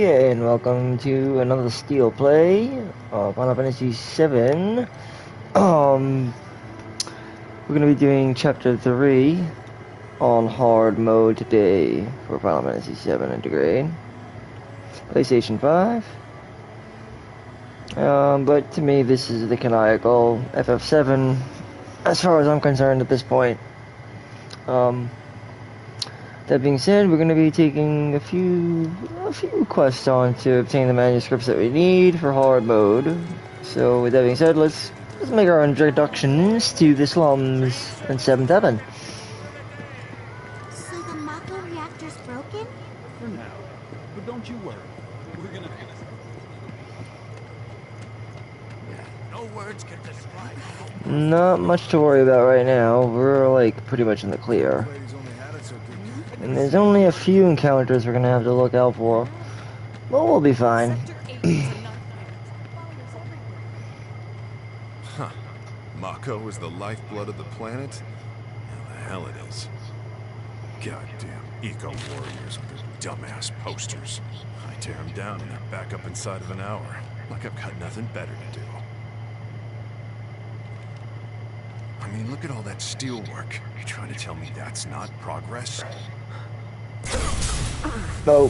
everybody, and welcome to another STEELEPLAY of Final Fantasy 7. We're gonna be doing Chapter 3 on hard mode today for Final Fantasy 7 Integrate. PlayStation 5. But to me, this is the canonical FF7, as far as I'm concerned at this point. That being said, we're going to be taking a few quests on to obtain the manuscripts that we need for hard mode. So with that being said, let's make our introductions to the slums in 7th Heaven. So the Mako reactor's broken? For now. But don't you worry. We're gonna no words can describe. Not much to worry about right now. We're like pretty much in the clear. And there's only a few encounters we're gonna have to look out for. But we'll be fine. Huh. Mako is the lifeblood of the planet? How the hell it is. Goddamn eco-warriors with their dumbass posters. I tear them down and they're back up inside of an hour. Like I've got nothing better to do. I mean, look at all that steel work. You trying to tell me that's not progress? No.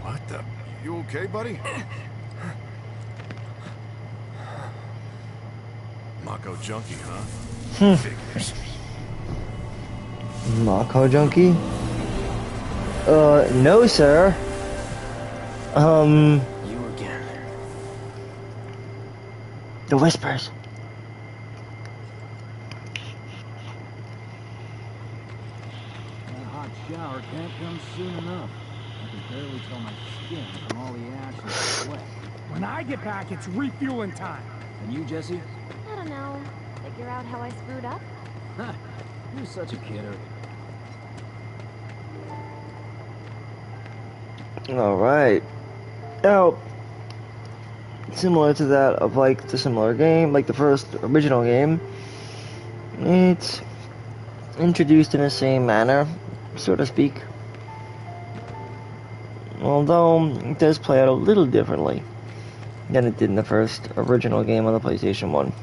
What the? You okay, buddy? Mako junkie, huh? Figures. Mako junkie? No, sir. You again. The whispers. That hot shower can't come soon enough. I can barely tell my skin from all the ash and sweat. When I get back, it's refueling time. And you, Jesse? I don't know. Figure out how I screwed up? Ha! You're such a kidder. Alright. Now, similar to that of like the similar game, like the first original game, it's introduced in the same manner, so to speak. Although it does play out a little differently than it did in the first original game on the PlayStation 1.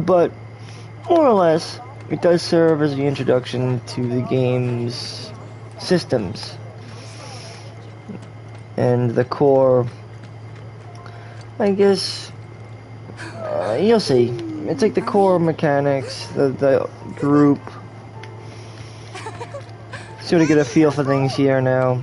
But more or less, it does serve as the introduction to the game's systems and the core, I guess, you'll see. It's like the core mechanics, the group. Sort of get a feel for things here now.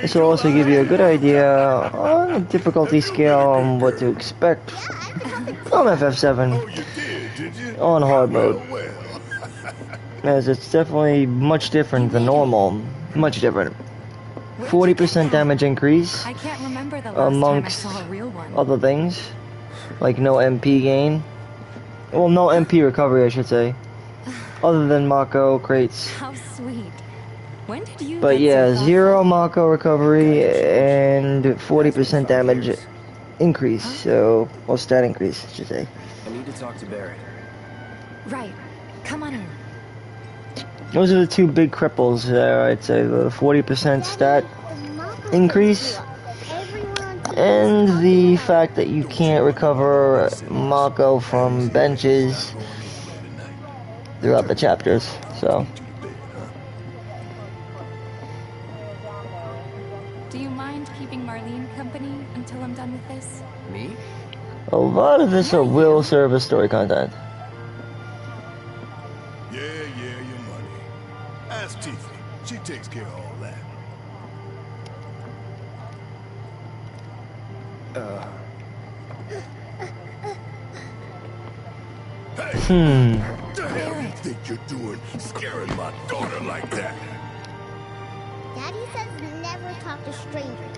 This will also give you a good idea on the difficulty scale on what to expect from FF7 on hard mode. As it's definitely much different than normal. Much different. 40% damage increase amongst other things. Like no MP gain. Well, no MP recovery, I should say. Other than Mako crates. How sweet. When did you But yeah, 0 Mako recovery and 40% damage increase. So, well, stat increase, I should say. I need to talk to Barrett. Right. Come on in. Those are the two big cripples there, I'd say. The 40% stat increase and the fact that you can't recover Mako from benches throughout the chapters. So, Do you mind keeping Marlene company until I'm done with this? Me? a lot of this will serve as story content. Yeah, your money. Ask Tifa. She takes care of all that. What the hell you think you're doing, scaring my daughter like that? Daddy says never talk to strangers.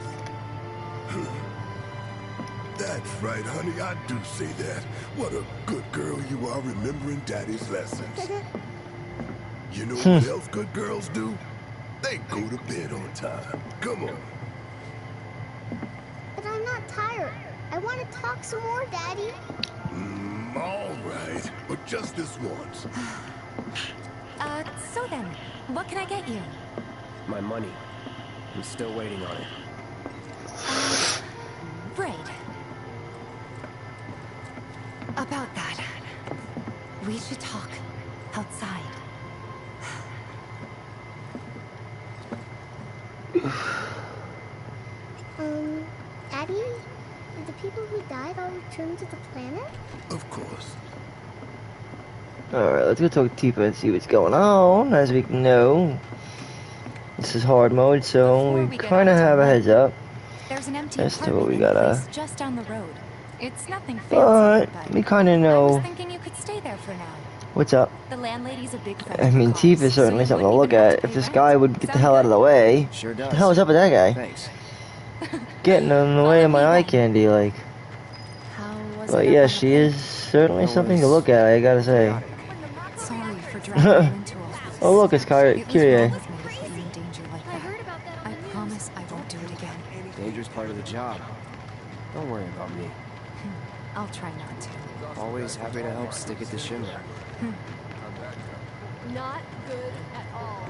That's right, honey, I do say that. What a good girl you are remembering Daddy's lessons. You know what else good girls do? They go to bed on time. Come on. But I'm not tired. I want to talk some more, Daddy. All right, but just this once. So then, what can I get you? My money. I'm still waiting on it. Right. About that, we should talk outside. Daddy? Did the people who died all return to the planet? Of course. Alright, let's go talk to Tifa and see what's going on. As we know, this is hard mode, so we kind of have a heads up. There's an empty as to what we apartment in a gotta. place just down the road. It's nothing fancy, But we kind of I know was thinking you could stay there for now. what's up. The landlady's a big fan. I mean, Tifa is certainly something to look at. If this guy would get the hell out of the way, Sure what does. the hell is up with that guy? Thanks. Getting in the way of my eye candy, like. How was But it yeah, up on she the is certainly That something to was look at, I gotta say. chaotic. plane? Sorry for dragging you into all this. Oh look, it's Kyrie. It was Kyrie. wrong of me to put you in danger like that. I promise I won't do it again. Danger's part of the job. Don't worry about me. I'll try not to. Always happy to help stick it to Shimmer. Not good at all.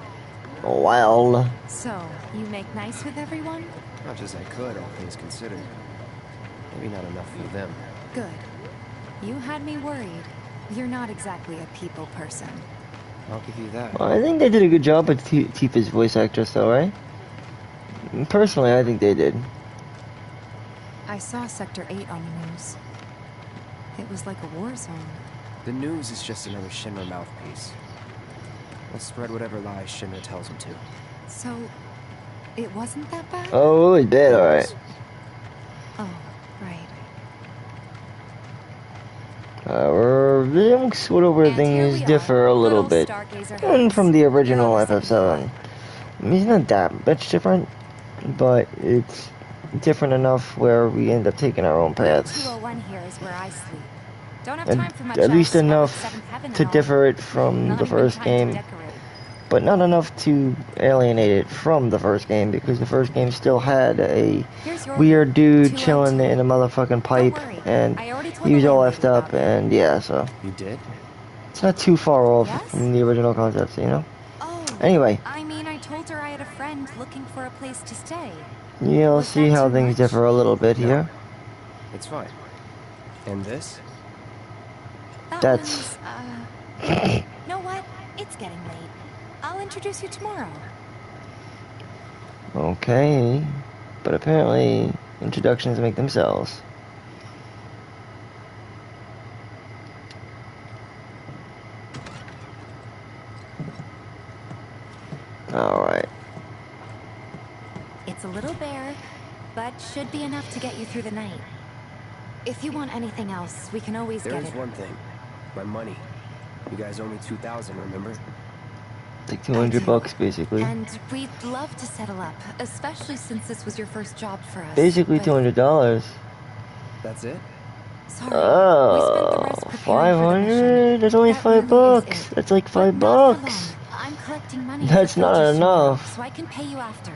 Well, So, you make nice with everyone? Much as I could, all things considered. Maybe not enough for them. Good. You had me worried. You're not exactly a people person. I'll give you that. well, I think they did a good job with Tifa's voice actress, though, right? Personally, I think they did. I saw Sector 8 on the news. It was like a war zone. The news is just another Shimmer mouthpiece. We'll spread whatever lies Shimmer tells him to. So, it wasn't that bad? Oh, it was bad, alright. Oh, right. Things where And here things we differ are, a little bit. stargazer And heads. from the original You're almost FF7. I mean, it's not that much different, but it's different enough where we end up taking our own paths. 201 here is where I sleep. Don't have And time for much at least else. enough Seventh heaven to and all. differ it from Not the even first time to game, decorate. but not enough to alienate it from the first game, because the first game still had a Here's your weird dude 202. chilling in a motherfucking pipe, Don't worry. and I already told he was the all landlady effed up, about it. and yeah, so You did? it's not too far off Yes? from the original concepts, you know? Oh, Anyway, I mean, I told her I had a friend looking for a place to stay. you'll Was see that how too things much? differ a little bit No. here. It's fine. And this? That's- You know what? It's getting late. I'll introduce you tomorrow. Okay, but apparently introductions make themselves. Alright. It's a little bare, but should be enough to get you through the night. If you want anything else, we can always There get is it. one thing. My money. You guys owe me 2,000, remember? It's like 200 bucks, basically. And we'd love to settle up, especially since this was your first job for us. Basically but $200. That's it? Sorry, we spent the Oh, rest preparing for the mission. 500? That's only That 5 really is bucks. it. That's like But 5 not for bucks. long. I'm collecting money. That's for not filters tomorrow, enough. So I can pay you after.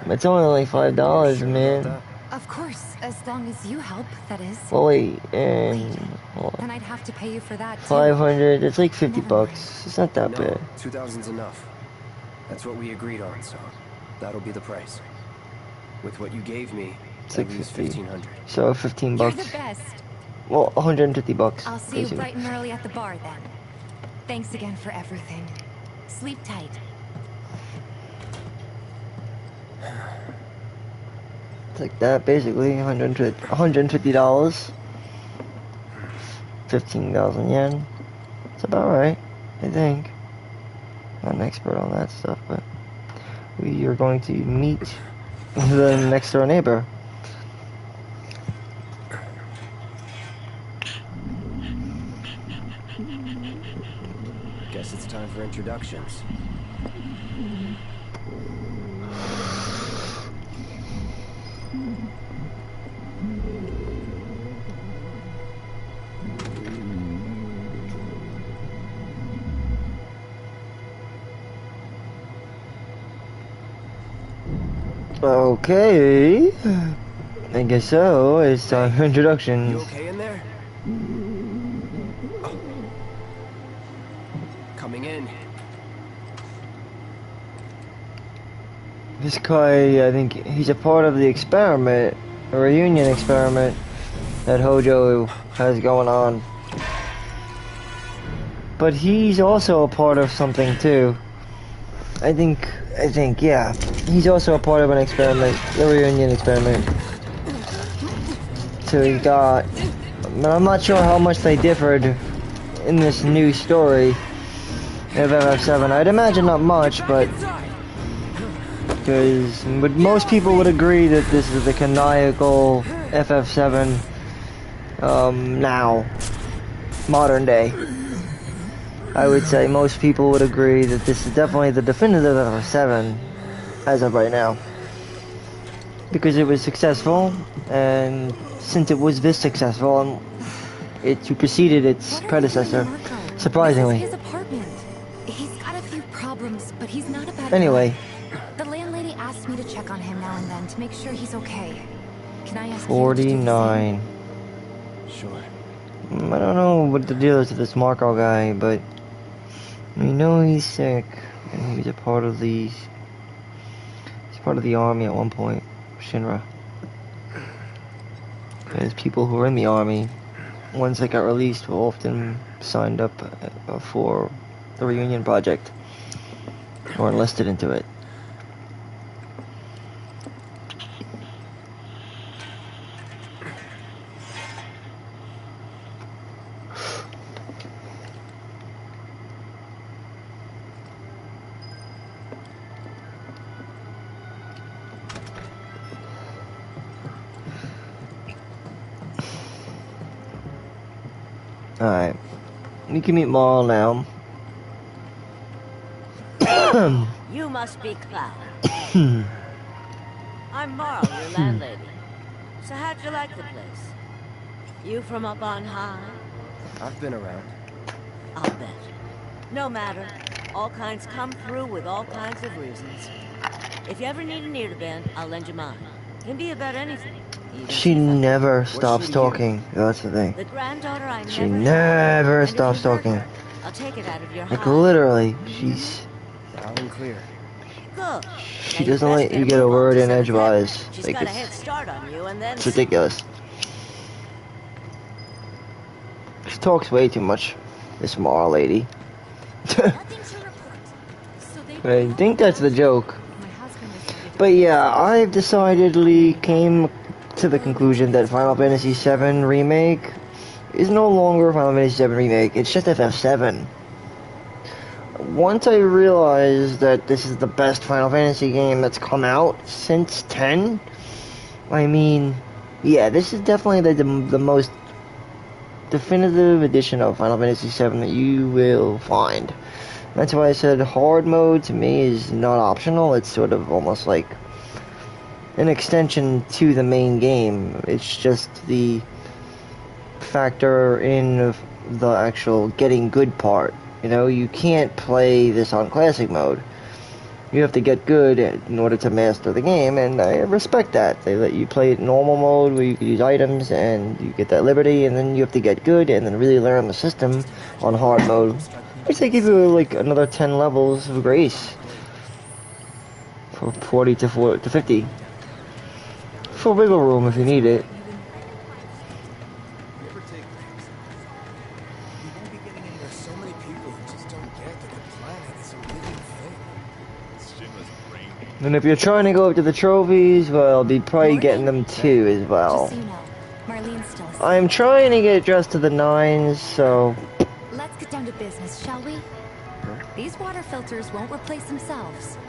It's only like $5, Sure man. about Of course, as long as you help, that is. Well, wait, and hold on. Then I'd have to pay you for that too. 500. It's like 50 Never mind. bucks. It's not that No, bad. 2,000's enough. That's what we agreed on, so that'll be the price. With what you gave me, It's that like leaves 50. 1,500. So 15 You're bucks. the best. Well, 150 bucks. I'll see you basically. bright and early at the bar then. Thanks again for everything. Sleep tight. It's like that, basically. $150. 15,000 yen. It's about right, I think. Not an expert on that stuff, but we are going to meet the next door neighbor. Guess it's time for introductions. Okay. I guess so. It's time for You introductions. okay in there? Coming in. This guy, I think he's a part of the experiment, a reunion experiment that Hojo has going on. But he's also a part of something too. I think, yeah. He's also a part of an experiment, the reunion experiment. So he got, but I'm not sure how much they differed in this new story of FF7. I'd imagine not much, but because most people would agree that this is the canonical FF7 now, modern day. I would say most people would agree that this is definitely the definitive FF7 as of right now. Because it was successful, and since it was this successful, it superseded its predecessor, surprisingly. His apartment. He's got a few problems, but he's not a bad Anyway. guy. The landlady asked me to check on him now and then to make sure he's okay. Can I ask 49. Sure. I don't know what the deal is with this Marco guy, but we know he's sick, and he was a part of the. He's part of the army at one point, Shinra. There's people who were in the army, once they got released, were often signed up for the reunion project, or enlisted into it. Alright, we can meet Marl now. You must be Cloud. I'm Marl, your landlady. So how'd you like the place? You from up on high? I've been around. I'll bet. No matter. All kinds come through with all kinds of reasons. If you ear need an ear to bend, I'll lend you mine. Can be about anything. She never stops talking. That's the thing. The granddaughter I She never stops talking. I'll take it out of your Like literally, she's. Loud and clear. Good. She doesn't let you get a word in edgewise. She's Like got a head start on you, and then it's ridiculous. She talks way too much. This Marl lady. I think that's the joke. But yeah, I've decidedly came to the conclusion that Final Fantasy VII Remake is no longer Final Fantasy VII Remake, it's just FF7. Once I realized that this is the best Final Fantasy game that's come out since 10, I mean, yeah, this is definitely the most definitive edition of Final Fantasy VII that you will find. That's why I said hard mode to me is not optional, it's sort of almost like an extension to the main game. It's just the factor in the actual getting good part. You know, you can't play this on classic mode. You have to get good in order to master the game, and I respect that. They let you play it normal mode where you can use items and you get that liberty, and then you have to get good and then really learn the system on hard mode, which they give you like another 10 levels of grace for 40 to 50. For wiggle room if you need it. And if you're trying to go up to the trophies, well, be probably getting them too as well. I'm trying to get just to the 9s, so. Let's get down to business, shall we? These water filters won't replace themselves.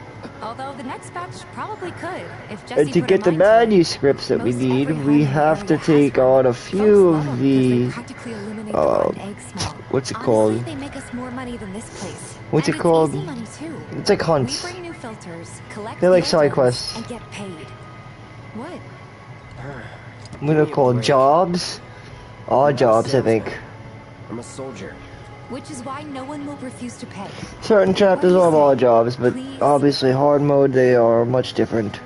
Although the next batch probably could, if Jesse to get the manuscripts that we need, we have to take on a few of the, what's it called? What's it called? It's like hunts. They're like side quests. What? What are they called? Jobs? Odd jobs, I think. I'm a soldier. Which is why no one will refuse to pay. Certain chapters are odd jobs, but obviously hard mode they are much different.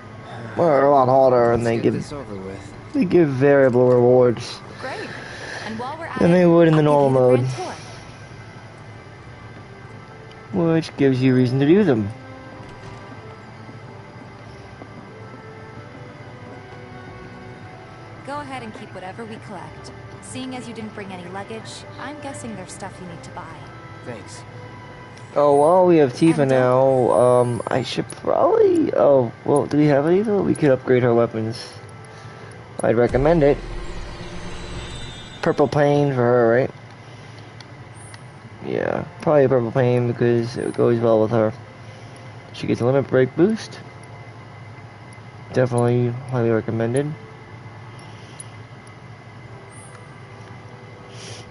Or a lot harder, and they give variable rewards Great. And while we're at than they would in the normal mode. which gives you reason to do them. Go ahead and keep whatever we collect. Seeing as you didn't bring any luggage, I'm guessing there's stuff you need to buy. Thanks. Oh, well, we have Tifa now. I should probably... Oh, well, do we have any though? We could upgrade our weapons. I'd recommend it. Purple pain for her, right? Yeah, probably a purple pain because it goes well with her. She gets a limit break boost. Definitely highly recommended.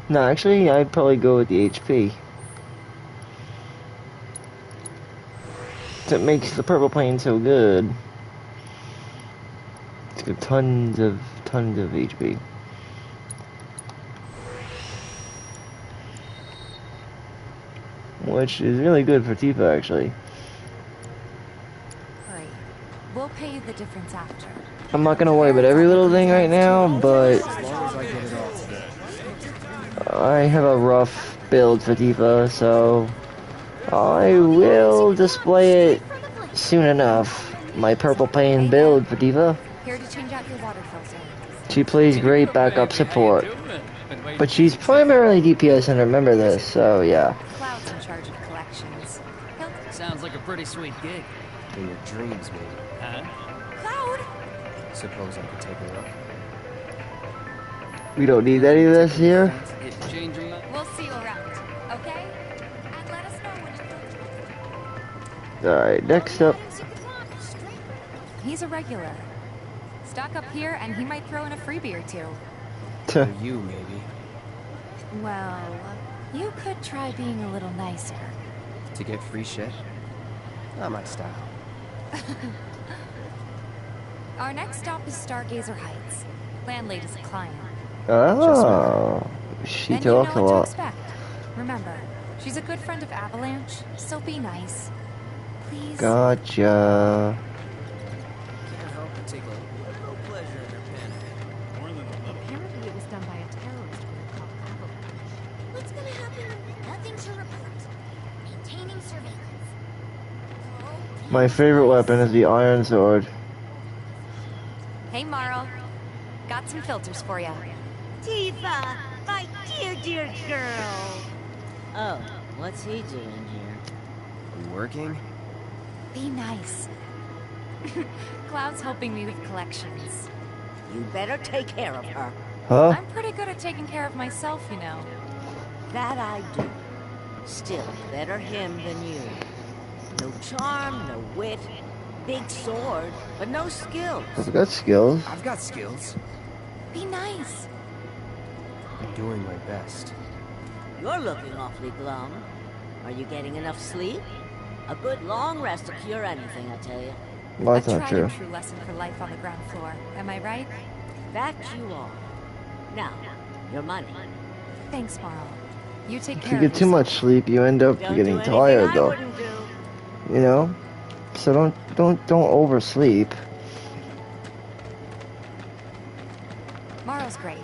No, actually, I'd probably go with the HP. That makes the purple plane so good. It's got tons of HP. Which is really good for Tifa, actually. Hurry. We'll pay you the difference after. I'm not gonna worry about every little thing right now, but I have a rough build for Tifa, so I will display it soon enough. My purple pain build for Tifa. Here to change out your water filter. She plays great backup support, but she's primarily DPS, and remember this, so yeah. Cloud's in charge of collections. Sounds like a pretty sweet gig. In your dreams, maybe. Huh? Cloud! Suppose I could take a look. We don't need any of this here. We'll see you around, okay? And let us know when you Alright, next up. He's a regular. Stock up here and he might throw in a freebie or two. For you, maybe. Well, you could try being a little nicer. To get free shit? Not my style. Our next stop is Stargazer Heights. Landlady's a client. Oh, she then talks you know a what to lot. expect. Remember, she's a good friend of Avalanche, so be nice. Please. Gotcha. Can't help but take a little pleasure in her panic. Apparently it was done by a terrorist group called Avalanche. What's gonna happen? Nothing to report. Maintaining surveillance. My favorite weapon is the iron sword. Hey, Marl. Got some filters for you. Tifa, my dear, dear girl. Oh, what's he doing here? I'm working? Be nice. Cloud's helping me with collections. You better take care of her. Huh? I'm pretty good at taking care of myself, you know. That I do. Still, better him than you. No charm, no wit. Big sword, but no skills. I've got skills. I've got skills. Be nice. I'm doing my best. You're looking awfully glum. Are you getting enough sleep? A good long rest will cure anything, I tell you. Well, that's A not tried true. and true lesson for life on the ground floor. Am I right? That you are. Now, your money. Thanks, Marl. You take If care you of get too yourself. much sleep, you end up Don't getting do anything tired, I though. wouldn't do. You know? So don't oversleep. Marl's great.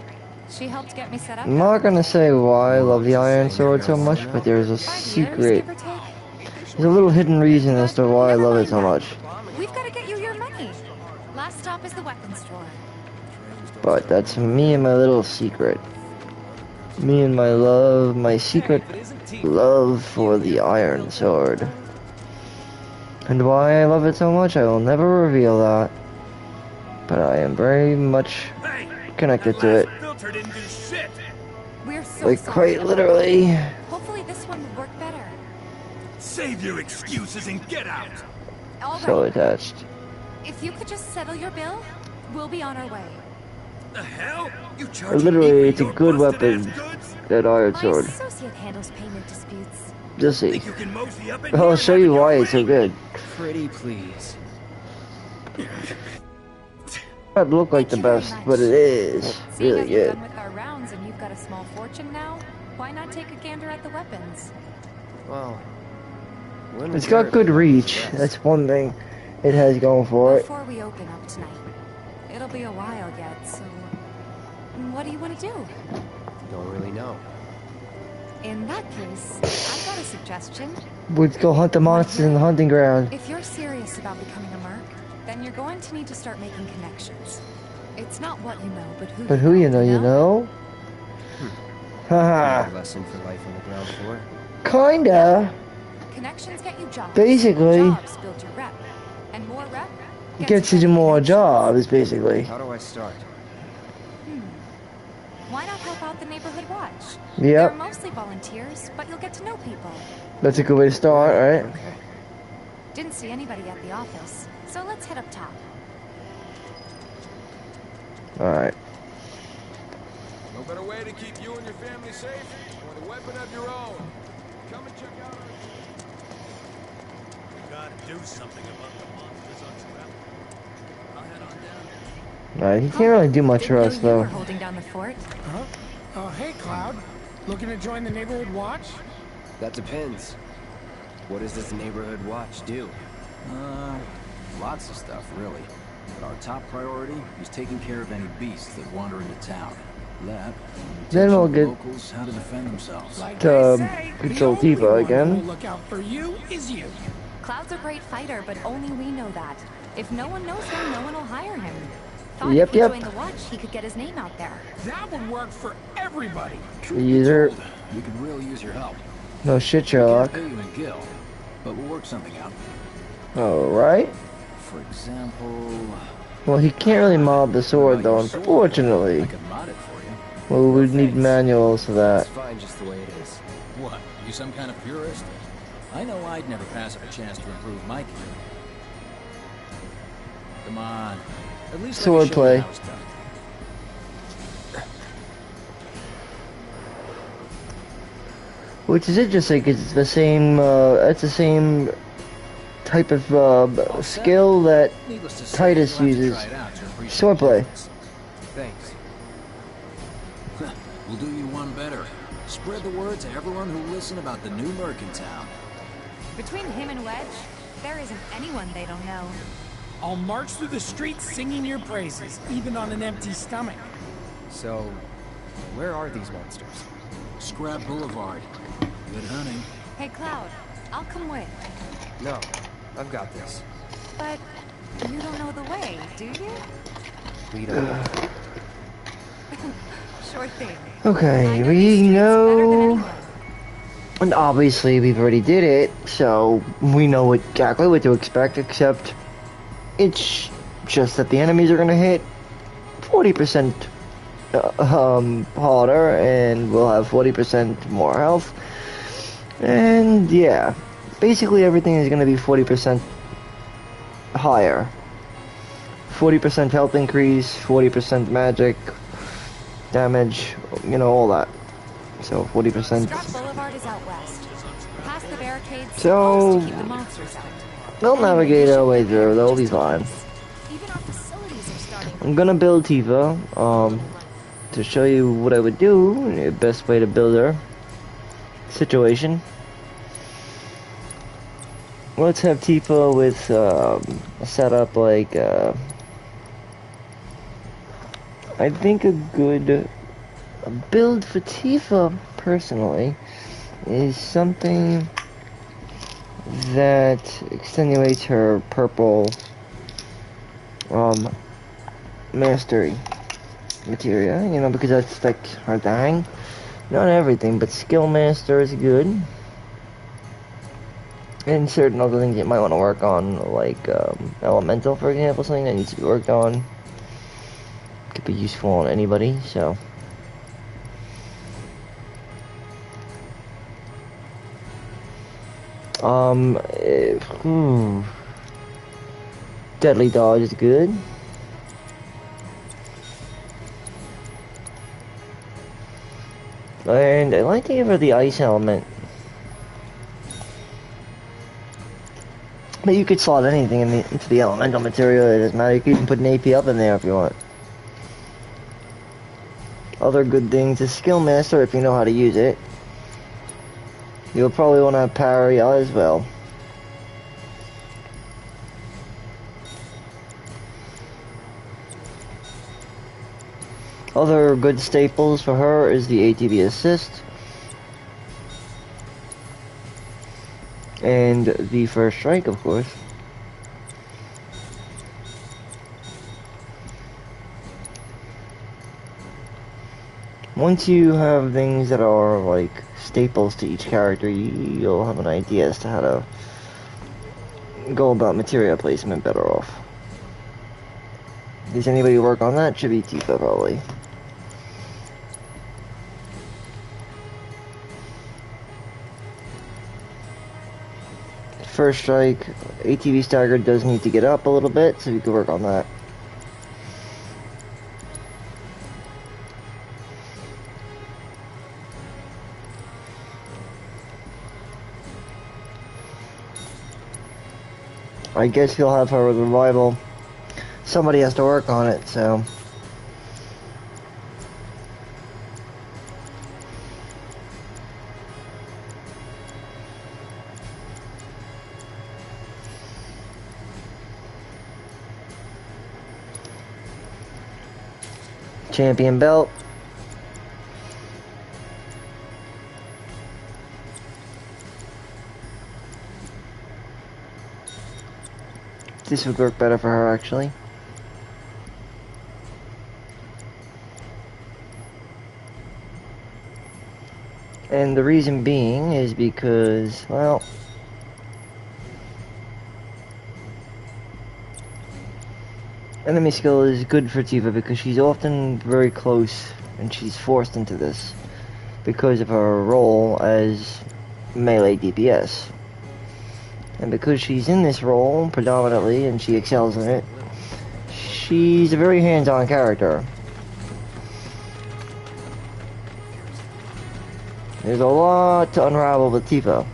She helped get me set up. I'm not gonna say why I love the iron sword so much, but there's a 5 years, secret. give or take. There's a little hidden reason as to why I love it so much. We've got to get you your money. Last stop is the weapons store. But that's me and my little secret. Me and my love, my secret love for the iron sword. And why I love it so much, I will never reveal that. But I am very much connected to it. We're so Like, sorry. quite literally. Hopefully this one will work better. Save your excuses and get out. All So right. attached. If you could just settle your bill, we'll be on our way. The hell? You But charge literally, it's a good weapon. That iron My sword. associate handles payment disputes. Just see. You can mosey up in I'll here show and you have why your it's so way. good. Pretty please. It look like the best, but it is Seeing really as we're good. done with our rounds and you've got a small fortune now, why not take a gander at the weapons? Well, when It's we got get good it, reach. yes. That's one thing it has going for it. Before we open up tonight, it'll be a while yet, so what do you want to do? Don't really know. In that case, I've got a suggestion. We'd go hunt the monsters in the hunting ground. If you're serious about becoming a merc, then you're going to need to start making connections. It's not what you know, but who you know? Haha. Lesson for life on the ground floor. Kinda. Connections get you jobs. Basically. Jobs build your rep. And more rep Gets you more jobs, basically. How do I start? Why not help out the neighborhood watch? Yep. They're mostly volunteers, but you'll get to know people. That's a good way to start, right? Okay. Didn't see anybody at the office, so let's head up top. Alright. No better way to keep you and your family safe with a weapon of your own. Come and check out our... We gotta do something about the monsters on trap. I'll head on down. Alright, he can't really do much for us, You though. were holding down the fort. Huh? Oh, hey, Cloud. Looking to join the neighborhood watch? That depends. What does this neighborhood watch do? Lots of stuff, really. But our top priority is taking care of any beasts that wander into town. That, Then we'll teaching get locals how to defend themselves. Like to I say, control the only Tifa one again. who'll look out for you is you. Cloud's a great fighter, but only we know that. If no one knows him, no one will hire him. Thought Yep, if he yep. joined the watch, he could get his name out there. That would work for everybody. User. We could really use your help. No shit, Can't Sherlock. pay you in gil, but we'll work something out. Alright. For example... Well, he can't really mod the sword, though, I unfortunately. could mod it for you. Well, we'd need manuals for that. It's fine just the way it is. What? You some kind of purist? I know I'd never pass up a chance to improve my gear. Come on. At least let me Sword show play. you how it's done. Which is interesting, because it's the same type of skill that Needless to say, Titus you'll have to uses. try it out to appreciate Swordplay. the difference. Thanks. We'll do you one better. Spread the word to everyone who listen about the new merc in town. Between him and Wedge, there isn't anyone they don't know. I'll march through the streets singing your praises, even on an empty stomach. So, where are these monsters? Scrap Boulevard. Good hunting. Hey, Cloud, I'll come with. No, I've got this. But you don't know the way, do you? We don't. Sure thing. Okay, I we these streets better than know... anyone. And obviously, we've already did it, so we know exactly what to expect, except it's just that the enemies are going to hit 40% harder, and we'll have 40% more health. And yeah, basically everything is going to be 40% higher. 40% health increase, 40% magic damage, you know, all that. So 40%. Scrap Boulevard is out west. Past the barricades, So to keep the monsters out. we'll navigate our way through. They'll be fine. Even our facilities are starting. I'm gonna build Tifa. To show you what I would do, the best way to build her situation. Let's have Tifa with set up like I think a good build for Tifa personally is something that extenuates her purple mastery materia, you know, because that's like her thing. Not everything, but skill master is good. And certain other things you might want to work on, like elemental, for example, something that needs to be worked on. Could be useful on anybody, so. Deadly dodge is good. And I like to give her the ice element. But you could slot anything into the elemental material, it doesn't matter. You could even put an AP up in there if you want. Other good things is skill master if you know how to use it. You'll probably want to have parry as well. Other good staples for her is the ATB assist. And the first strike, of course. Once you have things that are like staples to each character, you'll have an idea as to how to go about material placement better off. Does anybody work on that? Should be Tifa, probably. First strike, ATV stagger does need to get up a little bit, so you can work on that. I guess you'll have her with revival. Somebody has to work on it, so. Champion belt. This would work better for her, actually. And the reason being is because, well, enemy skill is good for Tifa because she's often very close and she's forced into this because of her role as melee DPS. And because she's in this role predominantly and she excels in it, she's a very hands-on character. There's a lot to unravel with Tifa.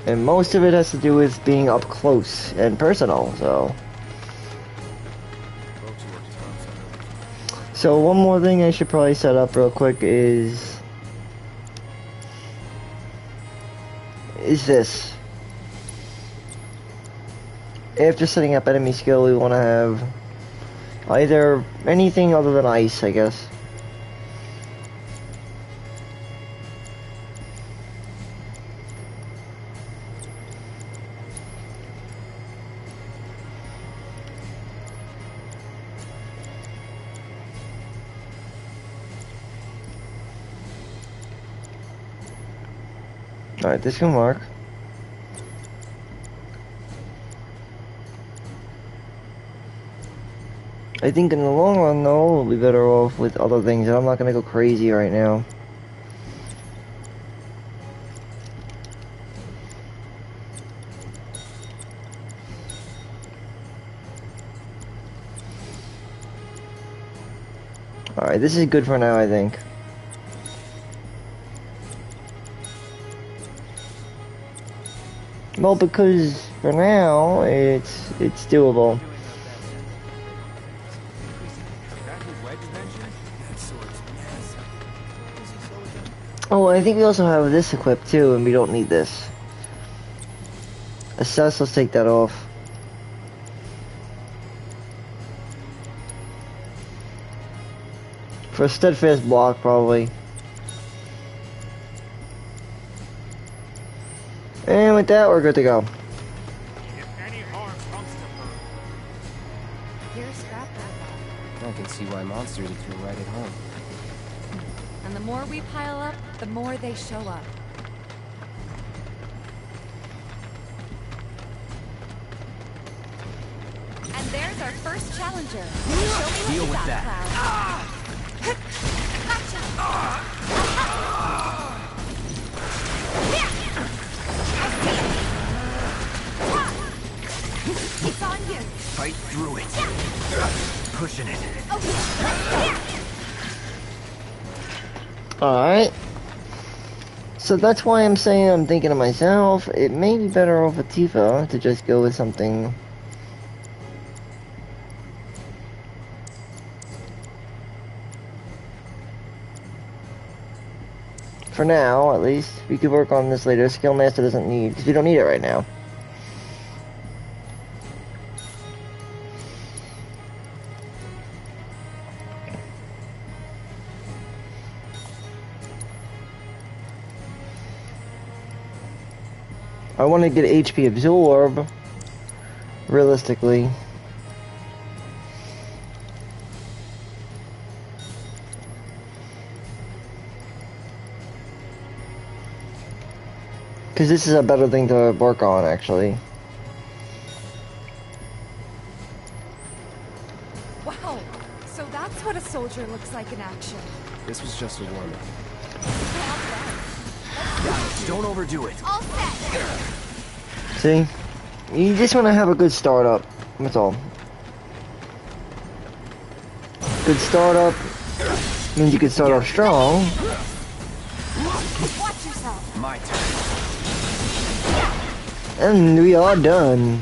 And most of it has to do with being up close and personal, so. So one more thing I should probably set up real quick is this. After setting up enemy skill, we want to have either anything other than ice, I guess. Alright, this can work. I think in the long run, though, we'll be better off with other things, and I'm not gonna go crazy right now. Alright, this is good for now, I think. Well, because for now, it's doable. Oh, I think we also have this equipped too, and we don't need this. Assess, let's take that off. For a steadfast block, probably. And with that, we're good to go. If any harm comes to her. You're a scrap robot. I can see why monsters would feel right at home. And the more we pile up, the more they show up. And there's our first challenger. Show me Deal what you with got, that. Cloud. It's on you. Fight through it. Pushing it. Alright. So that's why I'm saying I'm thinking to myself, it may be better off with Tifa to just go with something. For now, at least. We could work on this later. Skill Master doesn't need, because we don't need it right now. I want to get HP absorb, realistically. Because this is a better thing to work on, actually. Wow, so that's what a soldier looks like in action. This was just a warm-up. Don't overdo it. All set. See? You just want to have a good startup. That's all. Good startup means you can start off strong. Watch yourself. My turn. And we are done.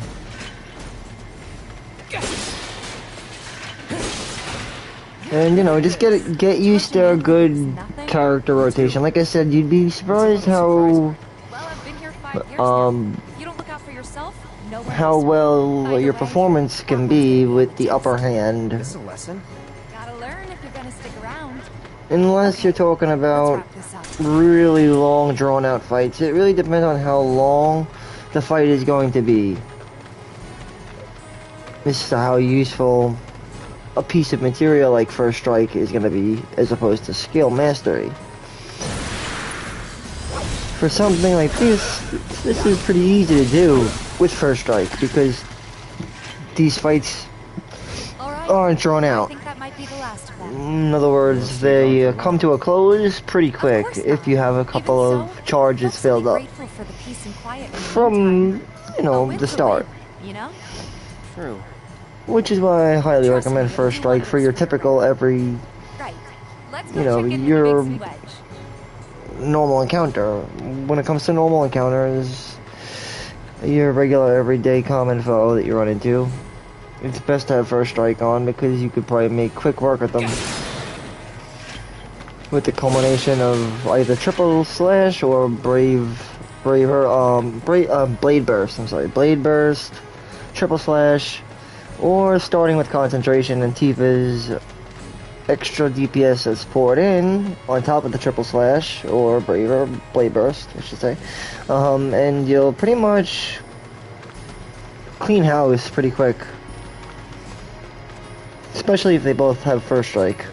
And you know, just get used to a good character rotation. Like I said, you'd be surprised how how well your performance can be with the upper hand. This is a lesson. Gotta learn if you're gonna stick around. Unless you're talking about really long, drawn-out fights. It really depends on how long the fight is going to be. This is how useful a piece of material like First Strike is going to be, as opposed to skill mastery. For something like this is pretty easy to do with First Strike, because these fights aren't drawn out. In other words, they come to a close pretty quick if you have a couple of charges filled up from, you know, the start. True. Which is why I highly recommend First Strike for your typical every, you know, your normal encounter. When it comes to normal encounters, your regular everyday common foe that you run into, it's best to have First Strike on, because you could probably make quick work of them. With the culmination of either triple slash or Blade Burst. I'm sorry, Blade Burst, triple slash, or starting with concentration and Tifa's extra DPS that's poured in on top of the triple slash or Blade Burst, I should say, and you'll pretty much clean house pretty quick. Especially if they both have First Strike.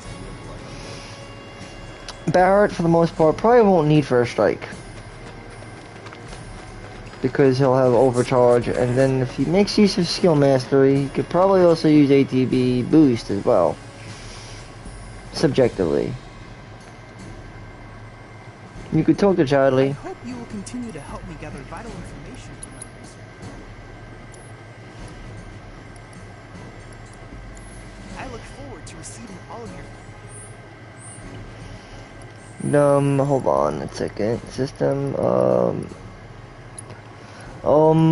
Barrett, for the most part, probably won't need First Strike, because he'll have Overcharge, and then if he makes use of Skill Mastery, he could probably also use ATB Boost as well. Subjectively. You could talk to Chadley. I hope you will continue to help me gather vital information to my research. I look forward to receiving all of your... Hold on a second. System,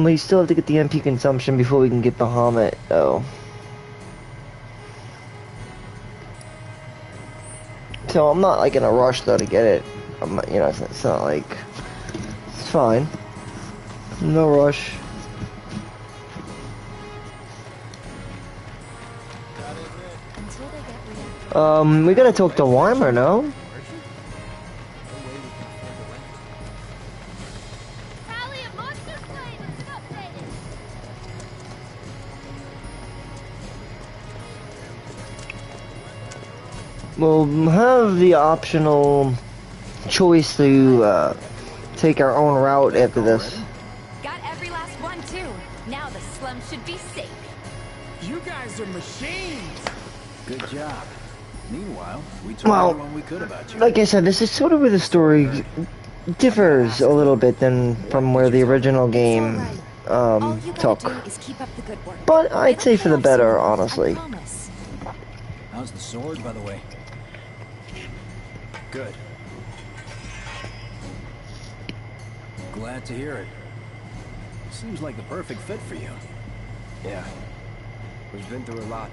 we still have to get the MP consumption before we can get Bahamut, though. So I'm not, like, in a rush, though, to get it. I'm not, you know, it's not like... It's fine. No rush. We gotta talk to Weimer, no? We'll have the optional choice to take our own route after this. Got every last one too. Now the slum should be safe. You guys are machines. Good job. Meanwhile, we told everyone we could about you. Like I said, this is sort of where the story differs a little bit than from where the original game took. But I'd say for the better, honestly. How's the sword, by the way? Good. Glad to hear it. Seems like the perfect fit for you. Yeah. We've been through a lot.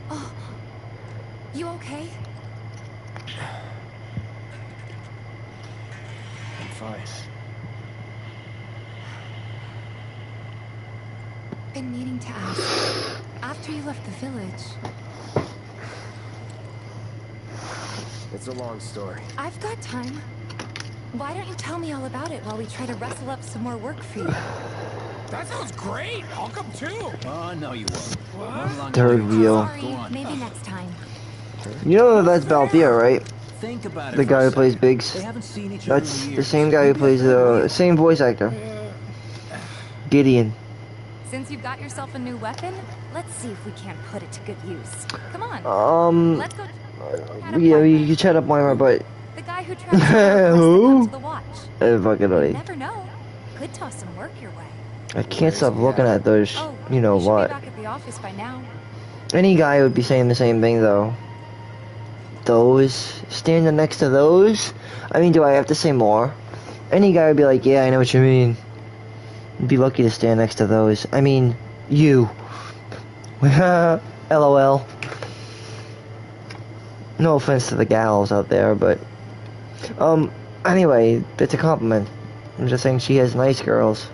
Oh, you okay? I'm fine. Been meaning to ask. After you left the village... It's a long story. I've got time. Why don't you tell me all about it while we try to rustle up some more work for you? That sounds great. I'll come too. Oh, no, you won't. What? Third wheel. Sorry, maybe next time. You know that's Balthier, right? Think about it The for guy a who plays second. Biggs. They haven't seen each other That's in the years. same guy who plays the same voice actor. Gideon. Since you've got yourself a new weapon, let's see if we can't put it to good use. Come on. Let's go. Yeah, you can chat up Moira, but The guy who travels who? to the watch. Fucking You funny. never know. Could toss some work your way. I can't stop looking at those. You know You should what? be back at the office by now. Any guy would be saying the same thing, though. Those standing next to those. I mean, do I have to say more? Any guy would be like, "Yeah, I know what you mean." You'd be lucky to stand next to those. I mean, you. LOL. No offense to the gals out there, but anyway, it's a compliment. I'm just saying she has nice girls.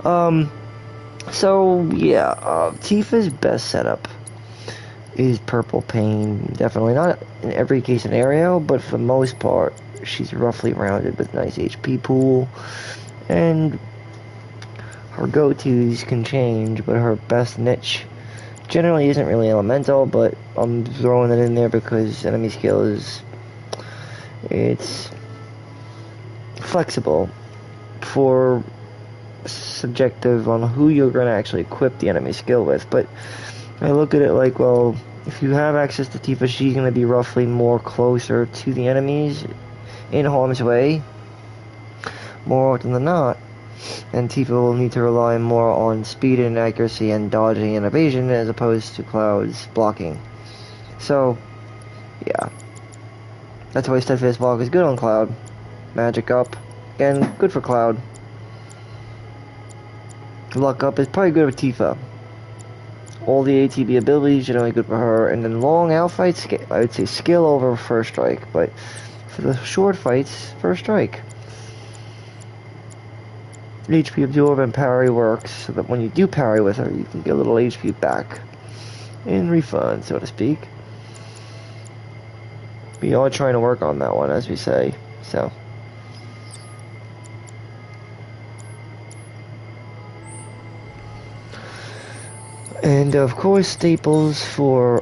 So yeah, Tifa's best setup is purple pain. Definitely not in every case scenario, but for the most part, she's roughly rounded with nice HP pool, and her go-tos can change, but her best niche generally isn't really elemental, but I'm throwing it in there because enemy skill it's flexible for subjective on who you're going to actually equip the enemy skill with. But I look at it like, well, if you have access to Tifa, she's going to be roughly more closer to the enemies in harm's way more often than not, and Tifa will need to rely more on speed and accuracy and dodging and evasion as opposed to Cloud's blocking. So yeah, that's why Steadfast Block is good on Cloud. Magic up, again, good for Cloud. Luck up is probably good with Tifa. All the ATB abilities generally good for her, and then long out fights, I would say skill over first strike, but for the short fights, first strike. HP absorb and parry works, so that when you do parry with her, you can get a little HP back in refund, so to speak. We are trying to work on that one, as we say, so. And of course, staples for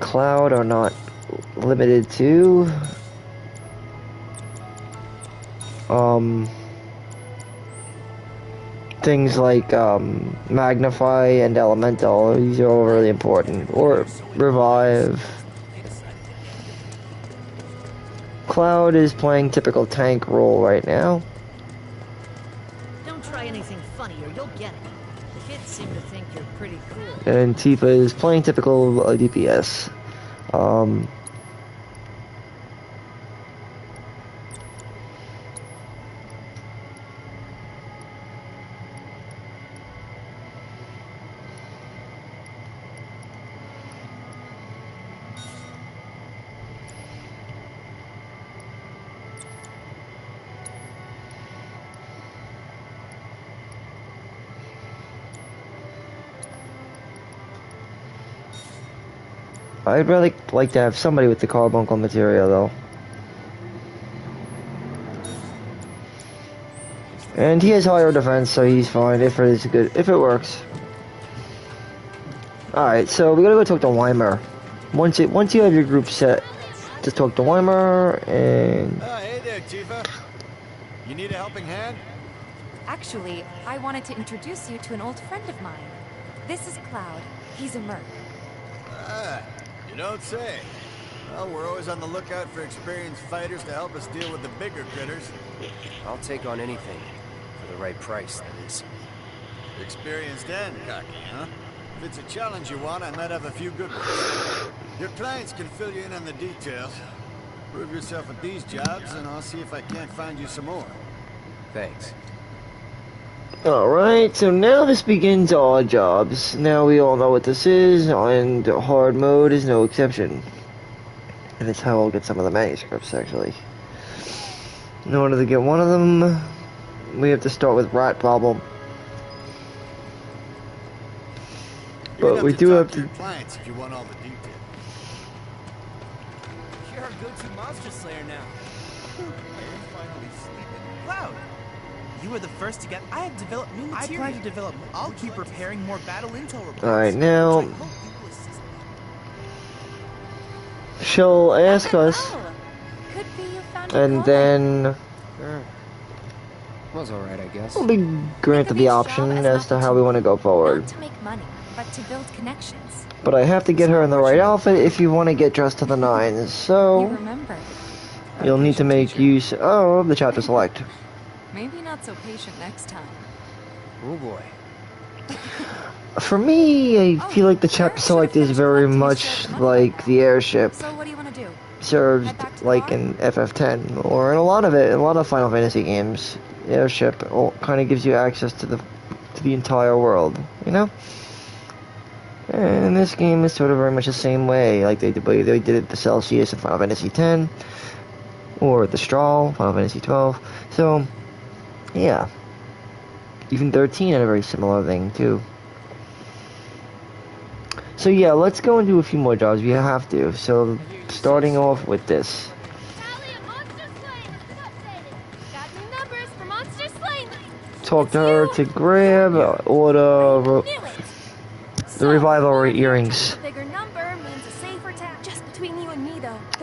Cloud are not limited to things like magnify and elemental. These are all really important. Or revive. Cloud is playing typical tank role right now. Don't try anything funny or you'll get it. The kids seem to think you're pretty cool. And Tifa is playing typical DPS. I'd really like to have somebody with the carbuncle material, though. And he has higher defense, so he's fine if it is good, if it works. Alright, so we gotta go talk to Weimer. Once you have your group set, just talk to Weimer, and... Hey there, Tifa. You need a helping hand? Actually, I wanted to introduce you to an old friend of mine. This is Cloud. He's a merc. Ah, you don't say. Well, we're always on the lookout for experienced fighters to help us deal with the bigger critters. I'll take on anything. For the right price, that is. Experienced and cocky, huh? If it's a challenge you want, I might have a few good ones. Your clients can fill you in on the details. Prove yourself at these jobs, and I'll see if I can't find you some more. Thanks. Alright, so now this begins our jobs. Now we all know what this is, and hard mode is no exception. And it's how I'll get some of the manuscripts, actually. In order to get one of them, we have to start with rat problem. But we do have to... Your clients if you want all the details. You're our go-to monster slayer now. finally sleeping. Cloud, you were the first to get. I have developed new material. I plan to develop. I'll keep preparing more battle intel reports. All right, now which I hope you will assist me. she'll ask us, Could be you found and then Sure. Was alright, I guess. we'll be granted the option as to how we want to go forward. not to make money, but to build connections. But I have to get her in the right outfit if you want to get dressed to the nines. You So remember. you'll need to make use of the chapter select. Maybe not so patient next time. Oh boy. For me, I feel like the chapter select is very much like the airship. So what do you want to do? Served like in FF10 or in a lot of Final Fantasy games. The airship kind of gives you access to the entire world, you know. And this game is sort of very much the same way, like they did it the Celsius in Final Fantasy X, or the Strahl, Final Fantasy 12. So, yeah. Even 13 had a very similar thing too. So yeah, let's go and do a few more jobs. We have to. So, starting off with this. Talk to her to grab order the revival earrings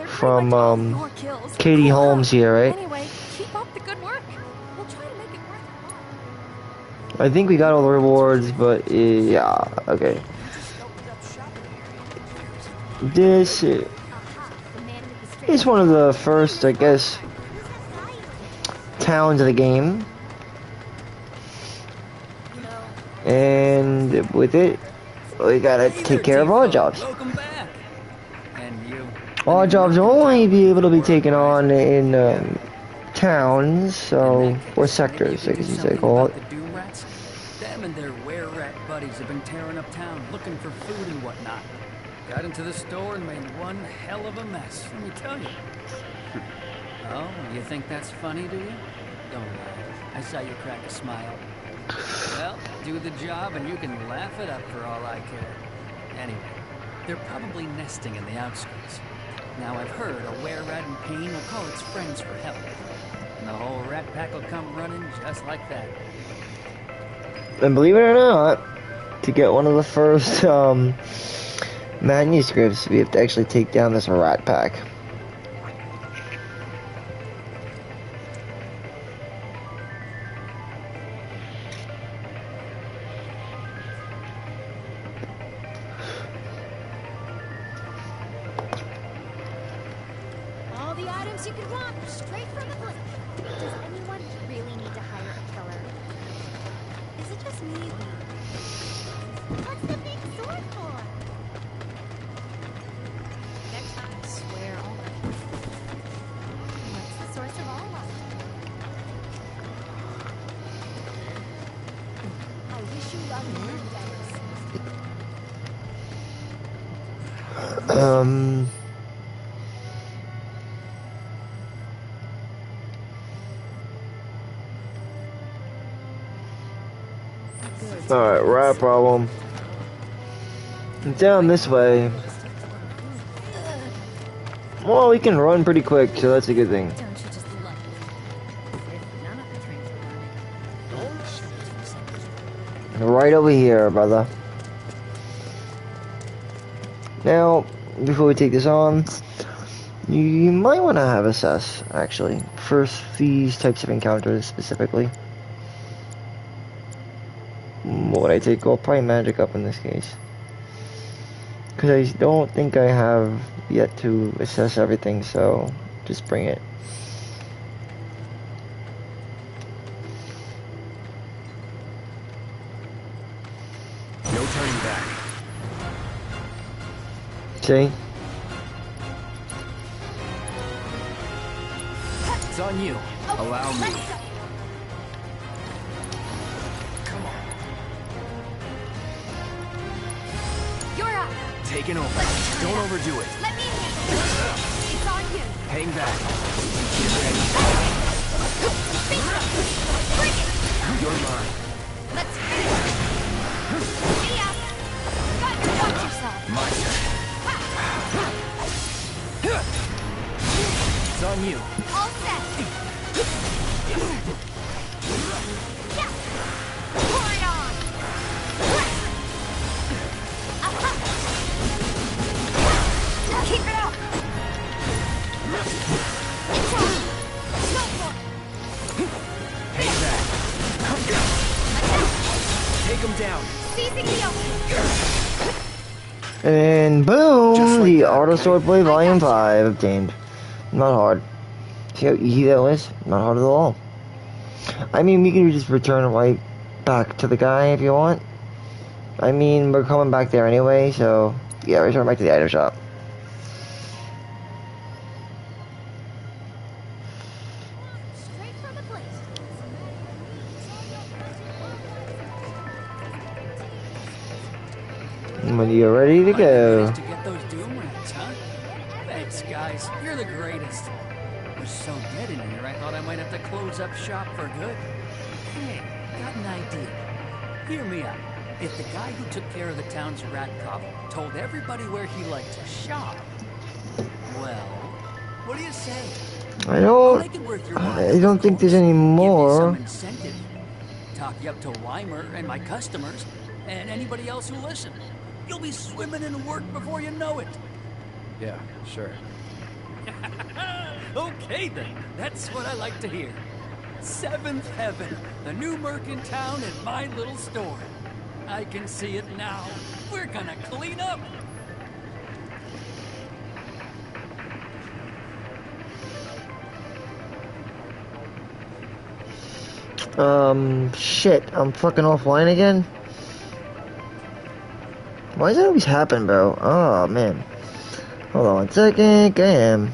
from Katie Holmes here, right? Anyway, keep up the good work. We'll try to make it worth it. I think we got all the rewards, but yeah, okay. This is one of the first, I guess, towns of the game. And with it, we gotta take care of our jobs. Welcome back. And you. Our jobs will only be able to be taken on in towns, so or sectors, I guess you say call it. The Doom Rats? Them and their were-rat buddies have been tearing up town, looking for food and whatnot. Got into the store and made one hell of a mess, let me tell you. Oh, you think that's funny, do you? Don't lie. I saw you crack a smile. Well, do the job and you can laugh it up for all I care. Anyway, they're probably nesting in the outskirts. Now I've heard a were-rat in pain will call its friends for help. And the whole rat pack will come running just like that. And believe it or not, to get one of the first manuscripts, we have to actually take down this rat pack. All the items you could want, straight from the blink. Does anyone really need to hire a killer? Is it just me? What's the big sword for? Next time, I swear all of it. What's the source of all life? I wish you luck in your endeavors. Alright, rat problem. Down this way. Well, we can run pretty quick, so that's a good thing. Right over here, brother. Now, before we take this on, you might want to have assess, actually, for these types of encounters specifically. What would I take? Well, probably magic up in this case. Because I don't think I have yet to assess everything, so just bring it. No turning back. See? It's on you. Allow me. Taking over. Don't overdo it. Let me handle it. It's on you. Hang back. Get ready. Bring it. You're mine. Let's finish. See ya. Got to watch yourself. My turn. It's on you. All set. Pour it on! Keep it up! It's on! Go for it! Take him down. Seizing the opening! And boom! The Art of Swordplay Volume 5 obtained. Not hard. See how easy that was? Not hard at all. I mean, we can just return right back to the guy if you want. I mean, we're coming back there anyway, so yeah, return back to the item shop. Straight from the plate. When you're ready to go. To get those doom rats, huh? Thanks, guys. You're the greatest. We're so dead in here, I thought I might have to close up shop for good. Hey, got an idea. Hear me out. If the guy who took care of the town's rat cop told everybody where he liked to shop, well, what do you say? I don't think there's any more. Give me some incentive. Talk you up to Weimer and my customers, and anybody else who listen. You'll be swimming in work before you know it. Yeah, sure. Okay then, that's what I like to hear. Seventh Heaven, the new merc in town and my little store. I can see it now. We're gonna clean up. Shit, I'm fucking offline again? Why does that always happen, bro? Oh, man. Hold on 1 second, damn.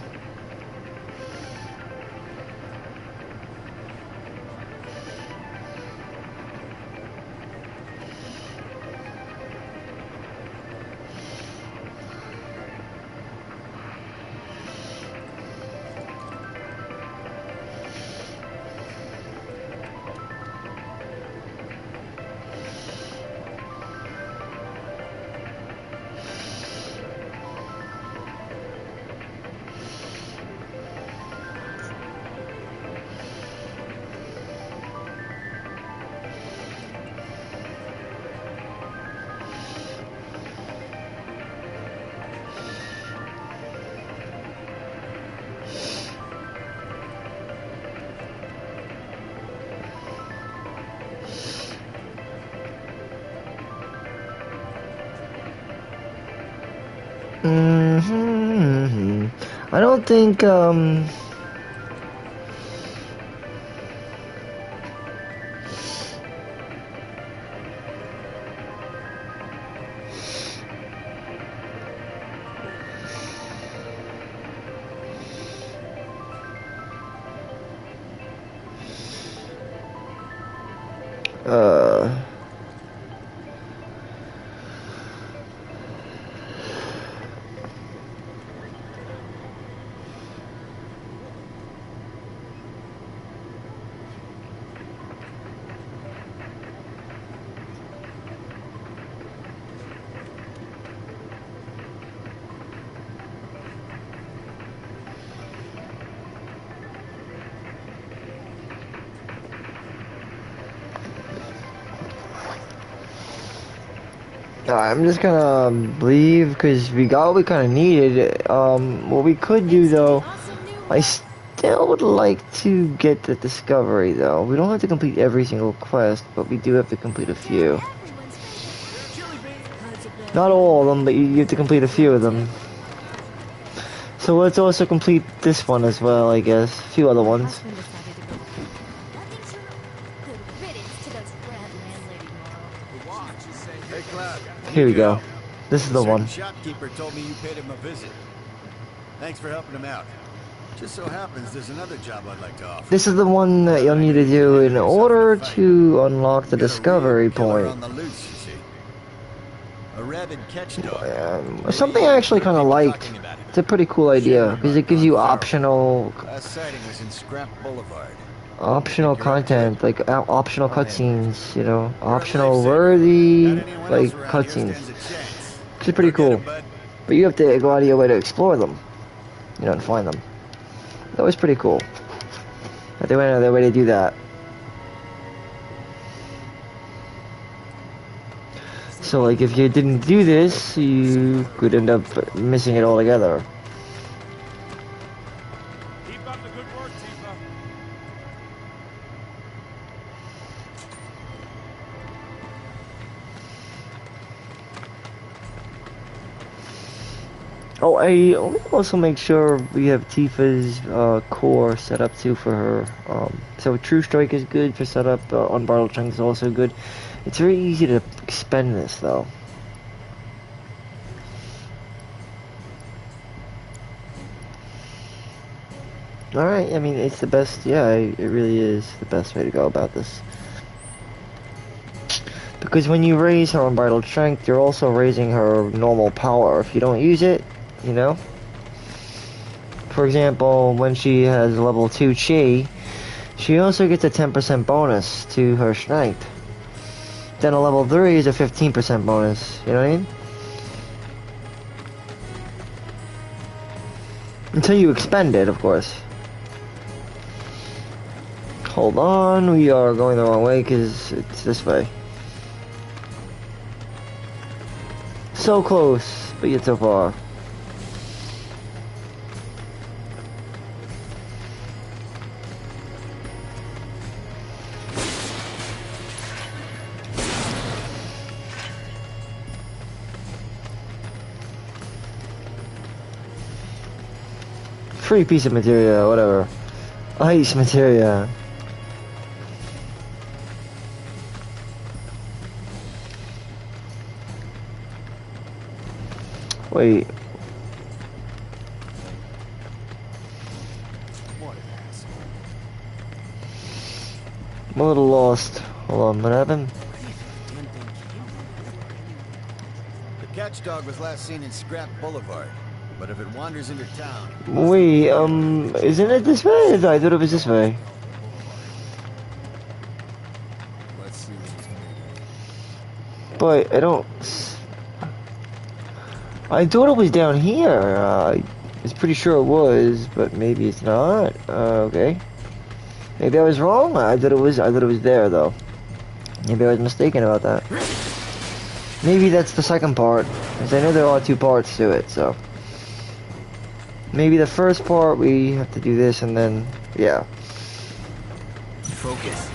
I don't think, I'm just gonna leave because we got what we kind of needed. What we could do though, I still would like to get the discovery though. We don't have to complete every single quest, but we do have to complete a few. Not all of them, but you have to complete a few of them. So let's also complete this one as well, I guess. A few other ones. Here we go. This is the one. Shopkeeper told me you paid him a visit. Thanks for helping him out. Just so happens there's another job I'd like to offer. This is the one that you'll need to do in order to unlock the discovery point. On the loose, you see. A rabid catch dog. Something I actually kind of liked. It's a pretty cool idea because it gives you optional. Last sighting was in Scrap Boulevard. Optional content, like optional cutscenes, you know, optional worthy, like cutscenes. Which is pretty cool. But you have to go out of your way to explore them, you know, and find them. That was pretty cool. I think they went out of their way to do that. So like if you didn't do this, you could end up missing it altogether. Keep up the good work, Tifa. Oh, I also make sure we have Tifa's core set up too for her. So True Strike is good for setup. Unbridled Strength is also good. It's very easy to expend this though. Alright, I mean, it's the best, yeah, it really is the best way to go about this. Because when you raise her Unbridled Strength, you're also raising her normal power. If you don't use it, you know? For example, when she has level 2 Chi, she also gets a 10% bonus to her Strength. Then a level 3 is a 15% bonus, you know what I mean? Until you expend it, of course. Hold on, we are going the wrong way because it's this way. So close, but yet so far. Free piece of materia, whatever. Ice materia. Wait. I'm a little lost. Hold on, what happened? The catch dog was last seen in Scrap Boulevard, but if it wanders into town... Wait, isn't it this way? I thought it was this way. Let's see what he's made of. But I don't... I thought it was down here. I was pretty sure it was, but maybe it's not. Okay. Maybe I was wrong. I thought it was there though. Maybe I was mistaken about that. Maybe that's the second part, because I know there are 2 parts to it. So maybe the first part we have to do this, and then yeah. Focus.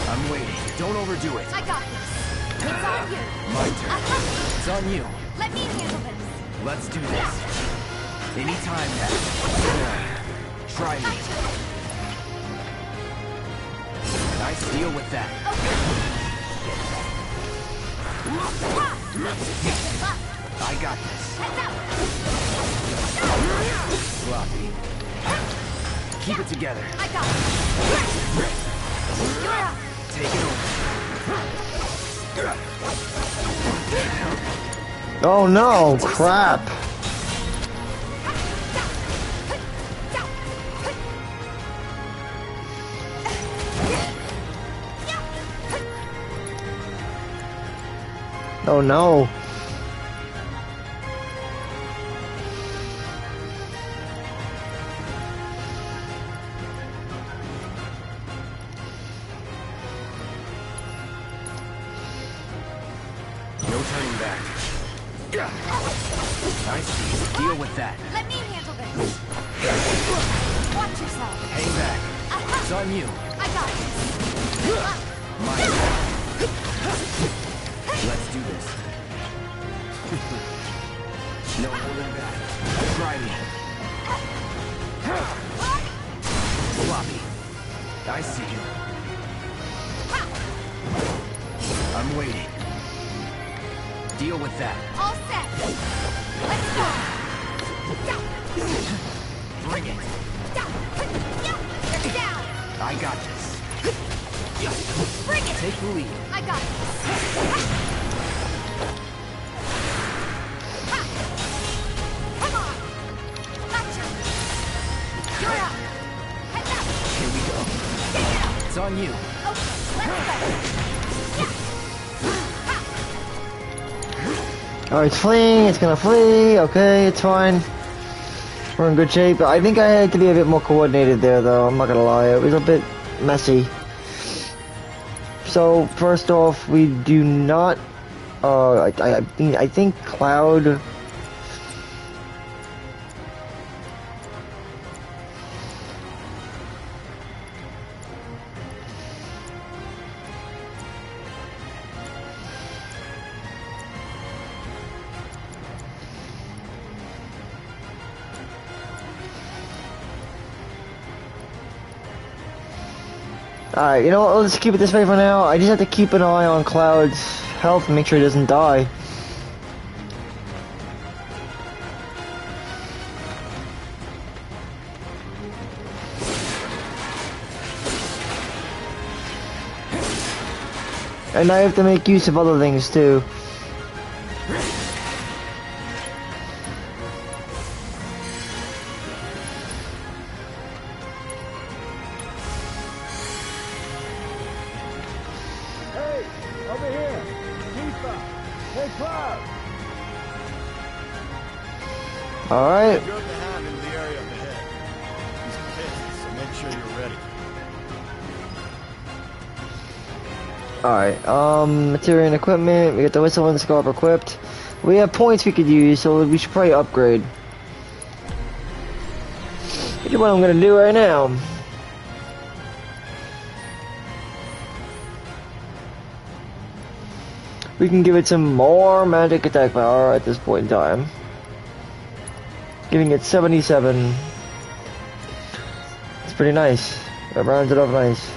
I'm waiting. Don't overdo it. I got this. It's on you. My turn. It's on you. Let me handle this. Let's do this. Anytime now. Try me. Nice deal with that. I got this. Sloppy. Keep it together. I got it. Take it over. Oh no! Crap! Oh no! No turning back. Nice. Deal with that. Let me handle this. Watch yourself. Hang back. It's on you. I got this. My turn. Let's do this. No holding back. Try me. Sloppy. I see you. I'm waiting. Deal with that. All set. Let's go. Bring it. You're down. I got this. Bring it. Take the lead. I got this. Come on. Gotcha. You're up. Head up. Here we go. It's on you. Alright, it's fleeing, it's gonna flee, okay, it's fine. We're in good shape. I think I had to be a bit more coordinated there though, I'm not gonna lie, it was a bit messy. So, first off, we do not, I think Cloud... Alright, you know what, let's keep it this way for now. I just have to keep an eye on Cloud's health and make sure he doesn't die. And I have to make use of other things too. Alright. Good to have in the area up ahead. He's pissed, so make sure you're ready. Alright, material and equipment. We got the whistle and the scarf equipped. We have points we could use, so we should probably upgrade. Which is what I'm gonna do right now. We can give it some more magic attack power at this point in time. Giving it 77. It's pretty nice. That rounds it off nice.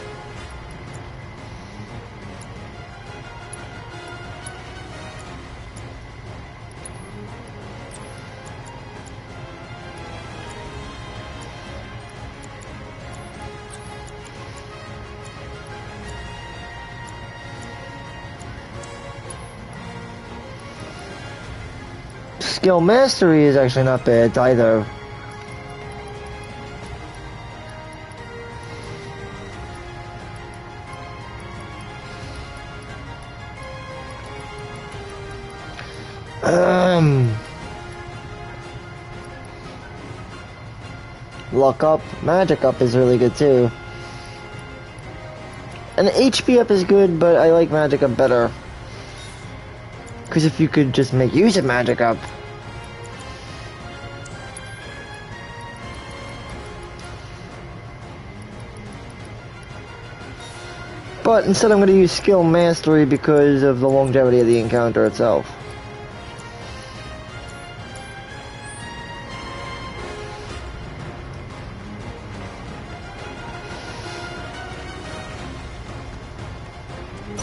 Skill mastery is actually not bad either. Luck up, magic up is really good too. And HP up is good, but I like magic up better. Because if you could just make use of magic up. But instead I'm going to use skill mastery because of the longevity of the encounter itself.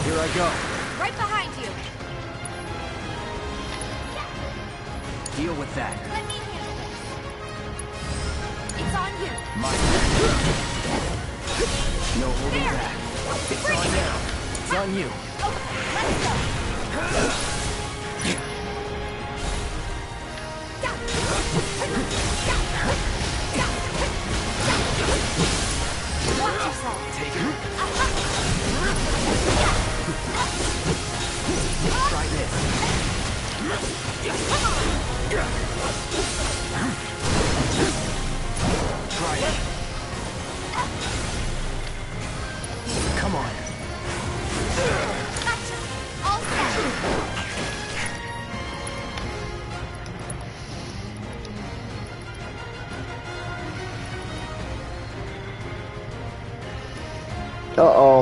Here I go. Right behind you. Deal with that. Let me handle this. It's on you. No holding There. back. It's on now. It's on you. Let's go. Watch yourself. Take it. Try this. Try it. Come on. Gotcha. All set. Uh-oh.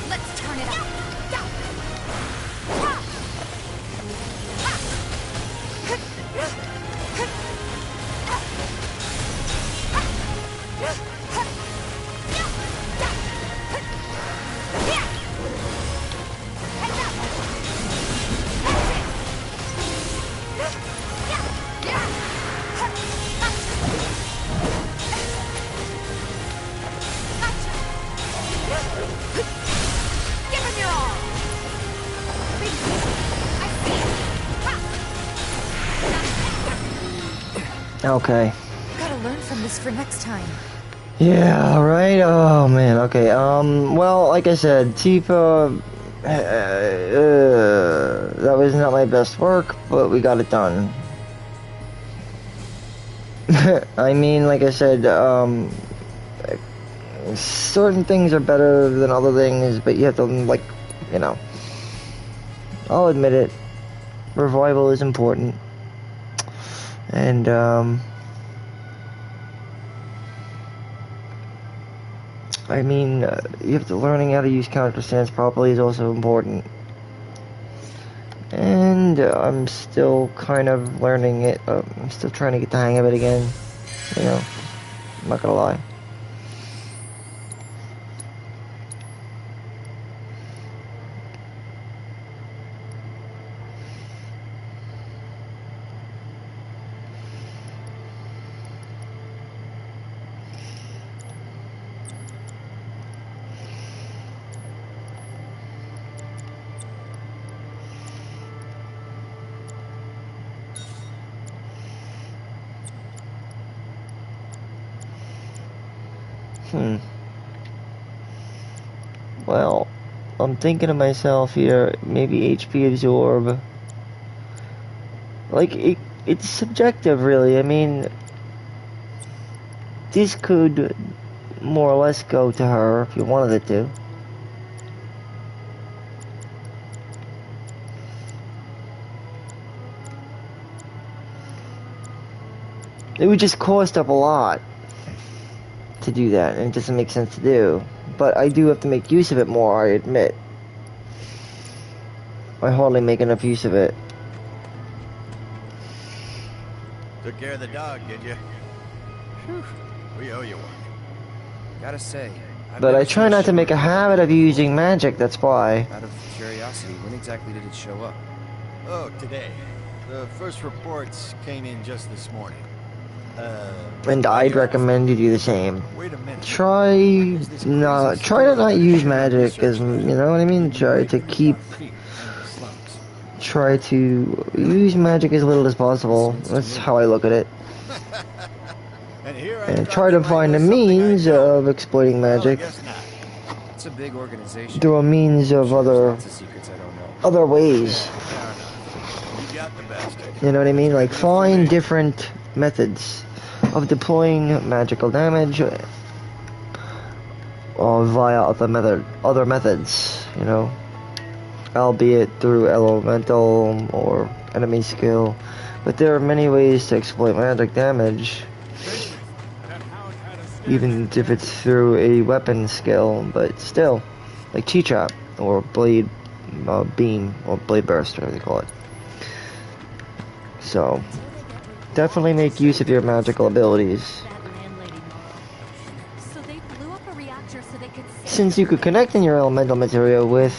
Let's turn it up. Okay. Gotta learn from this for next time. Yeah, right? Oh, man, okay. Well, like I said, Tifa, that was not my best work, but we got it done. I mean, like I said, certain things are better than other things, but you have to, like, you know, I'll admit it, revival is important. And, I mean, you have to learning how to use counter stance properly is also important. And I'm still kind of learning it. I'm still trying to get the hang of it again. You know, I'm not gonna lie. Well, I'm thinking to myself here, maybe HP absorb. Like, it's subjective, really. I mean, this could more or less go to her if you wanted it to. It would just cost up a lot to do that, and it doesn't make sense to do. But I do have to make use of it more, I admit. I hardly make enough use of it. Took care of the dog, did you? Whew. We owe you one. Gotta say, But I try not to make a habit of using magic, that's why. Out of curiosity, when exactly did it show up? Oh, today. The first reports came in just this morning. And I'd recommend you do the same. Wait a minute. Try to not use magic, as you know what I mean. Try to use magic as little as possible. That's how I look at it. And try to find a means of exploiting magic It's a big organization. through a means of other ways. You know what I mean? Like, find different methods of deploying magical damage or via other methods, you know, albeit through elemental or enemy skill. But there are many ways to exploit magic damage, even if it's through a weapon skill, but still, like Chi Trap or Blade Beam or Blade Burst, whatever they call it. So, definitely make use of your magical abilities. Since you could connect in your elemental material with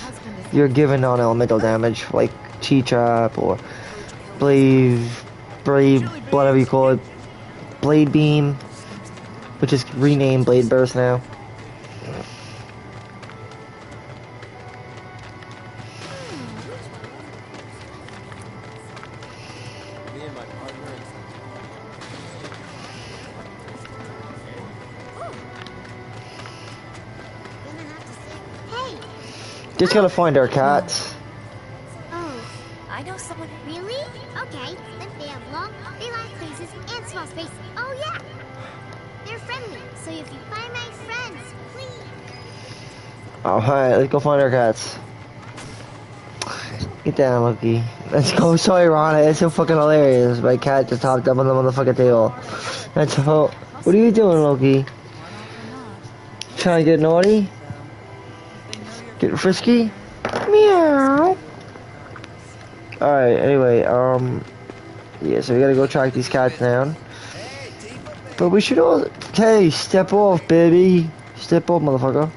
your given non-elemental damage, like Chi Trap or Brave, whatever you call it, Blade Beam, which is renamed Blade Burst now. Just gotta find our cats. Oh, I know someone. Really? Okay. Then they have long, they like places and small space. Oh yeah. They're friendly. So if you find my friends, please. Alright, let's go find our cats. Get down, Loki. Let's go. So ironic. It's so fucking hilarious. My cat just hopped up on the motherfucking table. That's so. What are you doing, Loki? Trying to get naughty? Get frisky? Meow. Alright, anyway, yeah, so we gotta go track these cats down. But we should all. Hey, step off, baby. Step off, motherfucker.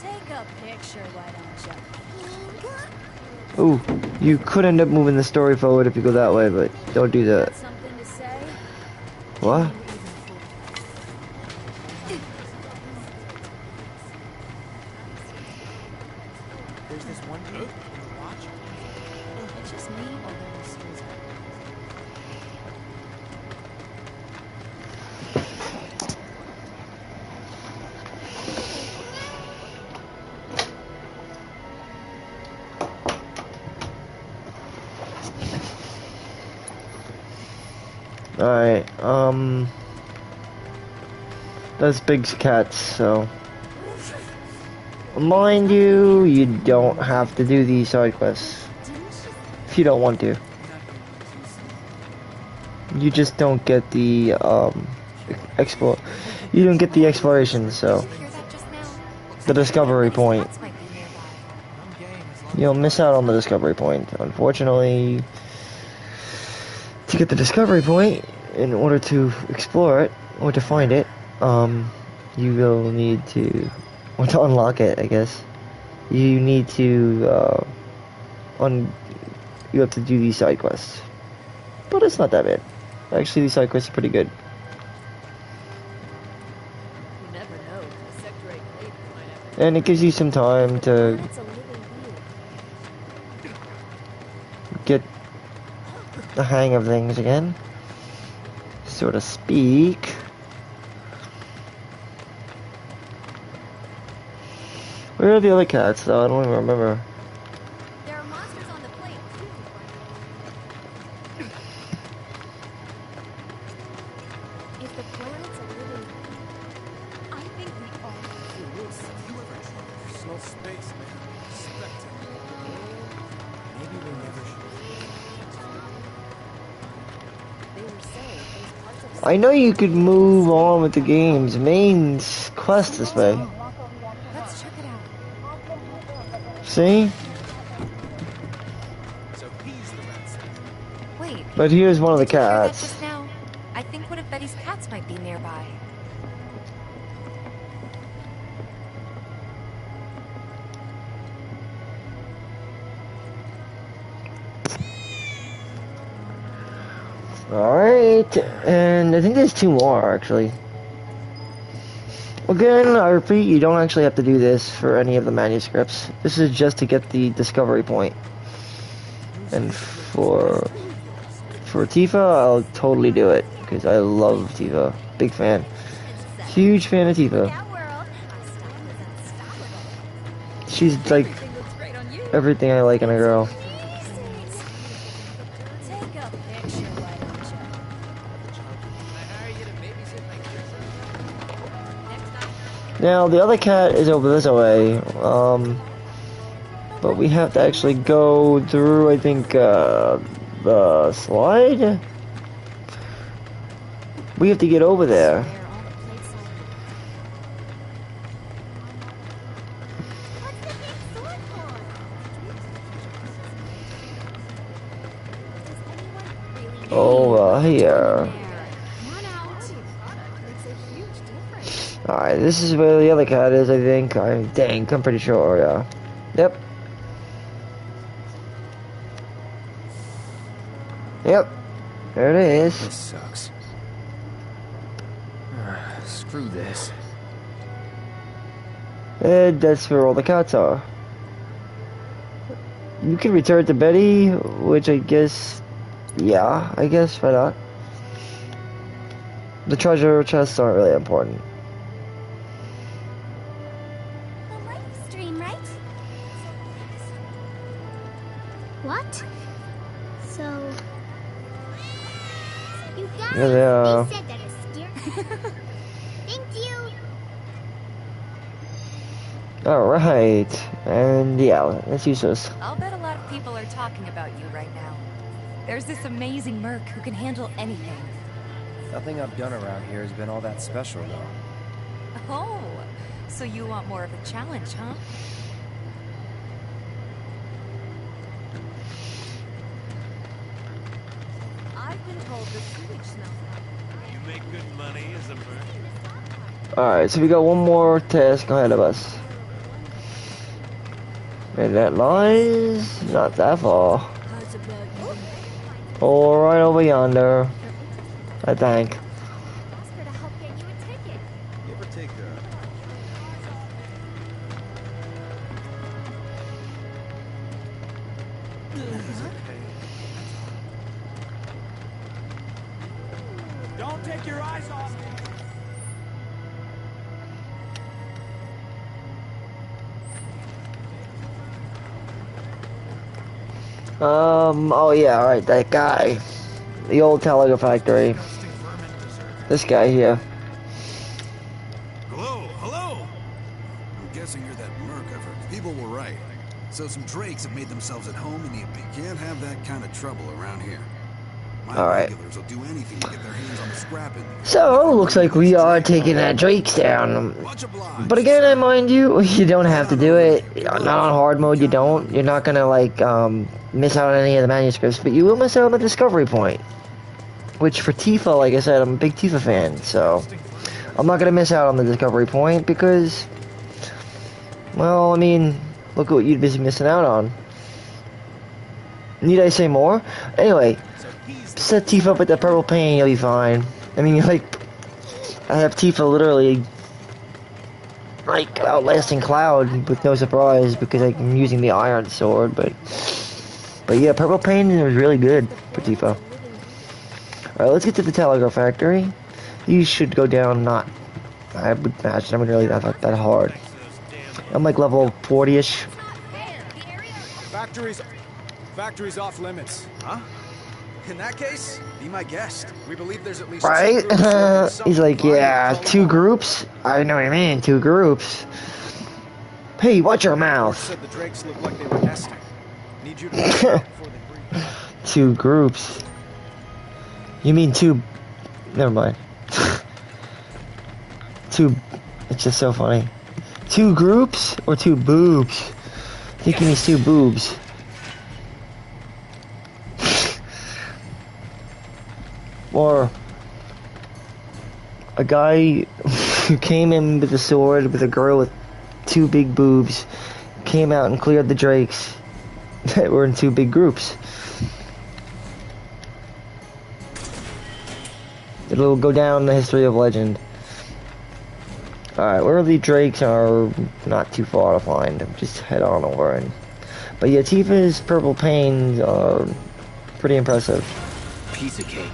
Take a picture, why don't you? Ooh, you could end up moving the story forward if you go that way, but don't do that. Something to say? What? There's this one dude. Watch. It's just me or the Alright, that's Big's cats, so. Mind you, you don't have to do these side quests. If you don't want to. You just don't get the, you don't get the exploration, so. The discovery point. You'll miss out on the discovery point. Unfortunately, to get the discovery point, in order to explore it, or to find it, you will need to, or to unlock it, I guess, you need to, you have to do these side quests. But it's not that bad. Actually, these side quests are pretty good. You never know. The Sector 8 lady might have And it gives you some time to get the hang of things again, so to speak. Where are the other cats though? I don't even remember. There are monsters on the plate too. If the planet's a living, I think we all do this. Slow space, man. Spectacle. Maybe we never should. They were saying those parts of I know you could move on with the game's main quest this way. Let's check it out. See? So he's the rat. Wait. But here's one of the Did you hear that cats. just now? I think one of Betty's cats might be nearby. Alright, and I think there's two more actually. Again, I repeat, you don't actually have to do this for any of the manuscripts. This is just to get the discovery point. And for Tifa, I'll totally do it, because I love Tifa. Big fan. Huge fan of Tifa. She's like everything I like in a girl. Now, the other cat is over this way, but we have to actually go through, I think, the slide? We have to get over there. Over here. Alright, this is where the other cat is, I think. I'm pretty sure, yeah. Yep. Yep. There it is. This sucks. Screw this. And that's where all the cats are. You can return to Betty, which I guess... Yeah, I guess, why not? The treasure chests aren't really important. What? So you guys Yeah, they are. said that is scary. Thank you. Alright. And yeah, let's use this. I'll bet a lot of people are talking about you right now. There's this amazing merc who can handle anything. Nothing I've done around here has been all that special, though. Oh, so you want more of a challenge, huh? I've been told the sewage smells like. You make good money as a merc. Alright, so we got one more task ahead of us. And that lies not that far. Oh, right over yonder. I think. Ask her to help get you a ticket. You ever take Don't take your eyes off me. Oh yeah, alright, that guy. The old Taliga factory. This guy here. Hello? I'm guessing you're that merc I've heard. People were right. So some drakes have made themselves at home in the... You can't have that kind of trouble around here. My regulars will do anything to get their hands on the scrap in there. So, looks like we are taking that Drake's down. But again, I mind you, you don't have to do it. Not on hard mode, you don't. You're not gonna, like, miss out on any of the manuscripts, but you will miss out on the discovery point. Which, for Tifa, like I said, I'm a big Tifa fan, so... I'm not gonna miss out on the discovery point, because... Well, I mean, look at what you'd be missing out on. Need I say more? Anyway... Set Tifa up with the purple paint, you'll be fine. I mean, like, I have Tifa literally, like, outlasting Cloud with no surprise because I'm using the Iron Sword, but yeah, purple paint was really good for Tifa. Alright, let's get to the Telegraph Factory. These should go down not, I would imagine, I'm really not that hard. I'm like level 40-ish. Factory's off limits. Huh? In that case, be my guest. We believe there's at least right? He's like, yeah, 2 groups? I know what you mean, 2 groups. Hey, watch your mouth. Said the drakes look like they were nesting. Need you to before they breed. 2 groups. You mean 2... Never mind. 2... It's just so funny. 2 groups or 2 boobs? I think he means 2 boobs. Or a guy who came in with a sword with a girl with 2 big boobs came out and cleared the drakes that were in 2 big groups. It'll go down in the history of legend. Alright, where the drakes are not too far to find. Just head on over. But yeah, Tifa's purple pains are pretty impressive. Piece of cake.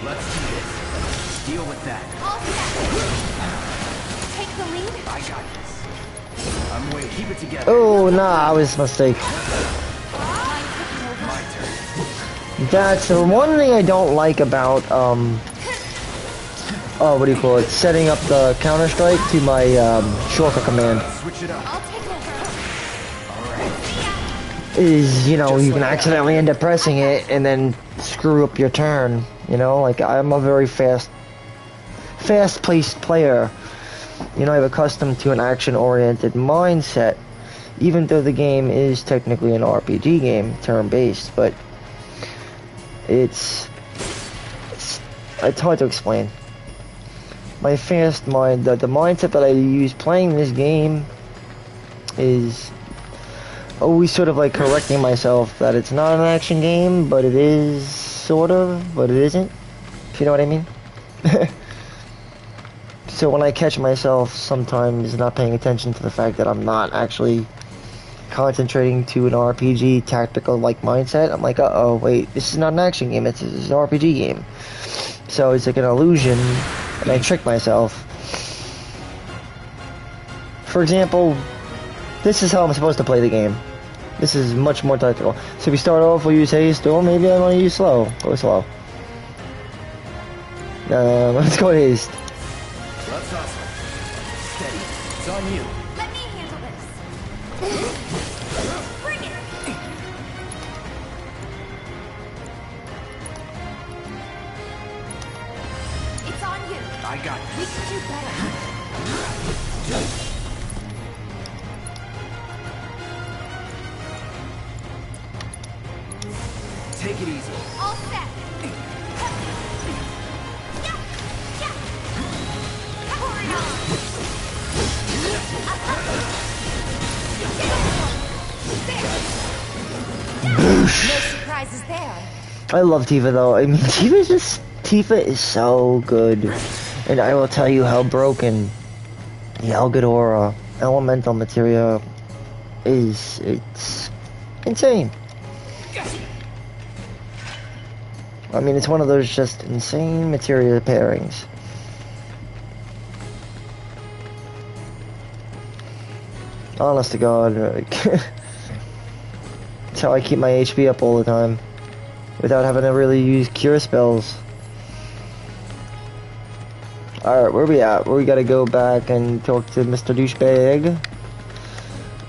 Let's do this. Deal with that. All set. Take the lead. I got this. I'm waiting. Keep it together. Oh, nah, it was a mistake. My turn. That's the one thing I don't like about, what do you call it? Setting up the Counter-Strike to my, shortcut command. Switch it up. Is, you know, you can accidentally end up pressing it and then screw up your turn. You know, like, I'm a very fast-paced player. You know, I'm accustomed to an action-oriented mindset, even though the game is technically an RPG game, turn-based, but it's hard to explain. My fast mind, the mindset that I use playing this game is always sort of like correcting myself that it's not an action game, but it is sort of, but it isn't, if you know what I mean. So when I catch myself sometimes not paying attention to the fact that I'm not actually concentrating to an RPG tactical like mindset, I'm like, uh-oh, wait, this is not an action game, it's an RPG game. So it's like an illusion, and I trick myself. For example, this is how I'm supposed to play the game. This is much more tactical. So if we start off, we'll use haste, or maybe I want to use slow. Go slow. Let's go haste. Let's hustle. Steady. It's on you. Let me handle this. Bring it. It's on you. I got We this. can do better. Take it easy. All set. No surprises there. I love Tifa though. I mean, Tifa is so good. And I will tell you how broken the Algadora elemental materia is. It's insane. I mean, it's one of those just insane materia pairings. Honest to God, like, That's how I keep my HP up all the time, without having to really use cure spells. Alright, where we at? We gotta go back and talk to Mr. Douchebag.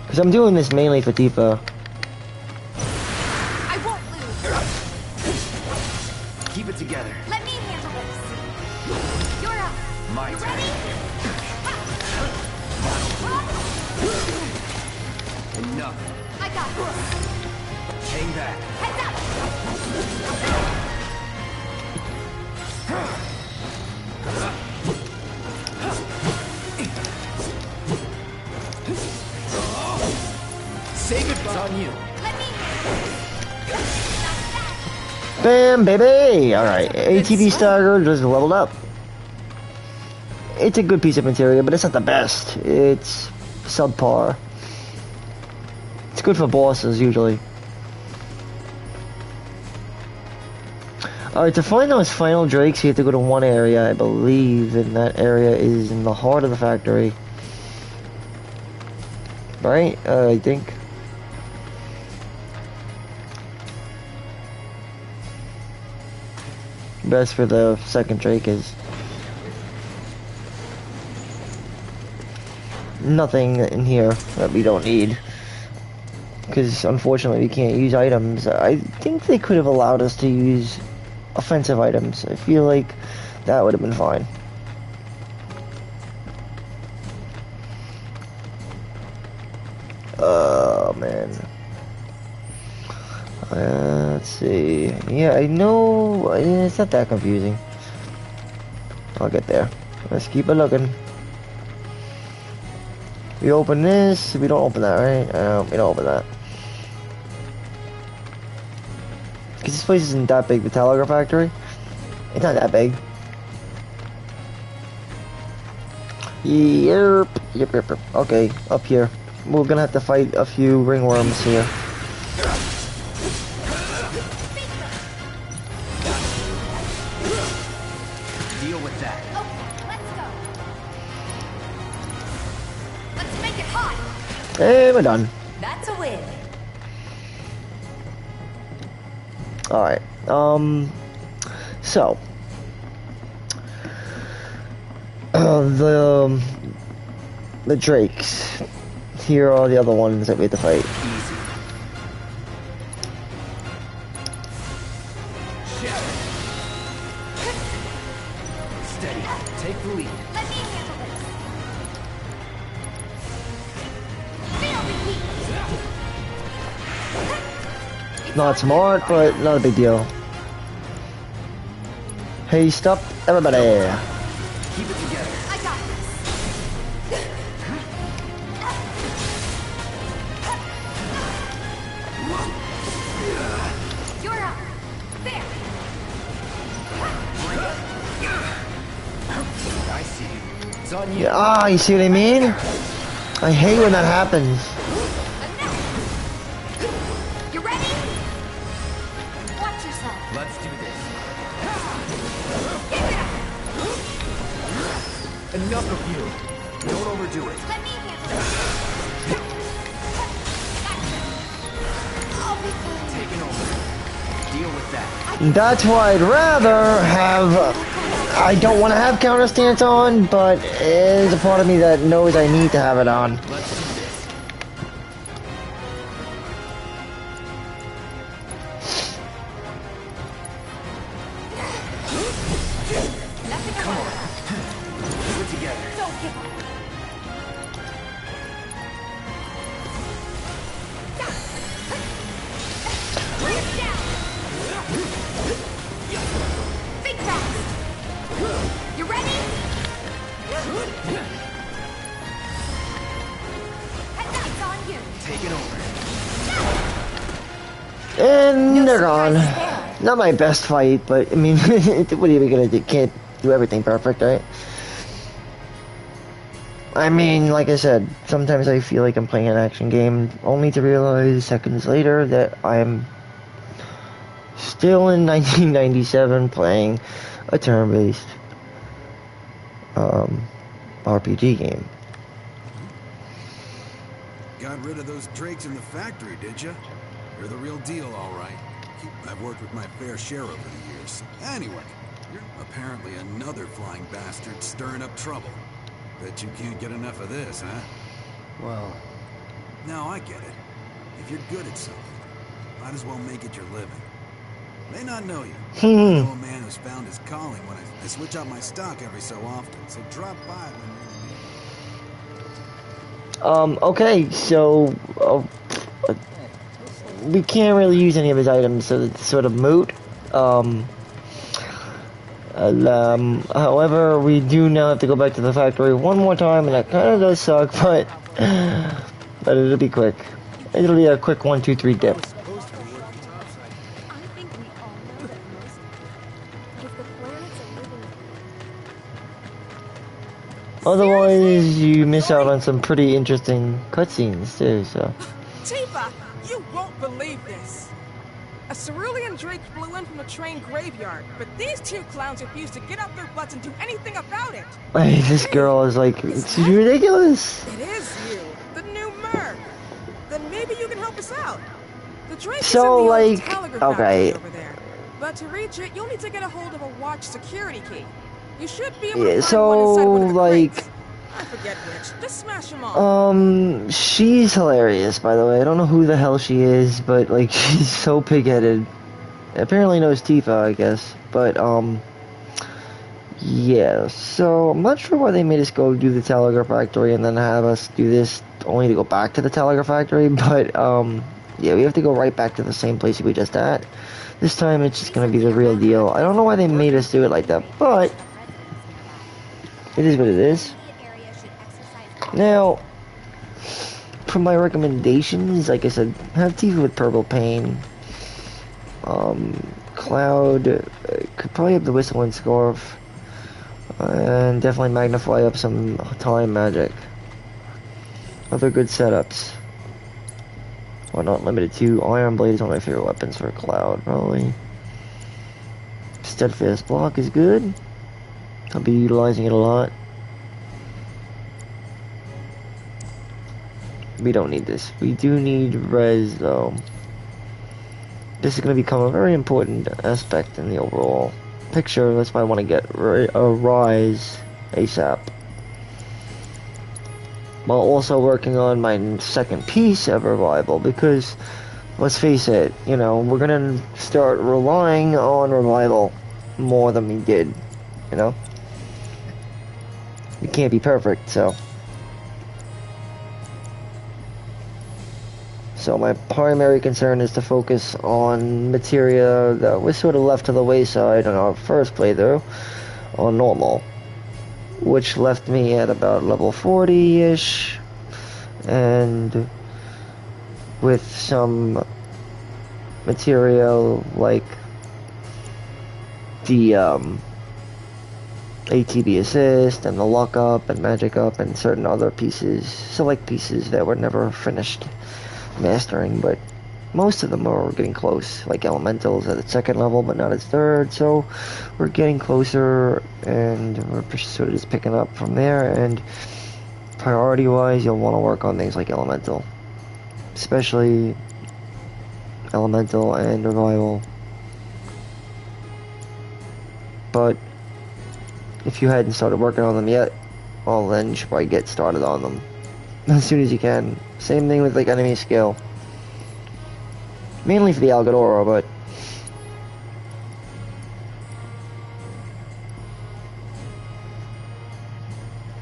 Because I'm doing this mainly for Tifa. I won't lose. Keep it together. Let me handle this. You're up. My You turn. ready? Enough. I got this. Hang back. Heads up. Say goodbye. It's on you. Bam, baby! Alright, ATV Stagger just leveled up. It's a good piece of material, but it's not the best. It's subpar. It's good for bosses, usually. Alright, to find those final drakes, you have to go to one area, I believe, and that area is in the heart of the factory. Right? I think. Best for the second drake is nothing in here that we don't need, because unfortunately we can't use items. I think they could have allowed us to use offensive items. I feel like that would have been fine. Oh man. Let's see. Yeah, I know. It's not that confusing. I'll get there. Let's keep it looking. We open this. We don't open that, right? We don't open that. Because this place isn't that big. The telegraph factory. It's not that big. Yep. Okay, up here. We're gonna have to fight a few ringworms here. Deal with that. Okay, let's go. Let's make it hot. Hey, we're done. That's a win. Alright, so the drakes. Here are the other ones that we have to fight. Steady. Take the lead. Let me handle this. Feel the heat. Not smart, but not a big deal. Hey, stop, everybody! Keep it together. I got this. You're up. There. I see you. It's on you. Yeah, you see what I mean? I hate when that happens. You ready? Watch yourself. Let's do this. Give it up. Enough of you. Don't overdo it. Let me handle it. I'll be fine. Taking over. Deal with that. That's why I'd rather have... I don't want to have counter stance on, but there's a part of me that knows I need to have it on. Let's do this. Come on. Keep it together. Don't give up. Bring it down. Think fast. You ready? Heads up, it's on you. Taking over. And they're gone. Not my best fight, but I mean, what are you gonna do? Can't do everything perfect, right? I mean, like I said, sometimes I feel like I'm playing an action game, only to realize seconds later that I'm still in 1997 playing a turn-based RPG game. Got rid of those drakes in the factory, did you? You're the real deal, all right. I've worked with my fair share over the years. Anyway, you're apparently another flying bastard stirring up trouble. Bet you can't get enough of this, huh? Well. No, I get it. If you're good at something, might as well make it your living. May not know you. I know a man who's found his calling when I switch out my stock every so often, so drop by when you're in need. Okay, so we can't really use any of his items, so it's sort of moot. However, we do now have to go back to the factory one more time, and that kind of does suck, but it'll be quick. It'll be a quick 1, 2, 3 dip. Otherwise, you miss out on some pretty interesting cutscenes too, so. Tifa, you won't believe this. A cerulean drake flew in from a train graveyard, but these two clowns refuse to get up their butts and do anything about it. Hey, this girl is like, it's ridiculous. It is you, the new Merc. Then maybe you can help us out. The drake is So, in the like, old telegraph okay. factory over there. But to reach it, you'll need to get a hold of a watch security key. You should be able to find so, one inside one of the like, crates. I forget which. Just smash them all. She's hilarious, by the way. I don't know who the hell she is, but, like, she's so pig-headed. Apparently knows Tifa, I guess. But, yeah. So, I'm not sure why they made us go do the Telegraph Factory and then have us do this only to go back to the Telegraph Factory. But, yeah, we have to go right back to the same place we just at. This time, it's just gonna be the real deal. I don't know why they made us do it like that, but it is what it is. Now, for my recommendations, like I said, have Tifa with Purple Pain. Cloud could probably have the Whistle and Scarf, and definitely magnify up some time magic. Other good setups. Well, not limited to. Iron Blade is one of my favorite weapons for Cloud, probably. Steadfast Block is good. I'll be utilizing it a lot. We don't need this. We do need res, though. This is going to become a very important aspect in the overall picture. That's why I want to get a rise ASAP. While also working on my second piece of Revival, because, let's face it, you know, we're going to start relying on Revival more than we did, you know? We can't be perfect, so. So my primary concern is to focus on materia that was sort of left to the wayside on our first playthrough on normal, which left me at about level 40-ish, and with some material like the ATB assist and the lockup and magic up and certain other pieces, select pieces that were never finished mastering, but most of them are getting close, like elementals at its second level but not its third, so we're getting closer and we're sort of just picking up from there. And priority wise, you'll want to work on things like elemental, especially elemental and revival. But if you hadn't started working on them yet, well, then you should probably get started on them as soon as you can. Same thing with like enemy skill, mainly for the Algadora, but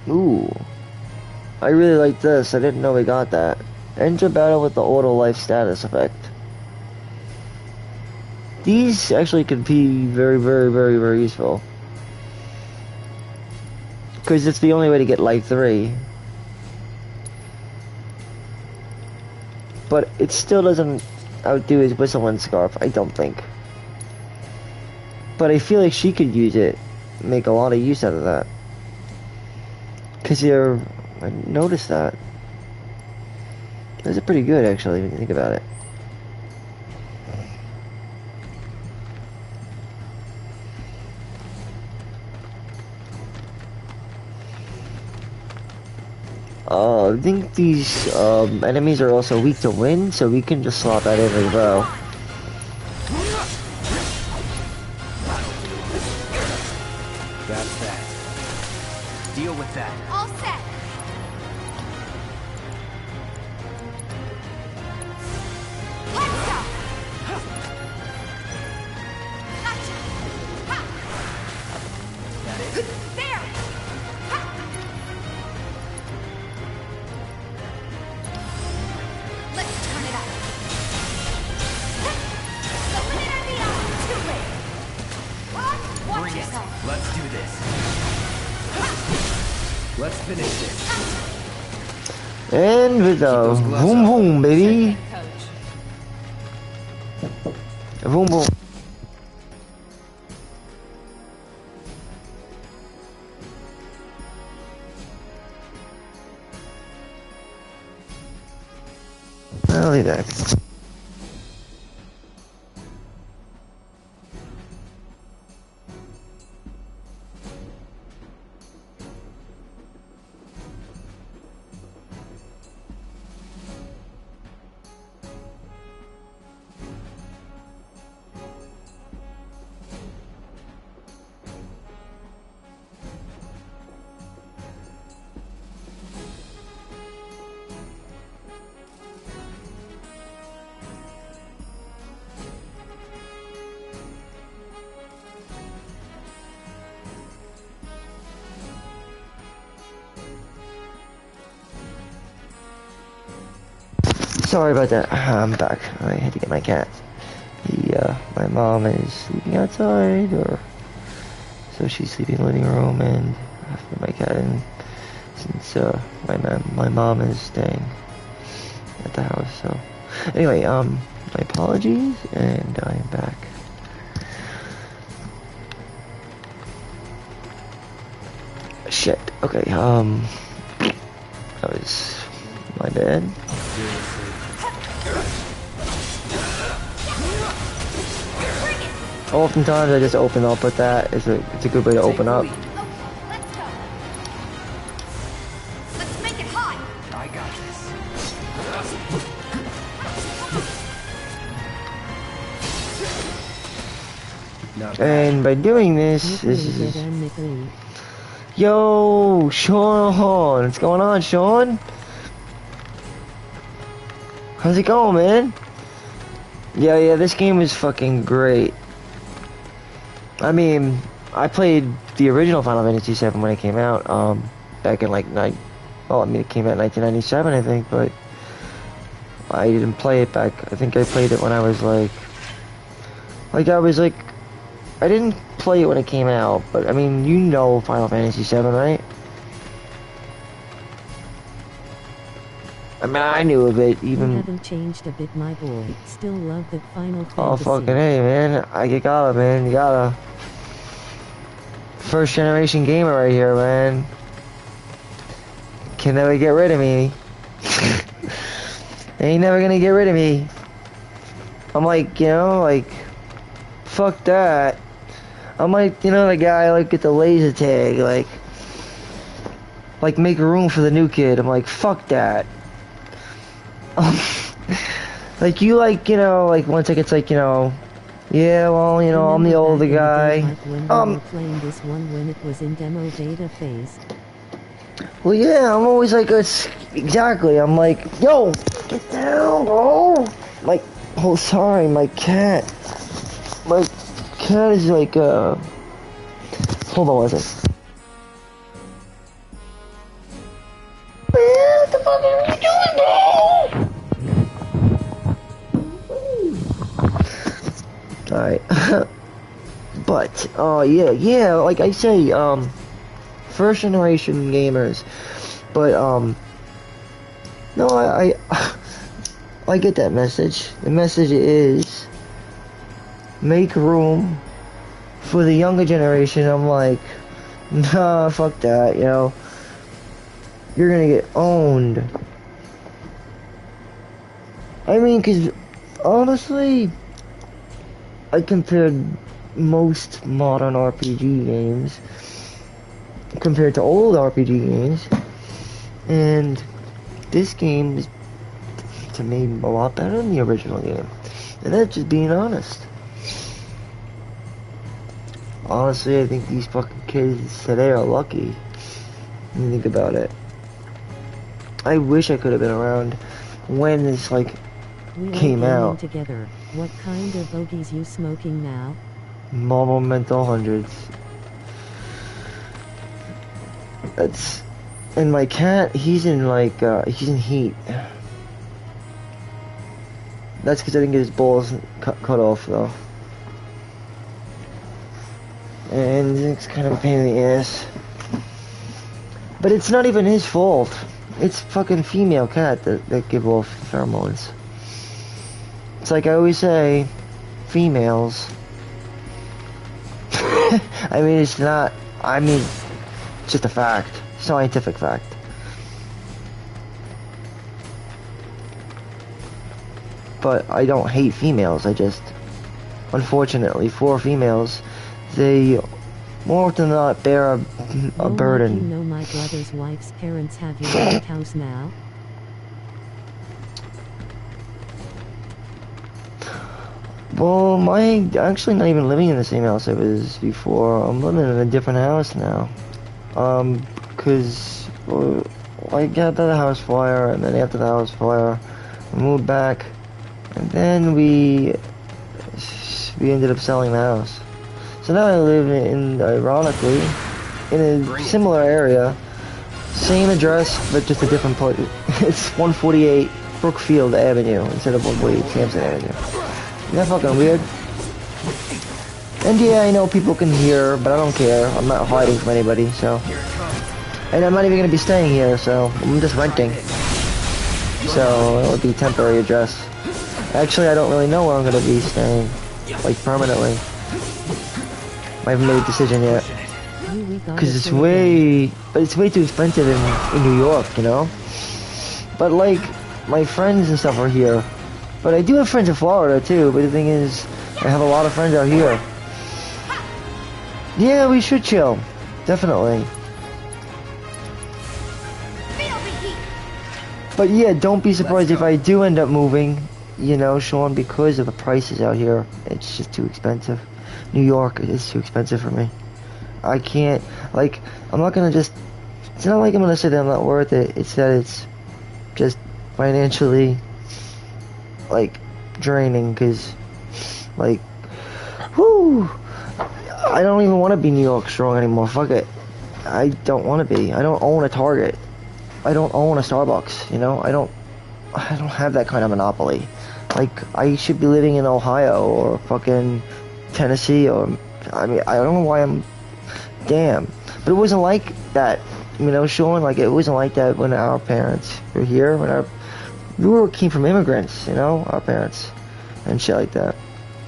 ooh, I really like this. I didn't know we got that. Enter battle with the auto life status effect. These actually could be very, very, very, very useful, because it's the only way to get life 3. But it still doesn't outdo his Whistle and Scarf, I don't think. But I feel like she could use it, make a lot of use out of that. Because I noticed that. Those are pretty good, actually, when you think about it. I think these enemies are also weak to wind, so we can just slot that in as well. That's that. Deal with that. All set. Let's go. Gotcha. Ha. That it? There. Ha. Let's turn it up. The limit and beyond. Too late. Watch Bring it. yourself. Let's do this. Let's finish this. And with a boom boom, baby. Boom boom. I'll leave that. Sorry about that. I'm back. I had to get my cat. My mom is sleeping outside, so she's sleeping in the living room, and I have to get my cat in since my mom is staying at the house. So anyway, my apologies, and I am back. Shit. Okay. That was my bad. Oftentimes I just open up with that. It's a good way to open up. Let's go. Let's make it hot. I got this. And by doing this is... Yo, Sean! What's going on, Sean? How's it going, man? Yeah, this game is fucking great. I mean, I played the original Final Fantasy VII when it came out, back in like it came out in 1997, I think, but I didn't play it back. I think I played it when I was I didn't play it when it came out, but I mean, you know Final Fantasy VII, right? I mean, I knew of it, even... You haven't changed a bit, my boy. Still love the Final Fantasy. Oh, fucking hey, man. You gotta, man. You gotta. First generation gamer right here, man. Can never get rid of me. Ain't never gonna get rid of me. I'm fuck that. I'm the guy, get the laser tag, make room for the new kid. I'm like, fuck that. Once it's yeah, well, I'm the older guy. Playing this one when it was in demo beta phase. Well, yeah, I'm always exactly. I'm like, yo, get down, bro. Oh, sorry, my cat. My cat is hold on one second. Man, what the fuck are you doing, bro? Alright. But, yeah, like I say, first generation gamers. But, no, I get that message. The message is, make room for the younger generation. I'm like, nah, fuck that, you're gonna get owned. I mean, cause, honestly, I compared most modern RPG games compared to old RPG games, And this game is, to me, a lot better than the original game. And that's just being honest. Honestly, I think these fucking kids today are lucky. When you think about it. I wish I could have been around when this, like, came out. Together. What kind of bogeys you smoking now? Marble Mental Hundreds. That's... And my cat, he's in, like, he's in heat. That's because I didn't get his balls cut off, though. And it's kind of a pain in the ass. But it's not even his fault. It's fucking female cat that give off pheromones. It's like I always say, females. I mean, it's not, I mean, it's just a fact. Scientific fact. But I don't hate females, I just, unfortunately, for females, they more often than not bear a burden. You know my brother's wife's parents have your own house now? Well, my actually not even living in the same house I was before. I'm living in a different house now. Cause I got the house fire, and then after the house fire, we moved back, and then we ended up selling the house. So now I live in, ironically, in a similar area, same address, but just a different place. It's 148 Brookfield Avenue instead of 148 Sampson Avenue. Isn't that fucking weird? And yeah, I know people can hear, but I don't care. I'm not hiding from anybody, so. And I'm not even gonna be staying here, so I'm just renting. So it'll be a temporary address. Actually, I don't really know where I'm gonna be staying, like permanently. I haven't made a decision yet. Cause it's way too expensive in New York, you know? But like, my friends and stuff are here. But I do have friends in Florida too, but the thing is, I have a lot of friends out here. Yeah, we should chill. Definitely. But yeah, don't be surprised if I do end up moving, you know, Sean, because of the prices out here. It's just too expensive. New York is too expensive for me. I can't, like, I'm not gonna just, it's not like I'm gonna say that I'm not worth it. It's that it's just financially, like, draining, because, like, whoo, I don't even want to be New York strong anymore. Fuck it. I don't want to be. I don't own a Target. I don't own a Starbucks, you know? I don't have that kind of monopoly. Like, I should be living in Ohio or fucking Tennessee, or, I mean, I don't know why I'm, damn. But it wasn't like that, you know, Sean? Like, it wasn't like that when our parents were here, when we came from immigrants, you know, our parents, and shit like that.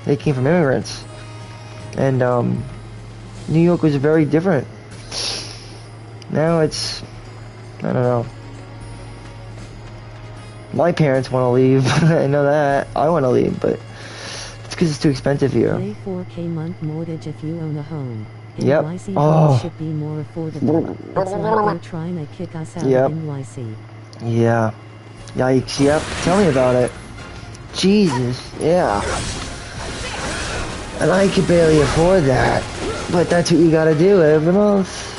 They came from immigrants. And, New York was very different. Now it's, I don't know. My parents want to leave. I know that. I want to leave, but it's because it's too expensive here. Pay 4K month mortgage if you own a home. Yep. NYC Oh. should be more affordable. It's like they're trying to kick us out Yep. of NYC. Yeah. Yikes. Yep. Tell me about it. Jesus. Yeah. And I could barely afford that. But that's what you gotta do. Everyone else.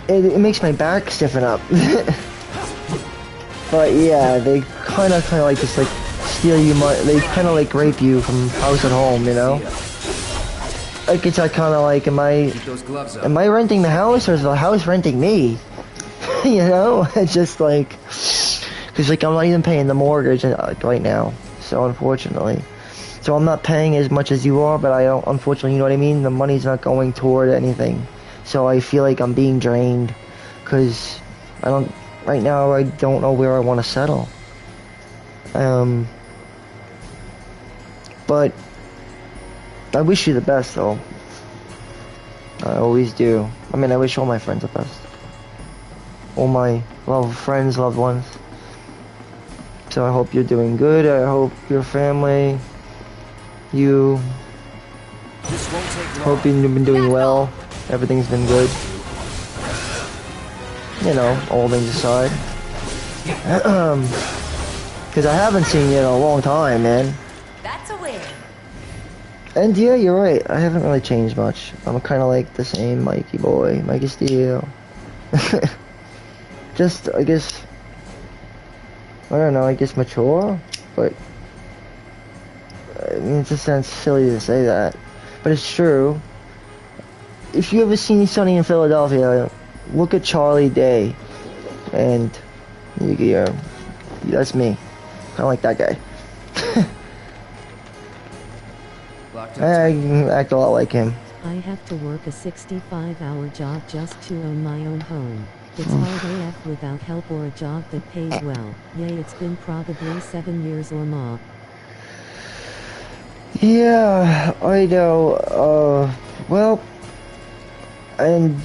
It makes my back stiffen up. But yeah, they kind of like just like steal you money. They kind of like rape you from house at home, you know. Like it's like kind of like, am I renting the house, or is the house renting me? You know, it's just like, cause like I'm not even paying the mortgage right now. So unfortunately, so I'm not paying as much as you are, but I don't. Unfortunately, you know what I mean. The money's not going toward anything. So I feel like I'm being drained, cause right now I don't know where I want to settle. But I wish you the best, though. I always do. I mean, I wish all my friends the best. All my friends, loved ones. So I hope you're doing good. I hope your family, you, hope you've been doing well. Everything's been good. you know, all things aside. Because I haven't seen you in a long time, man. That's a win. And yeah, you're right. I haven't really changed much. I'm kind of like the same Mikey boy, Mikey Steel. Just, I guess, I don't know, I guess mature, but I mean, it just sounds silly to say that, but it's true. If you ever seen Sunny in Philadelphia, look at Charlie Day, and that's me. Kind of like that guy. I act a lot like him. I have to work a 65-hour job just to own my own home. It's hard AF without help or a job that pays well. Yay, it's been probably 7 years or more. Yeah, I know. Well, and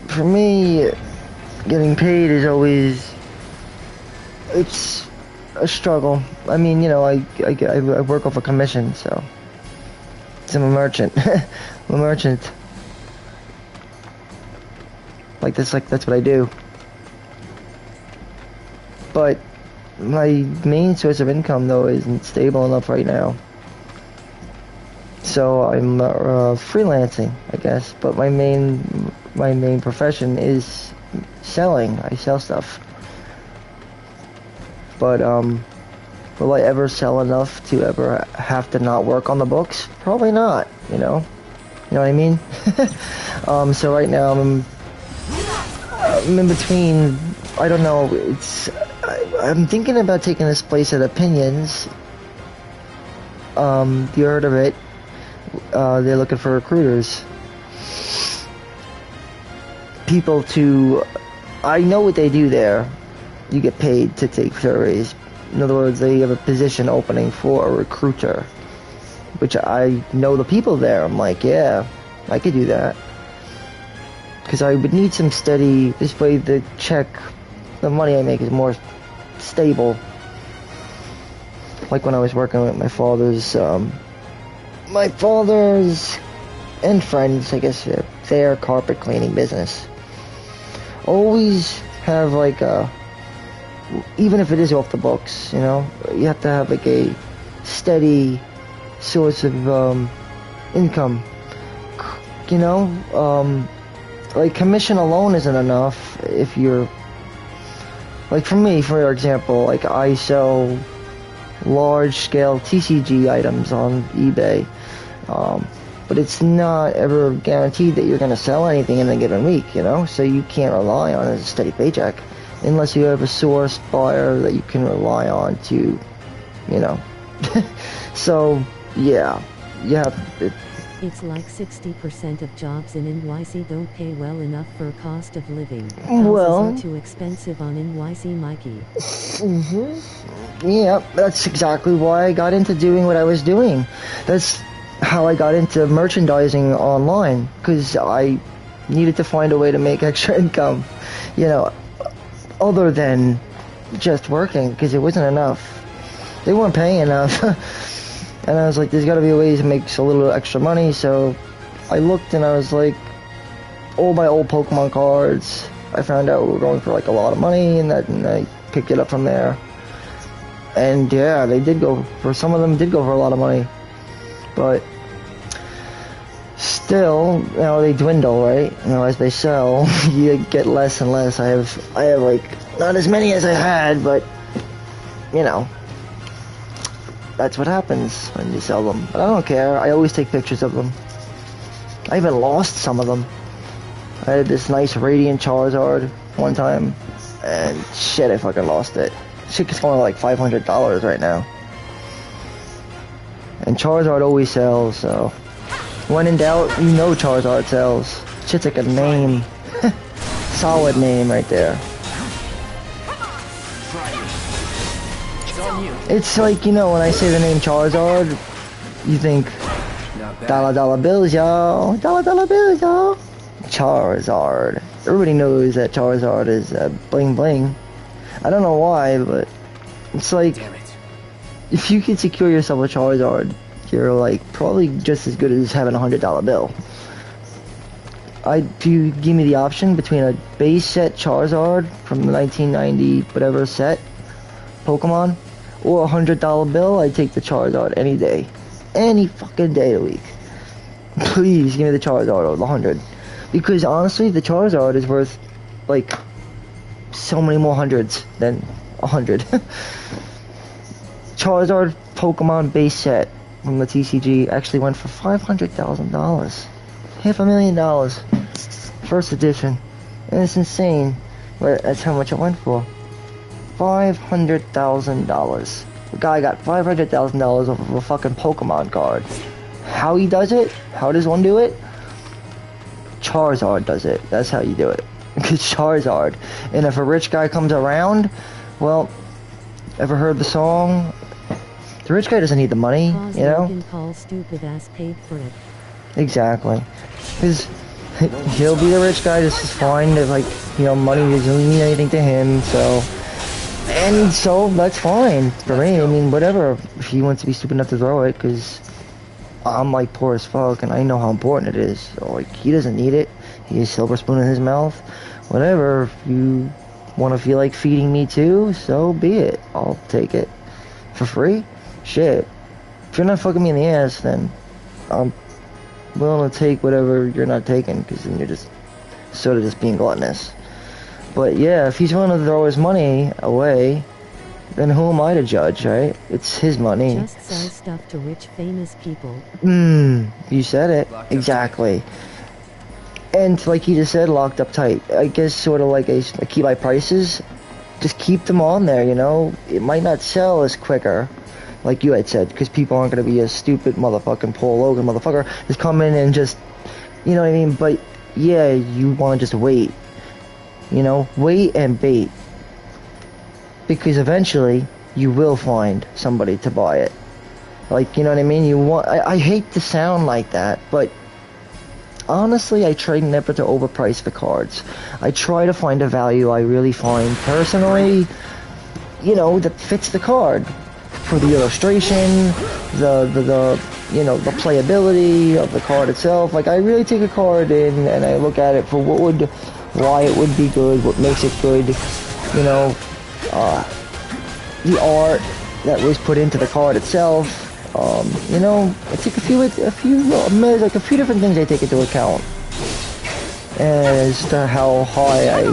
for me, getting paid is always, it's a struggle. I mean, you know, I work off a commission, so I'm a merchant. I'm a merchant. That's what I do. But my main source of income, though, isn't stable enough right now. So I'm freelancing, I guess. But my main profession is selling. I sell stuff. But will I ever sell enough to ever have to not work on the books? Probably not. You know what I mean? So right now I'm in between. I don't know. I'm thinking about taking this place at Opinions. You heard of it? They're looking for recruiters. People to... I know what they do there. You get paid to take surveys. In other words, they have a position opening for a recruiter. Which I know the people there. I'm like, yeah, I could do that. Because I would need some steady... This way the money I make is more stable. Like when I was working with my father's and friends, I guess, their carpet cleaning business. Always have like even if it is off the books, you know, you have to have like a steady source of income. You know, like commission alone isn't enough if you're, like for me, for example, like I sell large-scale TCG items on eBay, but it's not ever guaranteed that you're going to sell anything in a given week, you know, so you can't rely on it as a steady paycheck unless you have a source buyer that you can rely on to, you know. So yeah, it's like 60% of jobs in NYC don't pay well enough for cost of living. Well, houses are too expensive on NYC, Mikey. Yeah, that's exactly why I got into doing what I was doing. That's how I got into merchandising online, because I needed to find a way to make extra income, you know, other than just working, because it wasn't enough. They weren't paying enough. And I was like, there's got to be a way to make a little extra money. So I looked and I was like, all my old Pokemon cards, I found out were going for like a lot of money, and I picked it up from there. And yeah, some of them did go for a lot of money. But still, you know, they dwindle, right? You know, as they sell, you get less and less. I have like, not as many as I had, but, you know. That's what happens when you sell them. But I don't care. I always take pictures of them. I even lost some of them. I had this nice Radiant Charizard one time, and shit, I fucking lost it. Shit is going like $500 right now. And Charizard always sells, so when in doubt, you know Charizard sells. Shit's like a name. Solid name right there. It's like, you know, when I say the name Charizard, you think dollar bills, y'all. Dollar bills, y'all. Charizard. Everybody knows that Charizard is bling bling. I don't know why, but it's like, if you can secure yourself a Charizard, you're like probably just as good as having a $100 bill. if you give me the option between a base set Charizard from the 1990 whatever set Pokemon or a $100 bill, I'd take the Charizard any day. Any fucking day of the week. Please give me the Charizard or the 100. Because honestly, the Charizard is worth like so many more hundreds than 100. Charizard Pokemon base set from the TCG actually went for $500,000. $500,000. First edition. And it's insane. But that's how much it went for. $500,000. The guy got $500,000 off of a fucking Pokemon card. How he does it? How does one do it? Charizard does it. That's how you do it. It's Charizard. And if a rich guy comes around, well, ever heard the song? The rich guy doesn't need the money, you know? Call stupid ass paid for it. Exactly. Because he'll be the rich guy just as fine if, like, you know, money doesn't mean anything to him, so... And so, that's fine for me. I mean, whatever. If he wants to be stupid enough to throw it, because I'm, like, poor as fuck, and I know how important it is. So, like, he doesn't need it. He has a silver spoon in his mouth. Whatever. If you want to feel like feeding me too, so be it. I'll take it. For free? Shit. If you're not fucking me in the ass, then I'm willing to take whatever you're not taking, because then you're just sort of just being gluttonous. But yeah, if he's willing to throw his money away, then who am I to judge, right? It's his money. Just sell stuff to rich, famous people. You said it. Exactly. And like you just said, locked up tight. I guess sort of like a keep my prices. Just keep them on there, you know? It might not sell as quicker, like you had said, because people aren't going to be a stupid motherfucking Paul Logan motherfucker. Just come in and just, you know what I mean? But yeah, you want to just wait. You know, wait and bait. Because eventually, you will find somebody to buy it. Like, you know what I mean? I hate to sound like that, but honestly, I try never to overprice the cards. I try to find a value I really find personally, you know, that fits the card. For the illustration, the you know, the playability of the card itself. Like, I really take a card in and I look at it for why it would be good, what makes it good, you know, the art that was put into the card itself. You know, I take a few different things I take into account as to how high I,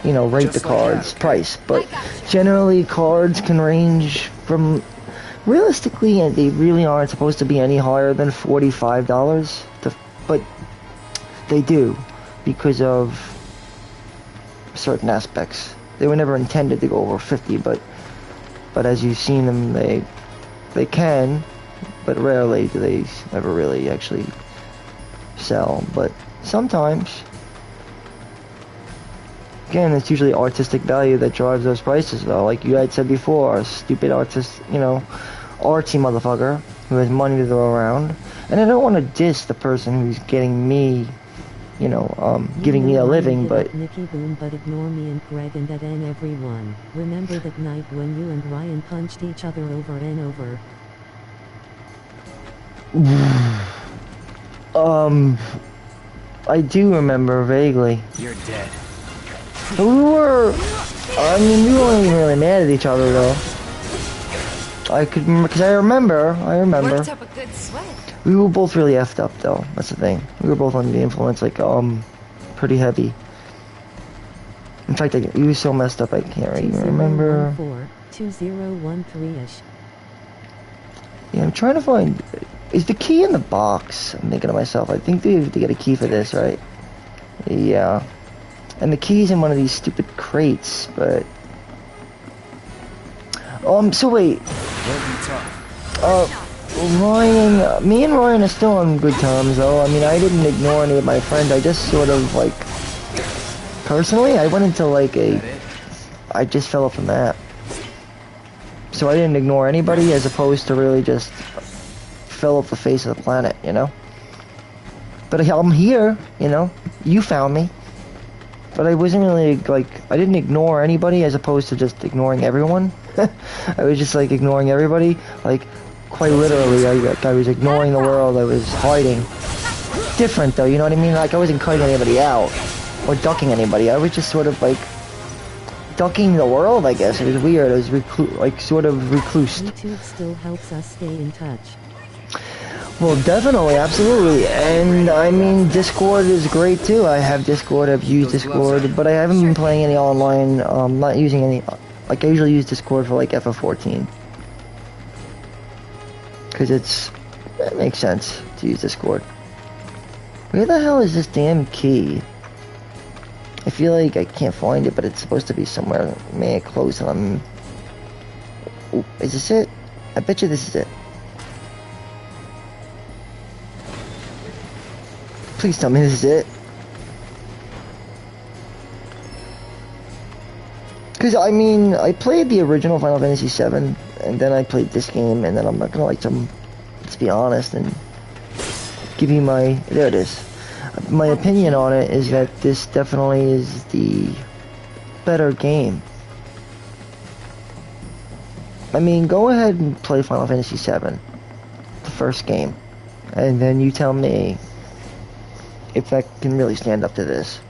you know, rate the card's price. But generally, cards can range from, realistically, they really aren't supposed to be any higher than $45, but they do, because of certain aspects. They were never intended to go over 50, but as you've seen them, they can, but rarely do they ever really actually sell. But sometimes, again, it's usually artistic value that drives those prices, though. Like you had said before, a stupid artist, you know, artsy motherfucker who has money to throw around. And I don't want to diss the person who's getting me, you know, giving me a living, but... Nicky Boom, but ignore me and Greg and that and everyone. Remember that night when you and Ryan punched each other over and over? I do remember vaguely. You're dead. We were... I mean, we weren't even really mad at each other, though. I could remember, because I remember. Worked up a good sweat. We were both really effed up, though. That's the thing. We were both under the influence, like, pretty heavy. In fact, he was so messed up, I can't even remember. 2013-ish. Yeah, I'm trying to find... Is the key in the box? I'm thinking to myself. I think they have to get a key for this, right? Yeah. And the key's in one of these stupid crates, but... so wait. Ryan, me and Ryan are still on good terms, though. I mean, I didn't ignore any of my friends. I just sort of, like... Personally, I went into, like, I just fell off the map. So I didn't ignore anybody, as opposed to really just... fell off the face of the planet, you know? But I'm here, you know? You found me. But I wasn't really, like, I didn't ignore anybody as opposed to just ignoring everyone. I was just, like, ignoring everybody. Like, quite literally, I was ignoring the world. I was hiding. different though, you know what I mean? Like I wasn't cutting anybody out or ducking anybody. I was just sort of like ducking the world, I guess. It was weird. I was sort of reclused. YouTube still helps us stay in touch. Well, definitely, absolutely. And I mean, Discord is great too. I have Discord, I've used Discord, but I haven't been playing any online, not using any, like I usually use Discord for like FF14. Because it makes sense to use Discord. Where the hell is this damn key? I feel like I can't find it, but it's supposed to be somewhere. May I close on? Ooh, is this it? I bet you this is it. Please tell me this is it. Because, I mean, I played the original Final Fantasy VII, and then I played this game, and then I'm not gonna let's be honest, and give you my, there it is. My opinion on it is that this definitely is the better game. I mean, go ahead and play Final Fantasy VII, the first game, and then you tell me if that can really stand up to this.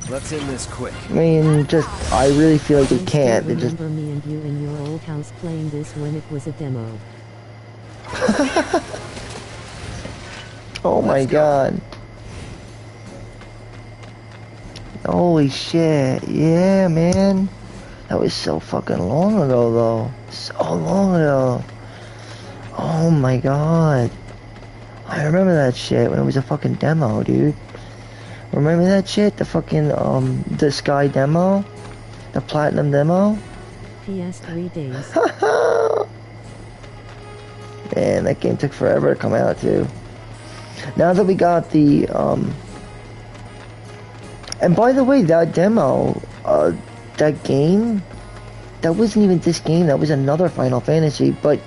Let's end this quick. I mean, I really feel like it can't. It just. Remember me and you in your old house playing this when it was a demo. Oh my god. Holy shit, yeah, man. That was so fucking long ago, though. So long ago. Oh my god. I remember that shit when it was a fucking demo, dude. Remember that shit? The fucking, the Sky demo? The Platinum demo? PS3 days. Man, that game took forever to come out, too. Now that we got the, and by the way, that demo, that game, that wasn't even this game, that was another Final Fantasy, but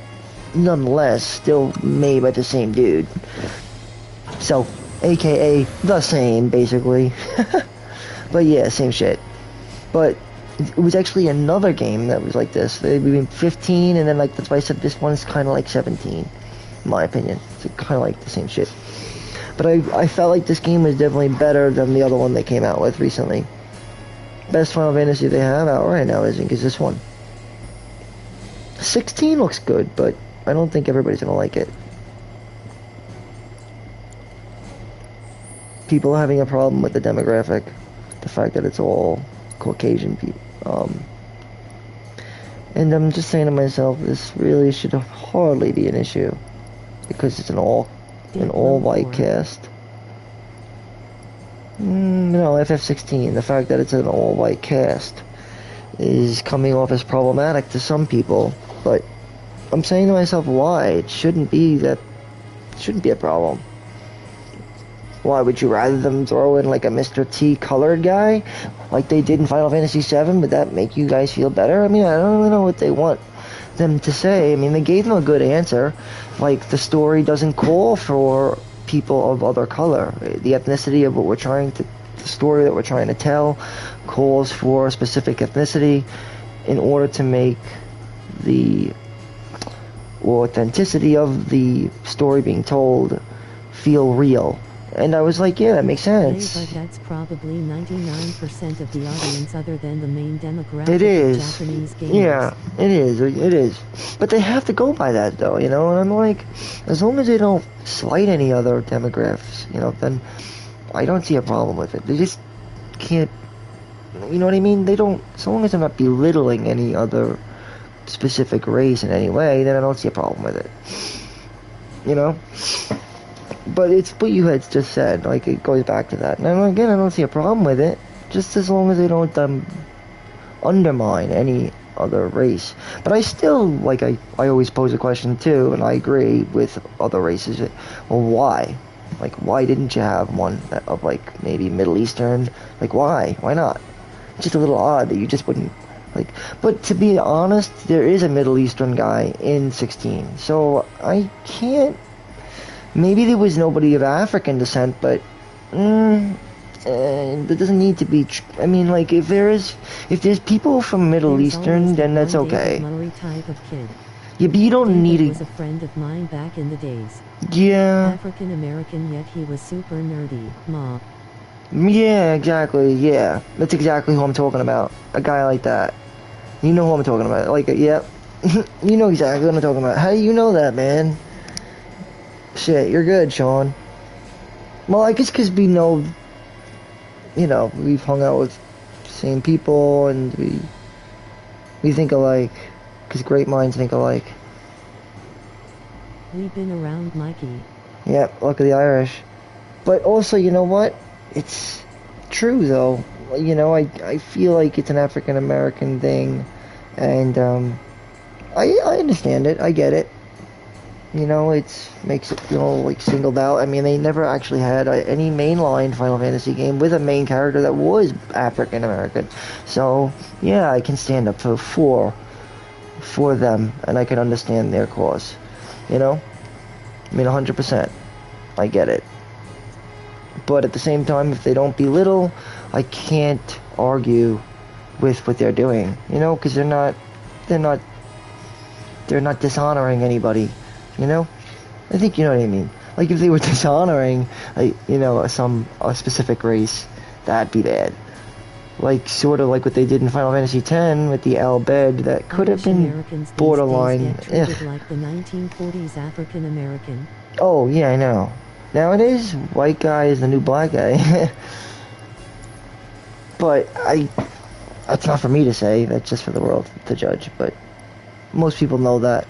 nonetheless, still made by the same dude. So, aka the same, basically. But yeah, same shit. But it was actually another game that was like this. They were 15, and then like that's why I said this one's kind of like 17, in my opinion. It's kind of like the same shit. But I felt like this game was definitely better than the other one they came out with recently. Best Final Fantasy they have out right now, I think, is this one. 16 looks good, but I don't think everybody's gonna like it. People are having a problem with the demographic. The fact that it's all Caucasian people. And I'm just saying to myself, this really should hardly be an issue. Because it's an all-white cast. No, FF16, the fact that it's an all-white cast is coming off as problematic to some people, but I'm saying to myself, why? It shouldn't be a problem. Why would you rather them throw in like a Mr. T colored guy, like they did in Final Fantasy VII? Would that make you guys feel better? I mean, I don't really know what they want them to say. I mean, they gave them a good answer. Like, the story doesn't call for people of other color. The ethnicity of the story that we're trying to tell calls for a specific ethnicity in order to make the authenticity of the story being told feel real. And I was like, yeah, that makes sense. But that's probably 99% of the audience other than the main demographic it is. Of Japanese gamers. Yeah, it is. But they have to go by that, though, you know? And I'm like, as long as they don't slight any other demographics, you know, then I don't see a problem with it. They just can't, you know what I mean? They don't, so long as they're not belittling any other specific race in any way, then I don't see a problem with it. You know? But it's what you had just said, like, it goes back to that. And again, I don't see a problem with it, just as long as they don't undermine any other race. But I still, like, I always pose a question too, and I agree with other races. Well, why? Like, why didn't you have one of, like, maybe Middle Eastern? Like, why? Why not? It's just a little odd that you just wouldn't, like... But to be honest, there is a Middle Eastern guy in 16, so I can't... Maybe there was nobody of African descent, but there doesn't need to be. I mean, like, if there's people from Middle Eastern, then that's okay. Type of kid. Yeah, but you don't need David was a friend of mine back in the days. Yeah. African American, yet he was super nerdy. Ma. Yeah, exactly. Yeah, that's exactly who I'm talking about. A guy like that. You know who I'm talking about. Like, yep. You know exactly what I'm talking about. How do you know that, man? Shit, you're good, Sean. Well, I guess because we know, you know, we've hung out with the same people and we think alike. Because great minds think alike. We've been around Mikey. Yep, luck of the Irish. But also, you know what? It's true, though. You know, I feel like it's an African American thing. And, I understand it. I get it. You know, it makes it feel like singled out. I mean, they never actually had any mainline Final Fantasy game with a main character that was African American. So, yeah, I can stand up for them, and I can understand their cause. You know? I mean, 100%. I get it. But at the same time, if they don't belittle, I can't argue with what they're doing. You know, because they're not dishonoring anybody. You know? I think you know what I mean. Like, if they were dishonoring, like, you know, a specific race, that'd be bad. Like, sort of like what they did in Final Fantasy X with the Al Bhed, that could have been borderline. Treated like the 1940s African American. Oh, yeah, I know. Nowadays, white guy is the new black guy. But that's not for me to say, that's just for the world to judge, but most people know that.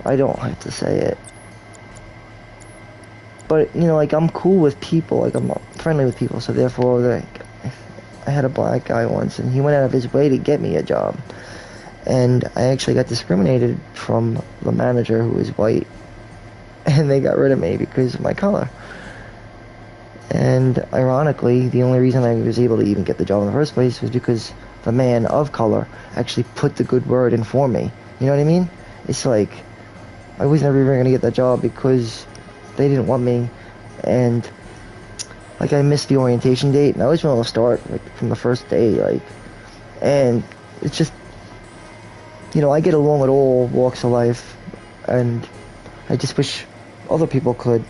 I don't have to say it. But, you know, like, I'm cool with people, like, I'm friendly with people, so therefore, like, I had a black guy once, and he went out of his way to get me a job. And I actually got discriminated from the manager who was white, and they got rid of me because of my color. And, ironically, the only reason I was able to even get the job in the first place was because the man of color actually put the good word in for me. You know what I mean? It's like, I was never even going to get that job because they didn't want me, and like, I missed the orientation date, and I was going to start like from the first day, like, and it's just, you know, I get along with all walks of life, and I just wish other people could.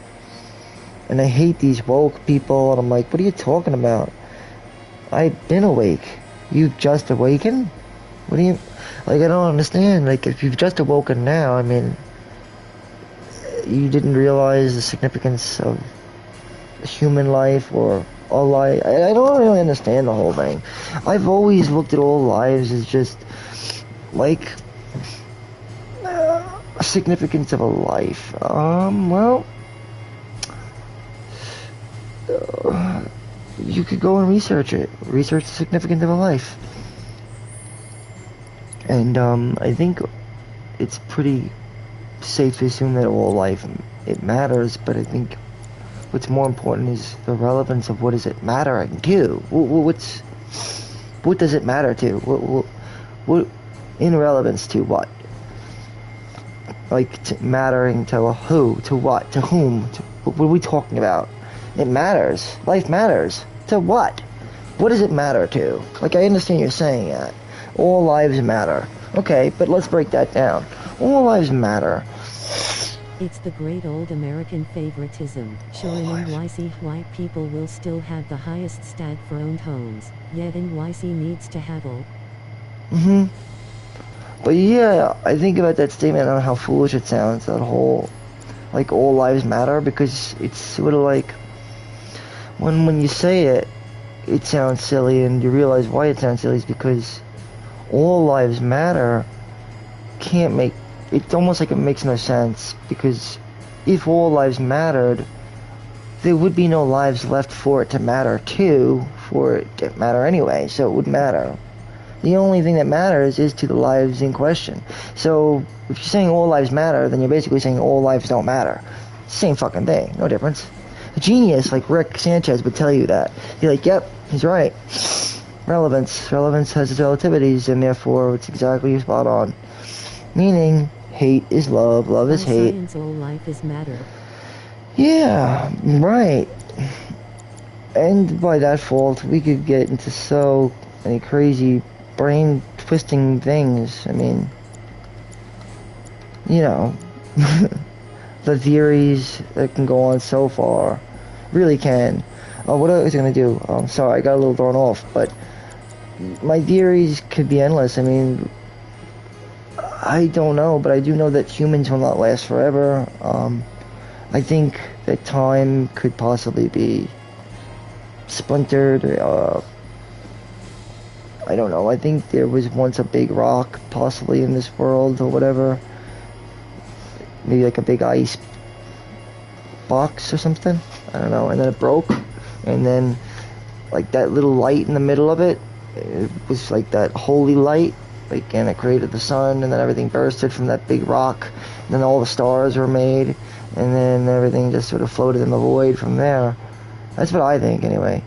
And I hate these woke people, and I'm like, what are you talking about? I've been awake. You've just awakened? What do you, like, I don't understand. Like, if you've just awoken now, I mean, you didn't realize the significance of human life or all life. I don't really understand the whole thing. I've always looked at all lives as just like a significance of a life. Well, you could go and research it. Research the significance of a life. And I think it's pretty safe to assume that all life, it matters, but I think what's more important is the relevance of what is it mattering to? What does it matter to? What in relevance to what? Like, mattering to who? To what? To whom? What are we talking about? It matters. Life matters. To what? What does it matter to? Like, I understand you're saying that. All lives matter. Okay, but let's break that down. All lives matter. It's the great old American favoritism. Sure, in NYC, white people will still have the highest stat for owned homes, yet NYC needs to have all. But yeah, I think about that statement and how foolish it sounds, that whole, like, all lives matter, because it's sort of like, when you say it, it sounds silly, and you realize why it sounds silly is because all lives matter can't make, it's almost like it makes no sense, because if all lives mattered, there would be no lives left for it to matter to, for it to matter anyway, so it would matter. The only thing that matters is to the lives in question. So, if you're saying all lives matter, then you're basically saying all lives don't matter. Same fucking thing, no difference. A genius like Rick Sanchez would tell you that. You're like, yep, he's right. Relevance has its relativities, and therefore it's exactly spot on. Meaning, hate is love, love is hate. Science, all life is matter. Yeah, right. And by that fault, we could get into so many crazy brain twisting things. I mean, you know, the theories that can go on so far really can. What I was gonna do? Sorry, I got a little thrown off, but my theories could be endless. I mean, I don't know, but I do know that humans will not last forever. I think that time could possibly be splintered. I don't know. I think there was once a big rock possibly in this world or whatever. Maybe like a big ice box or something. I don't know. And then it broke. And then like that little light in the middle of it, it was like that holy light. Like, and it created the sun, and then everything bursted from that big rock. And then all the stars were made. And then everything just sort of floated in the void from there. That's what I think anyway.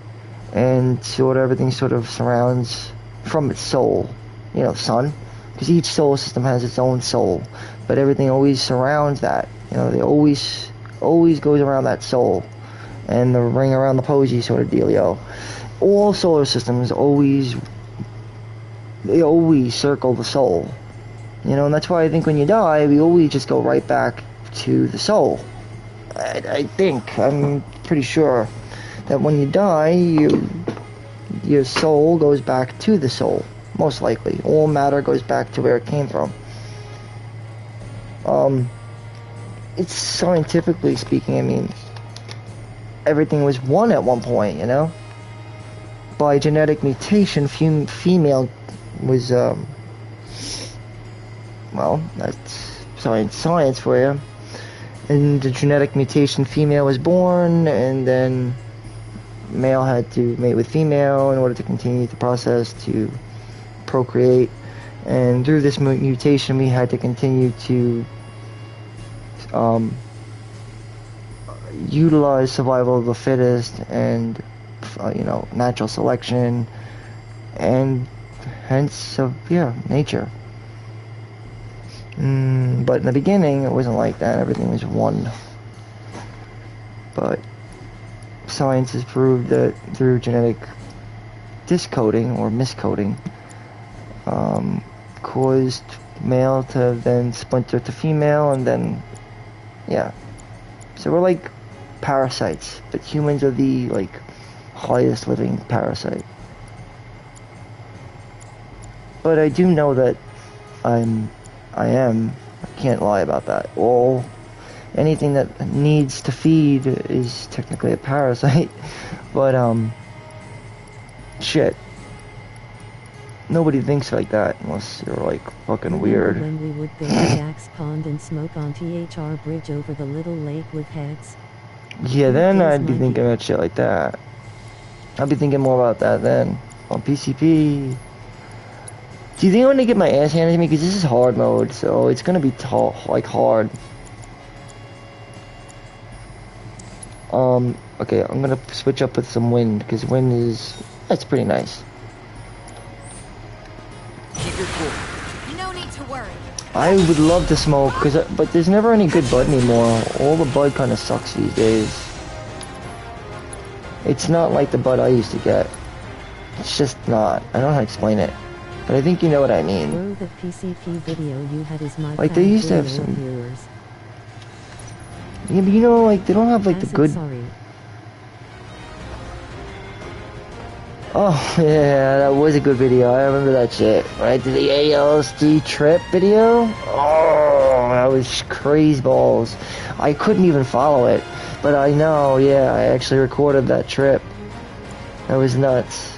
And sort of everything sort of surrounds from its soul, you know, sun, because each solar system has its own soul, but everything always surrounds that, you know, they always goes around that soul, and the ring around the posy sort of dealio. All solar systems always circle the soul, you know, and that's why I think when you die, we always just go right back to the soul. I think, I'm pretty sure that when you die, your soul goes back to the soul, most likely. All matter goes back to where it came from. It's scientifically speaking, I mean, everything was one at one point, you know? By genetic mutation, female was, well, that's science for you. And the genetic mutation, female was born, and then male had to mate with female in order to continue the process to procreate, and through this mutation we had to continue to utilize survival of the fittest and you know, natural selection, and hence nature. But in the beginning it wasn't like that. Everything was one. But science has proved that through genetic discoding or miscoding, caused male to then splinter to female, and then, yeah. So we're like parasites, but humans are the, like, highest living parasite. But I do know that I can't lie about that. Anything that needs to feed is technically a parasite, but shit. Nobody thinks like that unless you're like fucking weird. When we would build Jack's Pond and smoke on THR Bridge over the little lake with heads. Yeah, then I'd be thinking about shit like that. I'd be thinking more about that then. On PCP. Do you think I'm gonna get my ass handed to me? Because this is hard mode, so it's gonna be hard. Okay, I'm gonna switch up with some wind, because wind that's pretty nice. Keep your cool. No need to worry. I would love to smoke, but there's never any good bud anymore. All the bud kind of sucks these days. It's not like the bud I used to get. It's just not. I don't know how to explain it. But I think you know what I mean. Bro, the PCP video you had is my like they used to have some viewers. Yeah, but you know, like, they don't have, like, the good... Sorry. Oh, yeah, that was a good video. I remember that shit. Right to the ALSD trip video? Oh, that was crazy balls. I couldn't even follow it. But I know, yeah, I actually recorded that trip. That was nuts.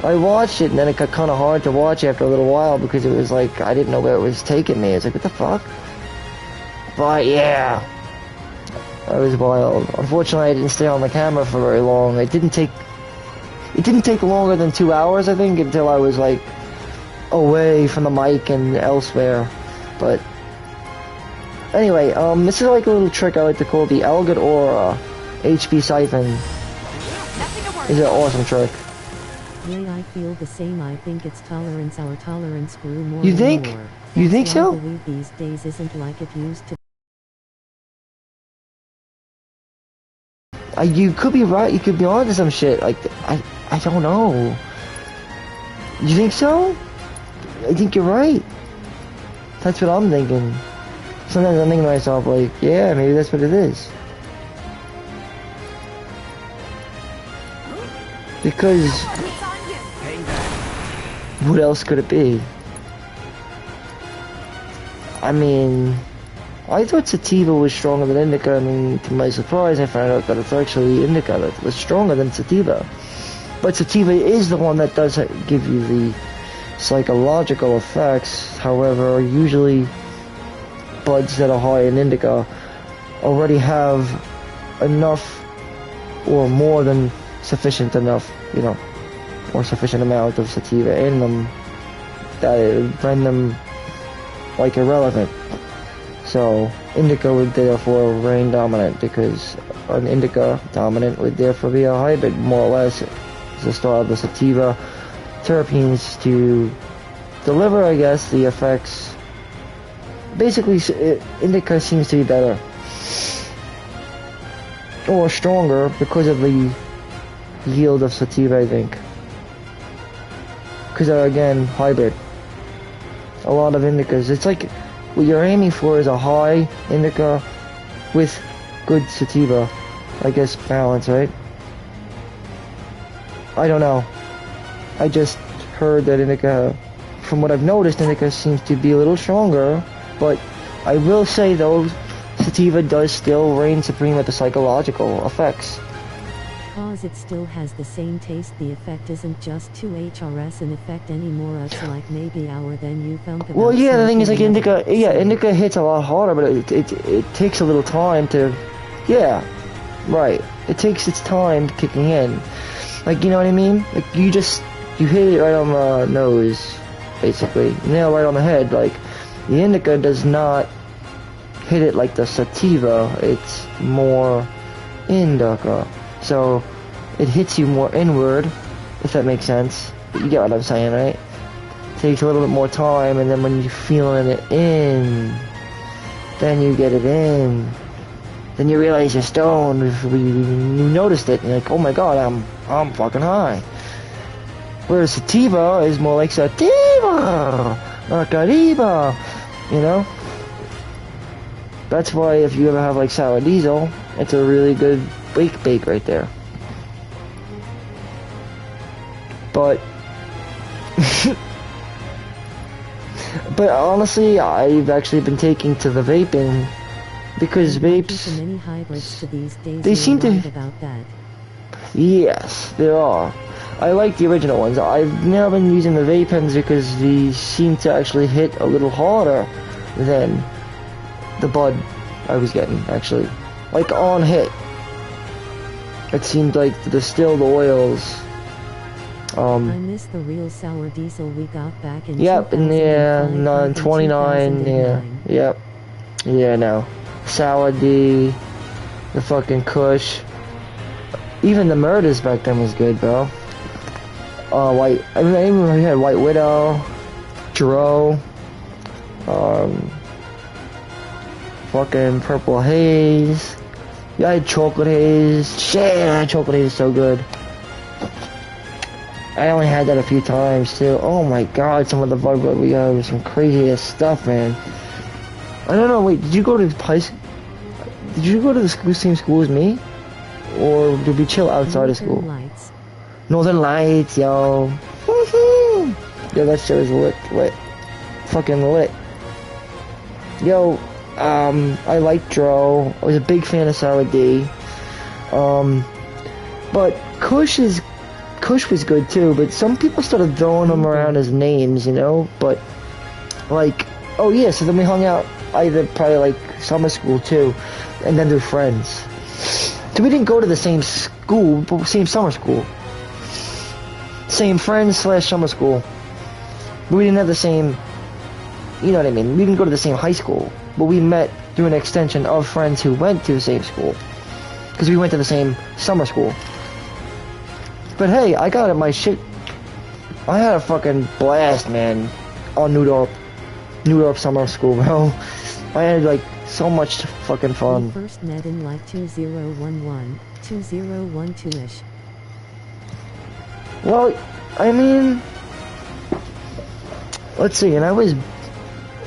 I watched it, and then it got kind of hard to watch after a little while, because it was like, I didn't know where it was taking me. It's like, what the fuck? But, yeah. That was wild. Unfortunately, I didn't stay on the camera for very long. It didn't take longer than 2 hours, I think, until I was, like, away from the mic and elsewhere. But anyway, this is like a little trick I like to call the Elgit Aura HB Siphon. It's an awesome trick. Yeah, I feel the same. I think it's tolerance. Our tolerance grew more. You think? And more. You think so? I believe these days isn't like it used to. You could be right. You could be onto some shit. Like, I don't know. You think so? I think you're right. That's what I'm thinking. Sometimes I'm thinking to myself, like, yeah, maybe that's what it is. Because what else could it be? I mean, I thought sativa was stronger than indica. I mean, to my surprise, I found out that it's actually indica that was stronger than sativa. But sativa is the one that does give you the psychological effects. However, usually buds that are high in indica already have enough or more than sufficient enough, you know, or sufficient amount of sativa in them that it would render them like irrelevant. So indica would therefore reign dominant, because an indica dominant would therefore be a hybrid, more or less, as the start of the sativa terpenes to deliver, I guess, the effects. Basically, indica seems to be better or stronger because of the yield of sativa, I think. Because again, hybrid. A lot of indicas. It's like what you're aiming for is a high indica with good sativa, I guess, balance, right? I don't know. I just heard that indica, from what I've noticed, indica seems to be a little stronger, but I will say though, sativa does still reign supreme with the psychological effects. Because it still has the same taste, the effect isn't just 2HRS an effect anymore, it's like maybe hour then you found about. Well, yeah, the thing is, like, indica hits a lot harder, but it takes a little time to, yeah, right, it takes its time kicking in, like, you know what I mean, like, you hit it right on the nose, basically, nail right on the head. Like, the indica does not hit it like the sativa, it's more indica. So, it hits you more inward, if that makes sense. You get what I'm saying, right? It takes a little bit more time, and then when you're feeling it in, then you get it in. Then you realize you're stoned, you noticed it, and you're like, oh my god, I'm fucking high. Whereas sativa is more like sativa, not cariba, you know? That's why if you ever have like sour diesel, it's a really good bake right there. But but honestly, I've actually been taking to the vaping because vapes, they seem to, about that. Yes, there are. I like the original ones. I've now been using the vape pens because these seem to actually hit a little harder than the bud I was getting, actually. Like, on hit. It seemed like the distilled oils. I miss the real sour diesel we got back in. Yep, and yeah, 29, yeah, yep. Yeah, no. Sour D, the fucking Kush. Even the Murders back then was good, bro. I even we had White Widow, Dro, fucking Purple Haze. Yeah, I had Chocolate Haze. Shit, Chocolate Haze is so good. I only had that a few times too. Oh my god, some of the bud we got was some crazy ass stuff, man. I don't know. Wait, did you go to the same school as me, or did we chill outside of school? Lights. Northern Lights, yo. Woohoo! Yo, that shit was lit. Fucking lit. Yo, I like Dro. I was a big fan of Sour D. But Kush was good too, but some people started throwing them around as names, you know? But, like, oh yeah, so then we hung out either probably like summer school too, and then they're friends. So we didn't go to the same school, but same summer school. Same friends / summer school. But we didn't have the same, you know what I mean? We didn't go to the same high school, but we met through an extension of friends who went to the same school. Because we went to the same summer school. But hey, I got my shit. I had a fucking blast, man, on New York summer school, bro. I had like so much fucking fun. We first met in like 2011, 2012-ish. Well, I mean, let's see, and I was,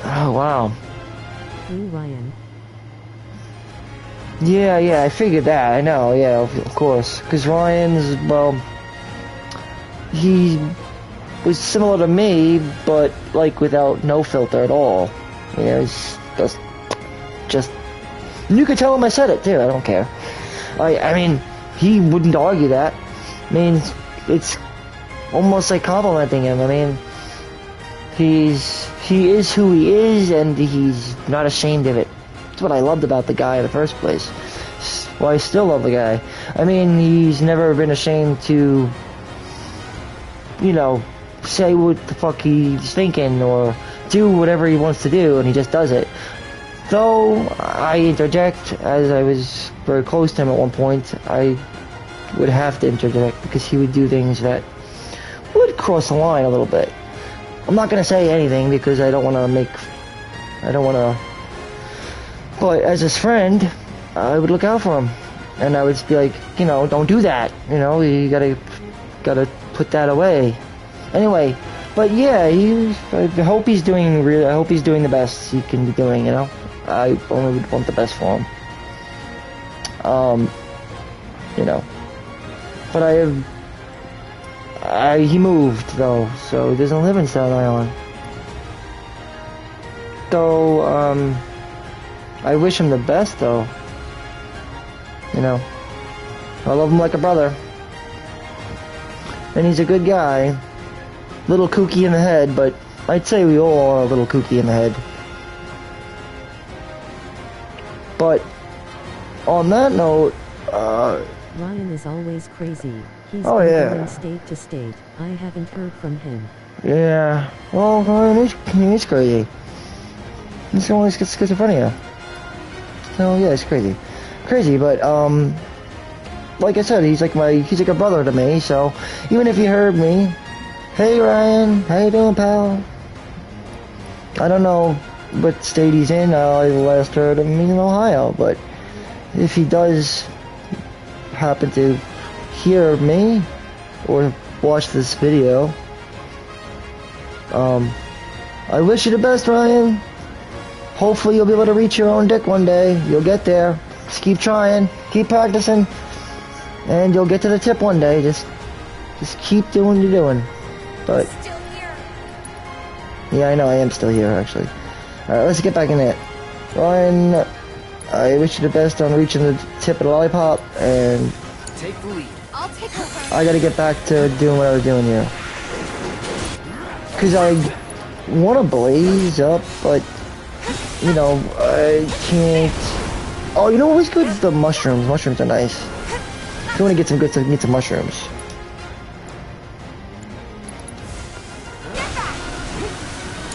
oh wow, Who, Ryan? Yeah, I figured that. I know, yeah, of course. Because Ryan's, well, he was similar to me, but, like, without no filter at all. Yeah, he's just... You could tell him I said it, too. I don't care. I mean, he wouldn't argue that. I mean, it's almost like complimenting him. I mean, he is who he is, and he's not ashamed of it. That's what I loved about the guy in the first place. Well, I still love the guy. I mean, he's never been ashamed to, you know, say what the fuck he's thinking or do whatever he wants to do, and he just does it. Though I interject, as I was very close to him at one point, I would have to interject because he would do things that would cross the line a little bit. I'm not gonna say anything because I don't want to. But as his friend, I would look out for him, and I would be like, you know, don't do that. You know, you gotta put that away. Anyway, but yeah, I hope he's doing the best he can be doing. You know, I only would want the best for him. You know, but he moved though, so he doesn't live in Staten Island. Though, I wish him the best though. You know, I love him like a brother. And he's a good guy. Little kooky in the head, but I'd say we all are a little kooky in the head. But, on that note, Ryan is always crazy. He's going state to state. I haven't heard from him. Yeah, well, he's crazy. He's always got schizophrenia. So yeah, it's crazy. Crazy, but, like I said, he's like a brother to me, so even if you heard me, hey Ryan, how you doing, pal? I don't know what state he's in. I last heard him in Ohio, but if he does happen to hear me or watch this video, I wish you the best, Ryan. Hopefully you'll be able to reach your own dick one day. You'll get there. Just keep trying, keep practicing, and you'll get to the tip one day. Just keep doing what you're doing. But Still here. yeah, I know I am still here actually. Alright, let's get back in it. Ryan, I wish you the best on reaching the tip of the lollipop, and take the lead. I'll take the I gotta get back to doing what I was doing here. Cause I wanna blaze up, but you know, I can't. Oh, you know what was good? The mushrooms. Mushrooms are nice. If you wanna get some good stuff, get some mushrooms.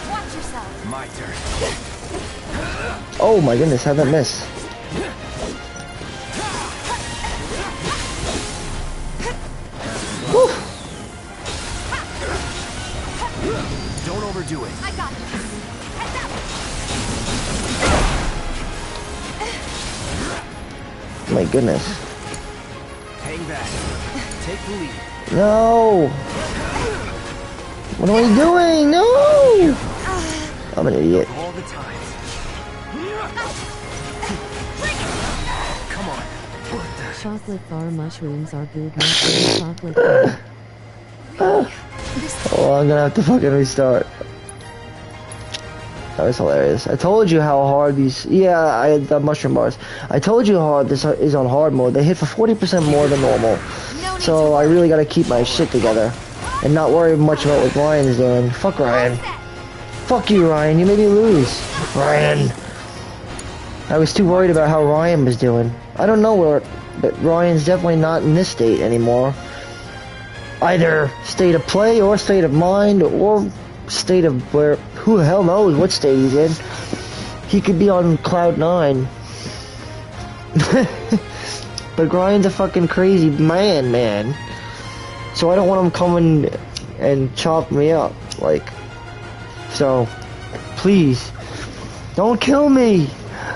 Watch yourself. My turn. Oh my goodness, how'd that miss? Whew. Don't overdo it. I got this. Heads up. My goodness. Hang back. Take the lead. No! What am I doing? No! I'm an idiot. All the time. Come on. Chocolate bar mushrooms are good. Mushroom chocolate bar. Oh, I'm gonna have to fucking restart. That was hilarious. I told you how hard these... Yeah, I had the mushroom bars. I told you how hard this is on hard mode. They hit for 40% more than normal. So I really gotta keep my shit together. And not worry much about what Ryan's doing. Fuck Ryan. Fuck you, Ryan. You made me lose. Ryan. I was too worried about how Ryan was doing. I don't know where... But Ryan's definitely not in this state anymore. Either state of play or state of mind or state of where... Who the hell knows what state he's in. He could be on cloud 9. But Ryan's a fucking crazy man. So I don't want him coming and chop me up. Like... So... Please. Don't kill me.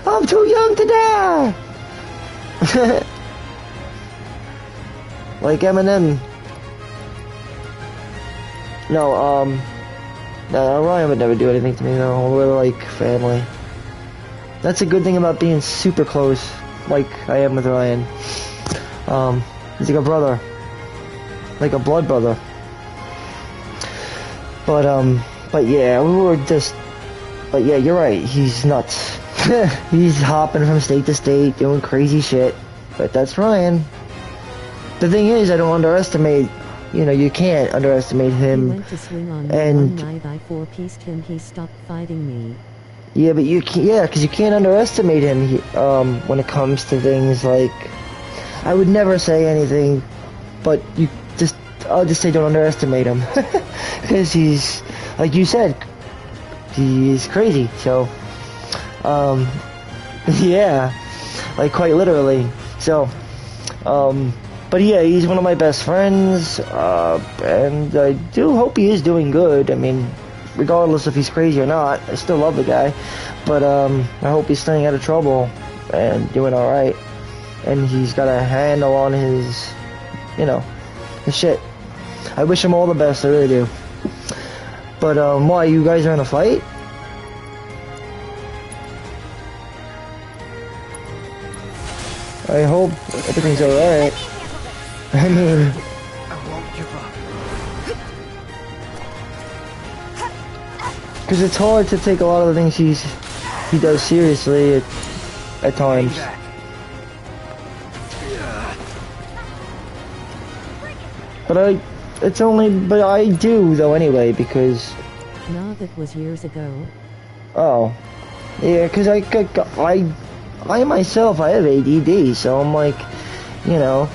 I'm too young to die. Like Eminem. No, Ryan would never do anything to me though. We're like family. That's a good thing about being super close, like I am with Ryan. He's like a brother. Like a blood brother. But yeah, we were just... But yeah, you're right, he's nuts. He's hopping from state to state, doing crazy shit. But that's Ryan. The thing is, I don't underestimate... You know, you can't underestimate him. He went to swing on me and one night, I four-pieced him, he stopped fighting me. Yeah, but you can't, yeah, because you can't underestimate him when it comes to things like... I would never say anything, but I'll just say don't underestimate him. Because he's, like you said, he's crazy, so... yeah, like quite literally, so... But yeah, he's one of my best friends, and I do hope he is doing good. I mean, regardless if he's crazy or not, I still love the guy. But I hope he's staying out of trouble and doing alright. And he's got a handle on his, you know, his shit. I wish him all the best, I really do. But why, you guys are in a fight? I hope everything's alright. I mean... I won't give up. Because it's hard to take a lot of the things he does seriously at times. But I do though anyway, because... No, that was years ago. Oh. Yeah, because I myself, I have ADD, so I'm like, you know...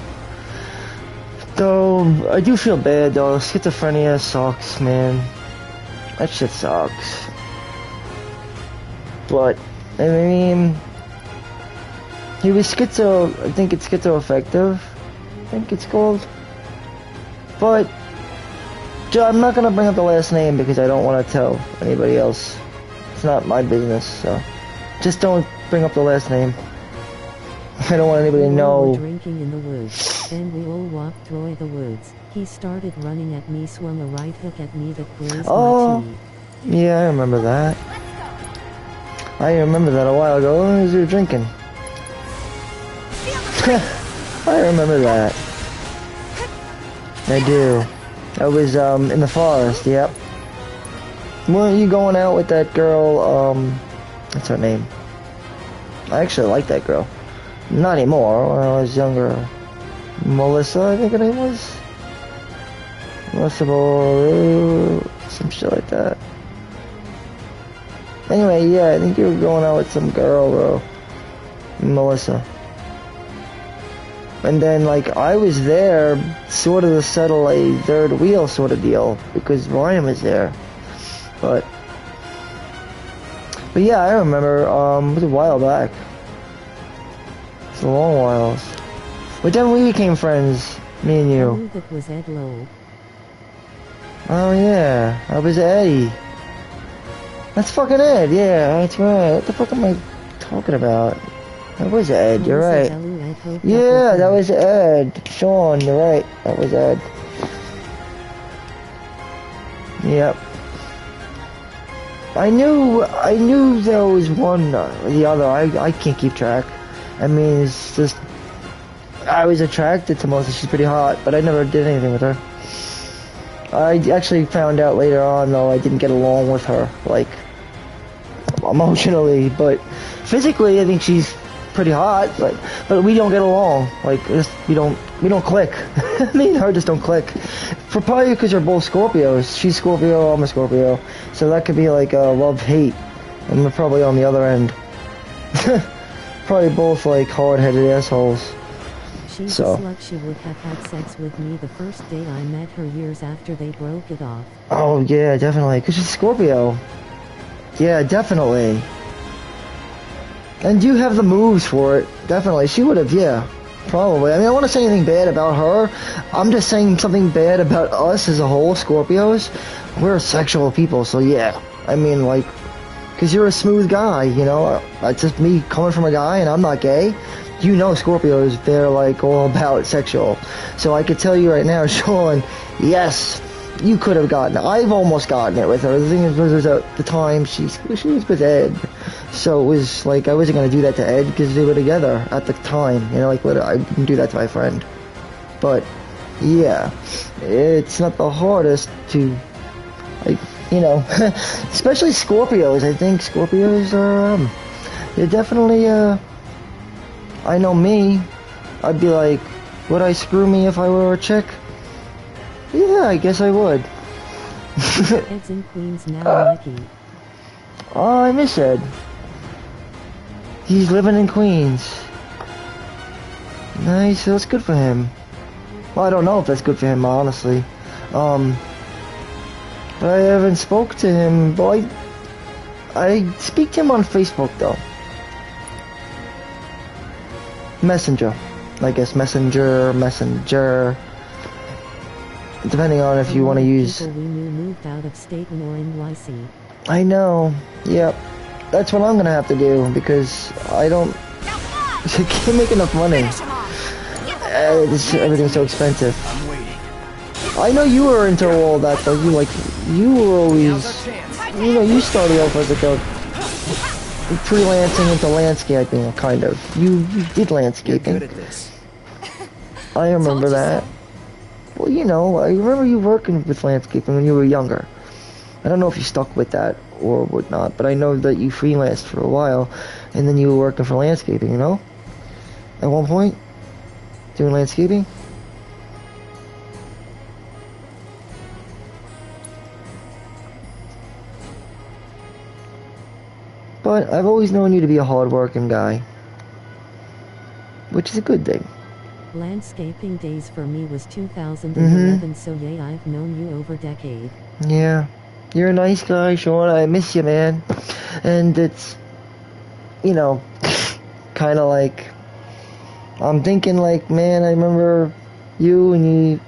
Though, I do feel bad though, schizophrenia sucks, man. That shit sucks. But, I mean... He was I think it's schizoaffective. I think it's called. But, I'm not gonna bring up the last name because I don't want to tell anybody else. It's not my business, so... Just don't bring up the last name. I don't want anybody to know. We were drinking in the woods. Then we all walked through the woods. He started running at me, swung a right hook at me that grazed my teeth. Yeah, I remember that. I remember that a while ago as we were drinking. I remember that. I do. I was in the forest, yep. Weren't you going out with that girl, what's her name? I actually like that girl. Not anymore, when I was younger. Melissa, I think her name was? Melissa, some shit like that. Anyway, yeah, I think you were going out with some girl, bro. Melissa. And then, like, I was there sort of to settle a third wheel sort of deal, because Ryan was there. But yeah, I remember, it was a while back. It's a long while. But then we became friends, me and you. That was Ed Lowe. Oh yeah, I was Eddie. That's fucking Ed, yeah, that's right. What the fuck am I talking about? That was Ed, you're right. Yeah, that was Ed. Sean, you're right. That was Ed. Yep. I knew there was one or the other. I can't keep track. I mean, it's just... I was attracted to Melissa. She's pretty hot, but I never did anything with her. I actually found out later on, though, I didn't get along with her, like, emotionally, but physically, I think she's pretty hot, but we don't get along. Like, we don't click. Me and her just don't click. Probably because we're both Scorpios. She's Scorpio, I'm a Scorpio. So that could be like a love-hate. And we're probably on the other end. Probably both like hard-headed assholes. She's a slut. She would have had sex with me the first day I met her years after they broke it off. Oh yeah, definitely. Because she's Scorpio. Yeah, definitely. And you have the moves for it. Definitely. She would have, yeah. Probably. I mean, I don't want to say anything bad about her. I'm just saying something bad about us as a whole, Scorpios. We're sexual people, so yeah. I mean, like, because you're a smooth guy, you know? It's just me coming from a guy, and I'm not gay. You know Scorpios, they're, like, all about sexual. So I could tell you right now, Sean, yes, you could have gotten it. I've almost gotten it with her. The thing is, was at the time, she was with Ed. So it was like I wasn't gonna do that to Ed because they were together at the time. You know, like I wouldn't do that to my friend. But yeah, it's not the hardest to, like, you know, especially Scorpios. I think Scorpios are, they're definitely, I know me, I'd be like, would I screw me if I were a chick? Yeah, I guess I would. Ed's in Queens now, Mikey. Oh, I miss Ed. He's living in Queens. Nice, that's good for him. Well, I don't know if that's good for him, honestly. But I haven't spoke to him, but I speak to him on Facebook, though. Messenger. I guess Messenger. Depending on if you want to use... People we knew moved out of state and or NYC. I know. Yep. That's what I'm gonna have to do, because I don't... I can't make enough money. Everything's so expensive. I know you were into all that, though. You were always... You know, you started off as like a... freelancing into landscaping, kind of. You did landscaping. You're good at this. I remember that. Well, you know, I remember you working with landscaping when you were younger. I don't know if you stuck with that or whatnot, but I know that you freelanced for a while, and then you were working for landscaping, you know? At one point? Doing landscaping? But I've always known you to be a hard-working guy. Which is a good thing. Landscaping days for me was 2011, so yeah, I've known you over a decade. Yeah. You're a nice guy, Sean. I miss you, man. And it's, you know, kind of like, I'm thinking like, man, I remember you and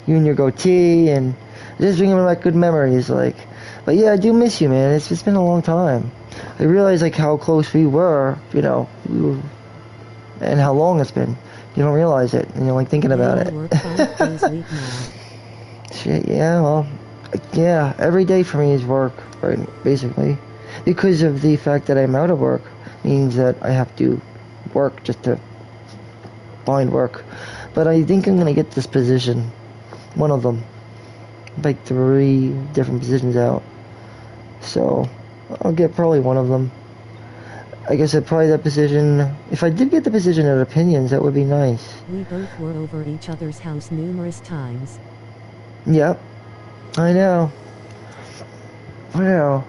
your goatee, and just bringing back good memories, like. But yeah, I do miss you, man. It's been a long time. I realize like how close we were, you know, and how long it's been. You don't realize it, and you're like thinking about it. Shit, yeah, well, yeah, every day for me is work, right, basically. Because of the fact that I'm out of work, means that I have to work just to find work. But I think I'm gonna get this position, one of them, like 3 different positions out. So, I'll get probably one of them. I guess I'd probably that position, if I did get the position at Opinions, that would be nice. We both were over at each other's house numerous times. Yep. I know. I know.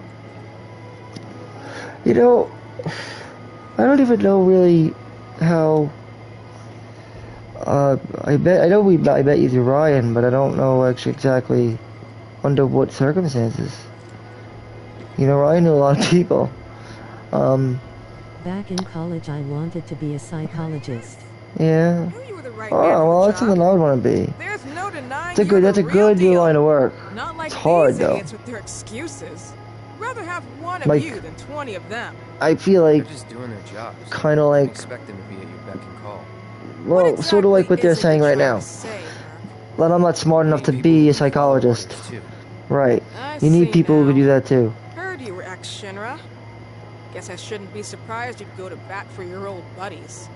You know, I don't even know really how, I bet you through Ryan, but I don't know actually exactly under what circumstances. You know, Ryan knew a lot of people. Back in college, I wanted to be a psychologist. Yeah. Right oh, well, that's something I would want to be. There's no denying that's a good line of work. Not like it's hard, though. With their excuses. Rather have one of like, you than 20 of them. I feel like they're just doing their jobs. Kind of like expect them to be at your beck and call. Well, exactly sort of like what they're saying right now. That I'm not smart enough to be a psychologist. Right. You need people who can do that too. Heard you were ex-Shinra. Guess I shouldn't be surprised you'd go to bat for your old buddies.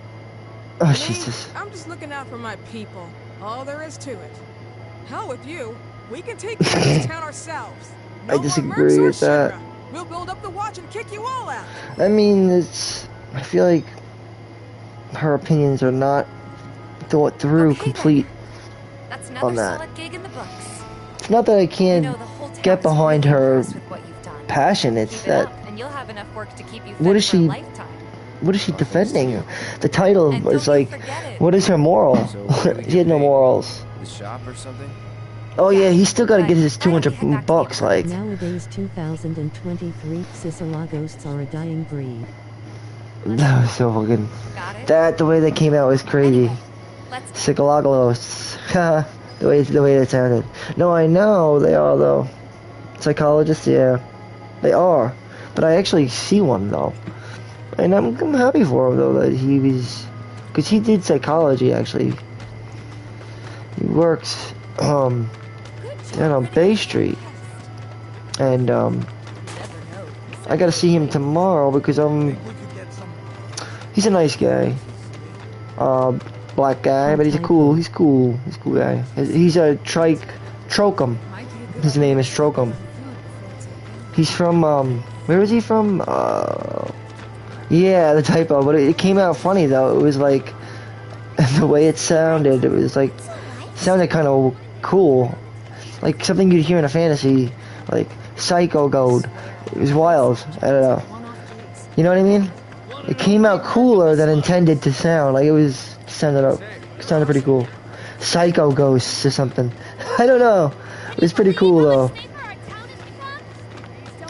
Oh, Jesus. I'm just looking out for my people. All there is to it. Hell with you. We can take care of this town ourselves. No I disagree with that. We'll build up the watch and kick you all out. I mean, I feel like her opinions are not thought through complete That's another on that. Solid gig in the books. It's not that I can't get behind her passion. It's that. And you'll have enough work to keep you what is she? What is she defending? The title is like, what is her moral? She had no morals. The shop or something? Oh yeah, he's still got to get his $200, like. Nowadays, 2023, Ciceraghosts are a dying breed. That was so fucking. The way that came out was crazy. Ciceraghosts. the way it sounded. No, I know they are though. Psychologists, yeah, they are. But I actually see one though. And I'm happy for him, though, that he was... Because he did psychology, actually. He works, on Bay Street. And, I I gotta see him tomorrow because he's a nice guy. Black guy, but he's cool guy. He's a Trocum. His name is Trocum. He's from, where is he from? Yeah, the typo, but it came out funny though. It was like, the way it sounded, it was like, sounded kind of cool. Like something you'd hear in a fantasy, like, Psycho Gold. It was wild, I don't know. You know what I mean? It came out cooler than intended to sound, like sounded pretty cool. Psycho Ghosts or something. I don't know. It was pretty cool though.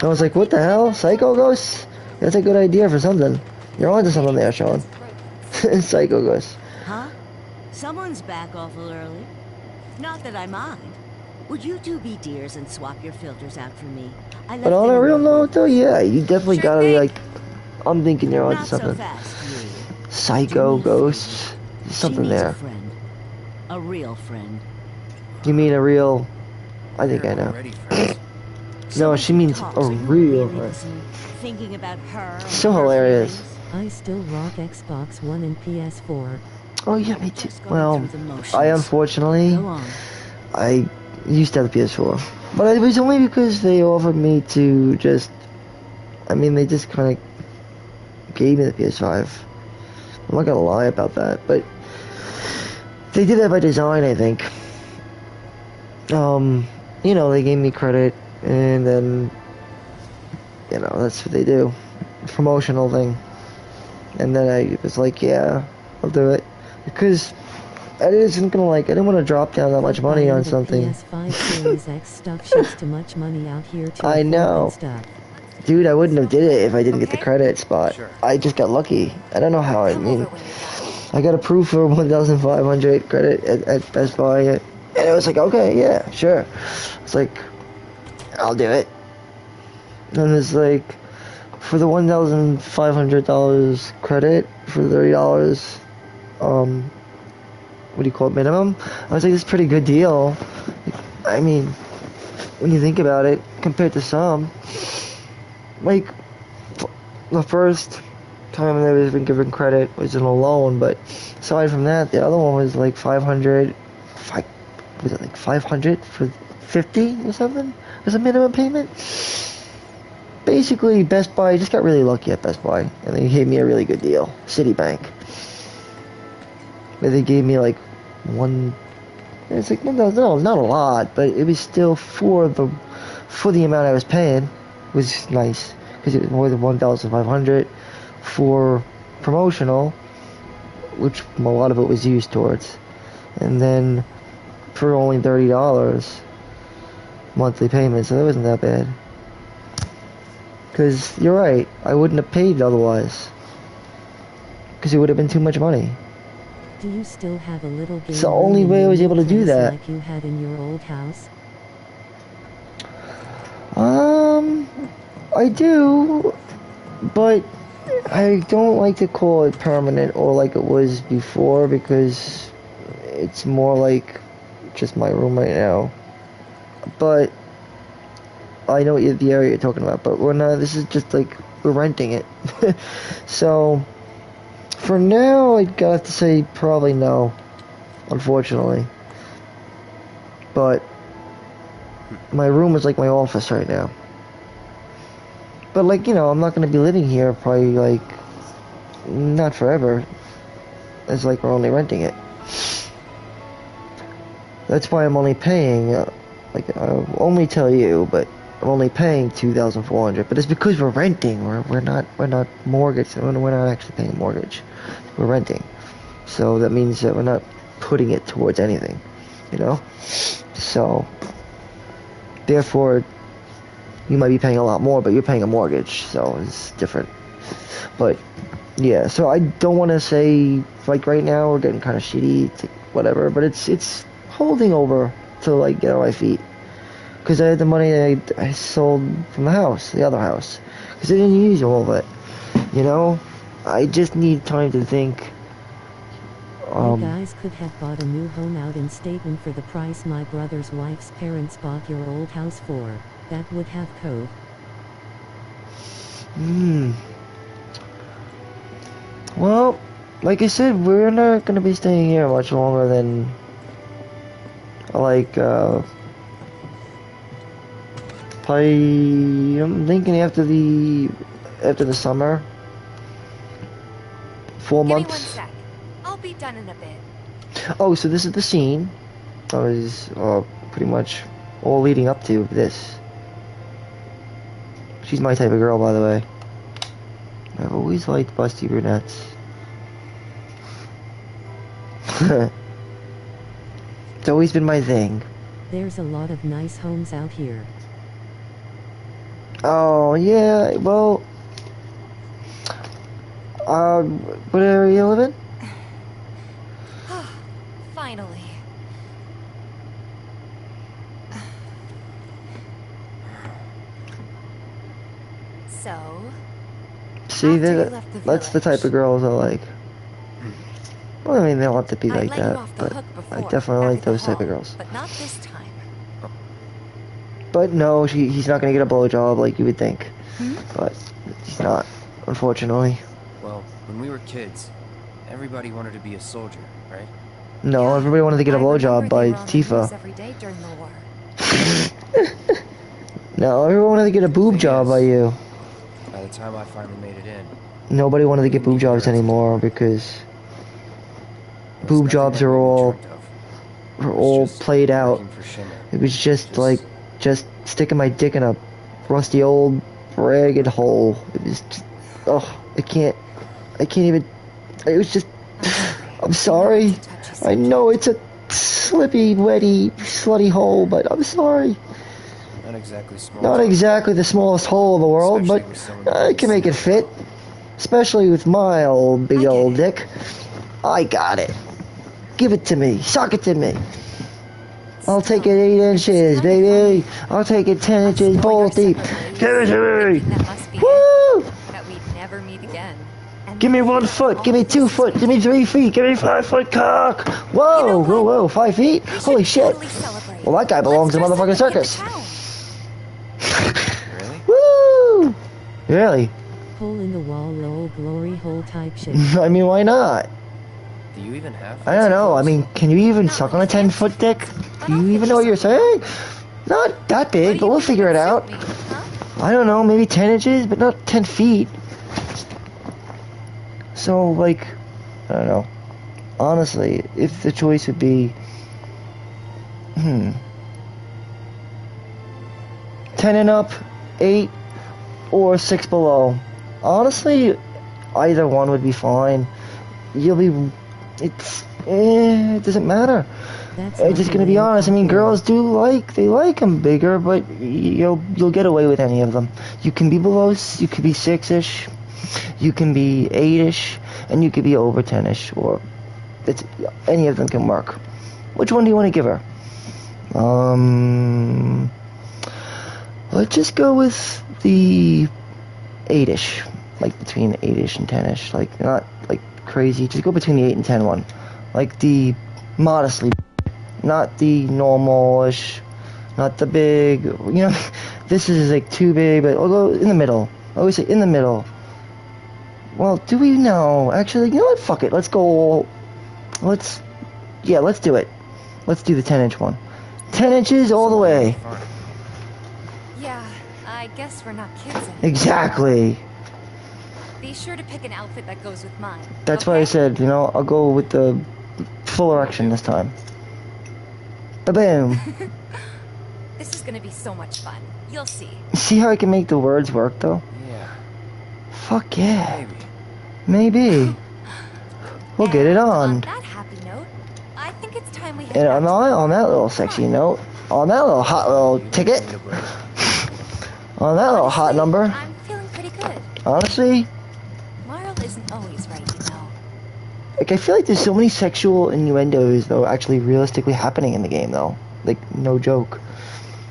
I was like, what the hell? Psycho Ghosts? That's a good idea for something. You're onto something there, Sean. Psycho Ghosts. Huh? Someone's back awful early. Not that I mind. Would you two be dears and swap your filters out for me? But on a real note though, yeah, you definitely gotta be like, I'm thinking you're onto something. Psycho Ghosts. Something there. A real friend. You mean a real... I think I know. No, she means a real friend. Thinking about her. So hilarious. I still rock Xbox One and PS4. Oh yeah, me too. Well, I unfortunately, I used to have the PS4. But it was only because they offered me to just... I mean, they just kind of gave me the PS5. I'm not gonna lie about that, but... They did that by design, I think. You know, they gave me credit, and then, you know, that's what they do. Promotional thing. And then I was like, yeah, I'll do it. Because I didn't want to drop down that much money on something. PS5 Series X stuff ships too much money out here to I know. Dude, I wouldn't have did it if I didn't get the credit spot. Sure. I just got lucky. I don't know how. I mean, I got approved for 1,500 credit at Best Buy, and I was like, okay, yeah, sure. It's like, I'll do it. And it's like, for the $1,500 credit for $30, what do you call it, minimum? I was like, this is a pretty good deal. I mean, when you think about it, compared to some, like, the first time they was been given credit was in a loan, but aside from that, the other one was like 500, was it like 500 for 50 or something? Was a minimum payment? Basically, Best Buy, just got really lucky at Best Buy, and they gave me a really good deal. Citibank. But they gave me like it's like, no, not a lot, but it was still for the amount I was paying, was nice, because it was more than 1,500 for promotional, which a lot of it was used towards, and then for only $30 monthly payment, so that wasn't that bad. Because you're right, I wouldn't have paid otherwise, because it would have been too much money. Do you still have a little game? It's the only way I was able to do that. Like you had in your old house? I do, but I don't like to call it permanent or like it was before, because it's more like just my room right now. But I know the area you're talking about, but we're not, this is just like, we're renting it. So, for now, I'd have to say probably no, unfortunately. But my room is like my office right now. But like, you know, I'm not going to be living here probably like, not forever. It's like we're only renting it. That's why I'm only paying, like, I'll only tell you, but I'm only paying $2,400. But it's because we're renting. We're not mortgaged. We're not actually paying a mortgage. We're renting. So that means that we're not putting it towards anything, you know? So, therefore, you might be paying a lot more, but you're paying a mortgage, so it's different. But, yeah, so I don't want to say, like, right now, we're getting kind of shitty, whatever, but it's holding over to, like, get on my feet. Because I had the money I sold from the house, the other house. Because I didn't use all of it, you know? I just need time to think. You guys could have bought a new home out in Staten for the price my brother's wife's parents bought your old house for. That would have cove. Well, like I said, we're not gonna be staying here much longer than, like, probably, I'm thinking after the summer. 4 Give me months. 1 sec. I'll be done in a bit. Oh, so this is the scene. That was pretty much all leading up to this. She's my type of girl, by the way. I've always liked busty brunettes. It's always been my thing. There's a lot of nice homes out here. Oh, yeah, well... what area you live in? Finally. So... See, that's the type of girls I like. Well, I mean, they don't have to be like that, but I definitely like those type of girls. But not this time. But no, he's not gonna get a blowjob like you would think. But he's not, unfortunately. Well, when we were kids, everybody wanted to be a soldier, right? No, everybody wanted to get a blowjob by Tifa. Every day during the war. No, everyone wanted to get a boob job by you. By the time I finally made it in, Nobody wanted to get boob jobs anymore because boob jobs are all played out. It was just like sticking my dick in a rusty old ragged hole. It was just, I can't even. It was just. I'm sorry. I know it's a slippy, wetty, slutty hole, but I'm sorry. Not exactly the smallest hole in the world, but I can make it fit. Especially with my big old dick. I got it. Give it to me. Suck it to me. I'll take it 8 inches, baby. I'll take it 10 inches, balls deep. Give it to me. Woo! That we'd never meet again. Give me 1 foot. Give me 2 foot. Give me 3 feet. Give me 5 foot cock. Whoa, whoa, 5 feet? Holy shit. Well, that guy belongs in a motherfucking circus. Woo! Really? Hole in the wall, lol, glory hole type shit. I mean, why not? do you even have? I don't know. I mean, can you even suck on a 10-foot dick? Do you even know what you're saying? Not that big, but we'll figure it out. I don't know, maybe 10 inches, but not 10 feet. So, like, I don't know. Honestly, if the choice would be, 10 and up, 8, or 6 below. Honestly, either one would be fine. You'll be, it doesn't matter. I'm just gonna be honest. I mean, girls they like them bigger, but you'll get away with any of them. You can be below, you could be 6-ish, you can be 8-ish, and you could be over 10-ish, or any of them can work. Which one do you want to give her? Let's just go with the 8-ish, like between 8-ish and 10-ish, like not like crazy. Just go between the 8 and 10 one, like the modestly. Not the normal-ish, not the big, this is like too big, but I'll go in the middle. I always say in the middle. Well, do we know? Actually, you know what? Fuck it. Let's go, let's do it. Let's do the 10-inch one. 10 inches all the way. Yeah, I guess we're not kids anymore. Exactly. Be sure to pick an outfit that goes with mine. That's why I said, I'll go with the full erection this time. Ba-boom. This is gonna be so much fun. You'll see. See how I can make the words work, though? Yeah. Fuck yeah. Maybe. We'll get it on. On that happy note, I think it's time we head And back on that little sexy note, on that little hot little ticket, on that little hot number, I'm feeling pretty good. Honestly, Marl isn't always right, like, I feel like there's so many sexual innuendos, though, actually realistically happening in the game, though. Like, no joke.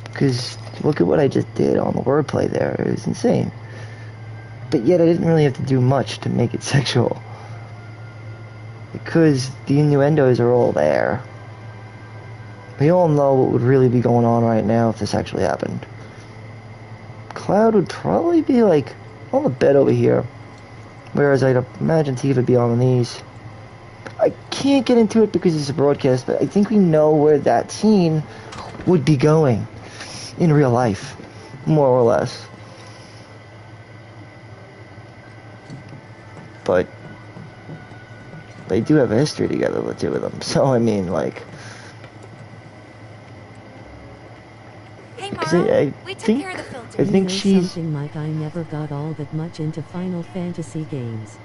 Because look at what I just did on the wordplay there. It was insane. But yet I didn't really have to do much to make it sexual. Because the innuendos are all there. We all know what would really be going on right now if this actually happened. Cloud would probably be, like, on the bed over here. Whereas I'd imagine Tifa would be on the knees. I can't get into it because it's a broadcast, but I think we know where that scene would be going in real life, more or less. But they do have a history together, the two of them. So I mean, like, Hey, Mara, we took care of the filter. I think she's something, Mike. I never got all that much into Final Fantasy games.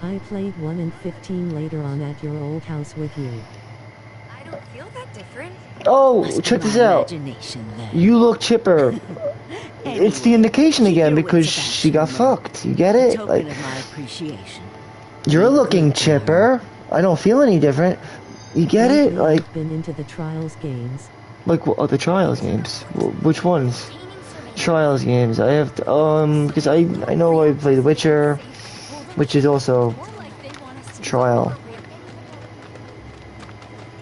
I played 1 and 15 later on at your old house with you. I don't feel that different. Oh, check this out. You look chipper. It's the indication again because she got fucked. You get it? Like, you're looking chipper. I don't feel any different. You get it? Like, been into the Trials games. Like, oh, the Trials games. Which ones? Trials games. I have to, because I know I play The Witcher, which is also Trial.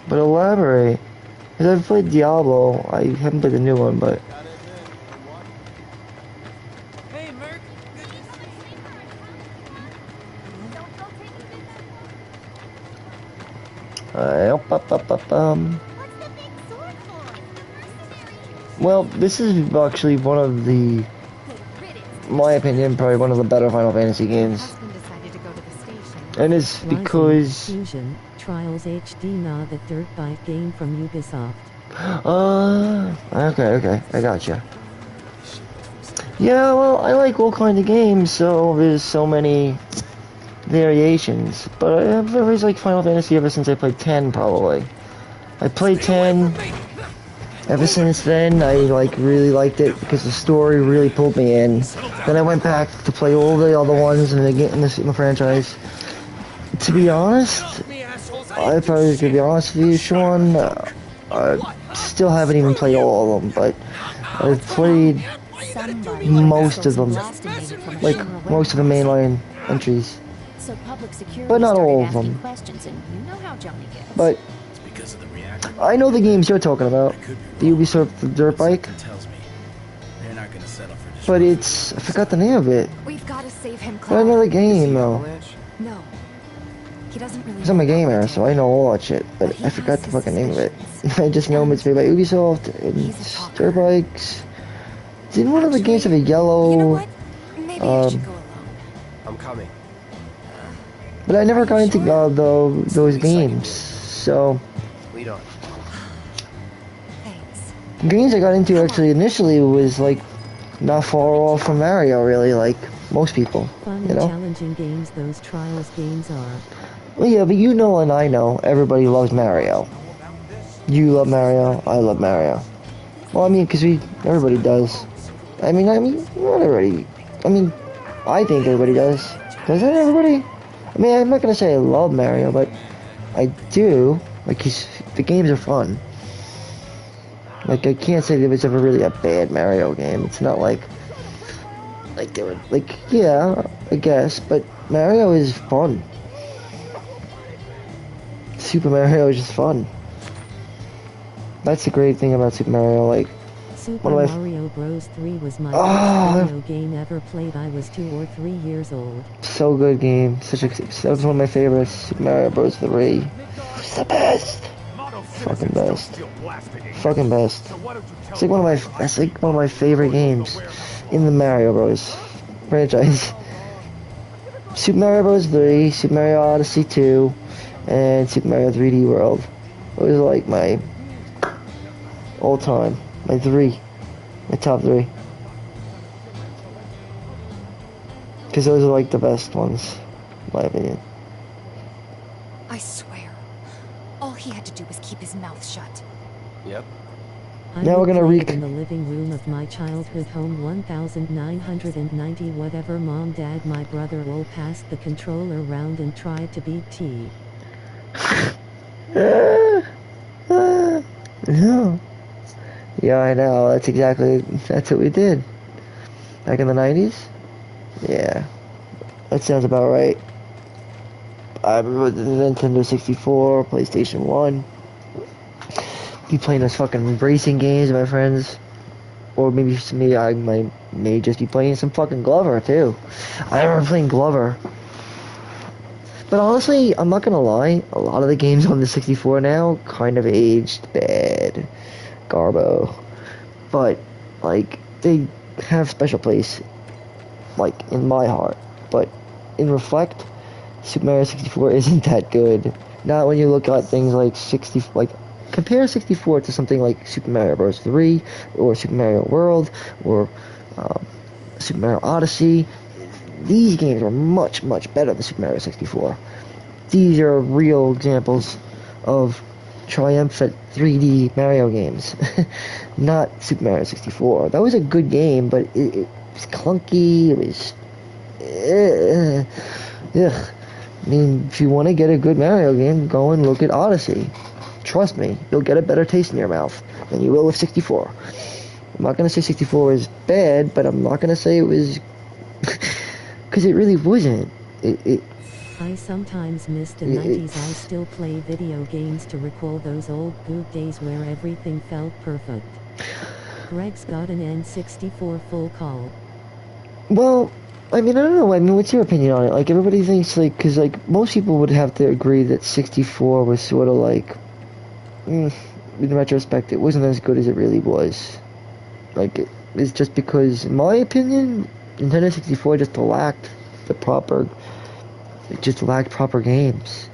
But elaborate. Because I've played Diablo. I haven't played the new one, but. Hey, Merc. Well, this is actually one of the, in my opinion, probably one of the better Final Fantasy games. And it's because... Fusion, Trials HD, not the dirt bike game from Ubisoft. Okay, I gotcha. Yeah, well, I like all kinds of games, so there's so many variations. But I've always liked Final Fantasy ever since I played 10, probably. I played 10... Ever since then, I really liked it because the story really pulled me in. Then I went back to play all the other ones in the franchise. To be honest, I probably could be honest with you, Sean. I still haven't even played all of them, but I've played most of them, like most of the mainline entries, but not all of them. But I know the games you're talking about. The Ubisoft Dirt Bike. But it's... I forgot the name of it. We've got to save him, But I know the game, though. No. He doesn't really. Because I'm a gamer, so I know all that shit. But I forgot the fucking name of it. I just know it's made by Ubisoft. And Dirt Bikes. Didn't one of the games have a yellow... You know what? Maybe I should go alone. I'm coming. But I never got into those games. So... Lead on. Games I got into actually initially was like not far off from Mario, really, like most people, Fun you know? and challenging games those Trials games are. Well, yeah, but you know and I know everybody loves Mario. You love Mario, I love Mario. Well, I mean, because everybody does. I mean, not everybody. I mean, I think everybody does. Doesn't everybody? I mean, I'm not gonna say I love Mario, but I do. Like, the games are fun. Like, I can't say there was ever really a bad Mario game. It's not like they were, like, yeah, I guess, but Mario is fun. Super Mario is just fun. That's the great thing about Super Mario, like, Super Mario Bros. 3 was my first video game ever played. I was 2 or 3 years old. So good game. That was one of my favorites. Super Mario Bros. 3. It's the best. Fucking best. Fucking best. It's like one of my favorite games in the Mario Bros. franchise. Super Mario Bros. 3, Super Mario Odyssey 2, and Super Mario 3D World. Those are like my all-time, my top 3. Because those are like the best ones, in my opinion. I swear, all he had to do was keep his mouth shut. Yep. Now we're gonna in the living room of my childhood home 1990 whatever. Mom, Dad, my brother all passed the controller around and tried to beat T. No. Yeah, I know. That's what we did. Back in the 90s? Yeah. That sounds about right. I remember the Nintendo 64, PlayStation 1. Be playing those fucking racing games with my friends. or maybe for me, I may just be playing some fucking Glover too. I remember playing Glover. But honestly, I'm not gonna lie, a lot of the games on the 64 now kind of aged bad. Garbo. But, like, they have special place, like, in my heart. But, in Reflect, Super Mario 64 isn't that good. Not when you look at things like compare 64 to something like Super Mario Bros. 3, or Super Mario World, or Super Mario Odyssey. These games are much, much better than Super Mario 64. These are real examples of triumphant 3D Mario games, not Super Mario 64. That was a good game, but it was clunky, it was... ugh. I mean, if you want to get a good Mario game, go and look at Odyssey. Trust me, you'll get a better taste in your mouth than you will with 64. I'm not going to say 64 is bad, but I'm not going to say it was... because it really wasn't. I sometimes miss the 90s. I still play video games to recall those old good days where everything felt perfect. Greg's got an N64 full call. Well, I mean, I don't know. I mean, what's your opinion on it? Like, everybody thinks, like, because, like, most people would have to agree that 64 was sort of like, in retrospect, it wasn't as good as it really was. Like, it's just because, in my opinion, Nintendo 64 just lacked the proper... It just lacked proper games.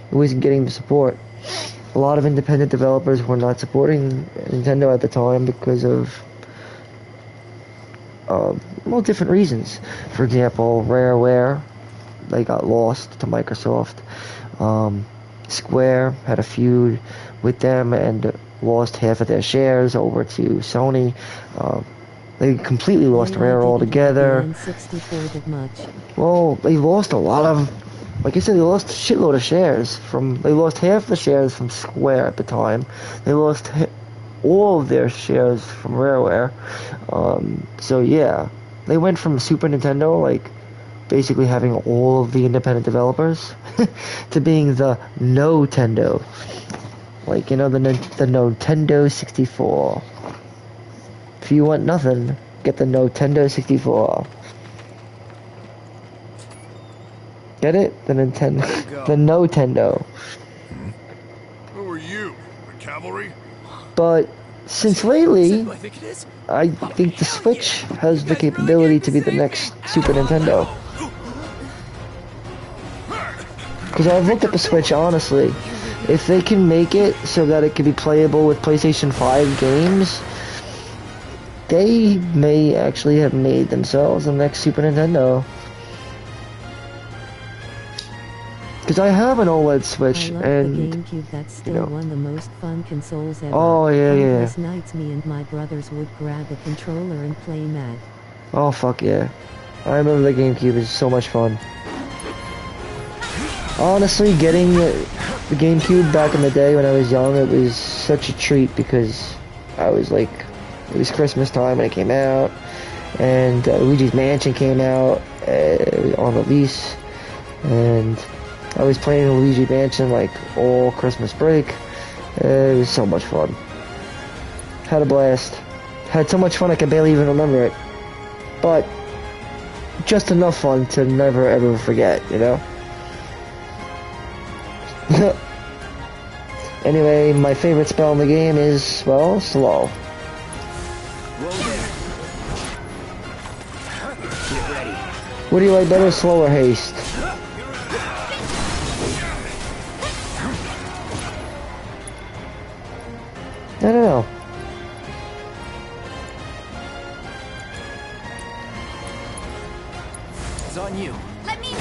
It wasn't getting the support. A lot of independent developers were not supporting Nintendo at the time because of, well, different reasons. For example, Rareware, they got lost to Microsoft. Square had a feud with them and lost half of their shares over to Sony. They completely lost Rare altogether. Well, they lost a lot of, like I said, they lost a shitload of shares they lost half the shares from Square at the time. They lost all of their shares from Rareware. So yeah, they went from Super Nintendo, like, basically having all of the independent developers, to being the No-Tendo. Like, you know, the Nintendo 64. If you want nothing, get the Nintendo 64. Get it? The Nintendo. The Nintendo. Who are you? The cavalry? But since lately, I think the Switch has the capability to be the next Super Nintendo. Because I've looked at the Switch, honestly. If they can make it so that it can be playable with PlayStation 5 games, they may actually have made themselves the next Super Nintendo. Because I have an OLED Switch, and the GameCube, that's still one of the most fun consoles ever. Oh yeah, yeah. Countless nights me and my brothers would grab a controller and play Mad. Oh fuck yeah! I remember the GameCube is so much fun. Honestly, getting the GameCube back in the day when I was young, it was such a treat because I was like, it was Christmas time when it came out, and Luigi's Mansion came out on release, and I was playing Luigi Mansion like all Christmas break. It was so much fun. Had a blast. Had so much fun I can barely even remember it. But just enough fun to never ever forget, you know? Anyway, my favorite spell in the game is, well, slow. What do you like better, slow or haste? I don't know. It's on you. Let me...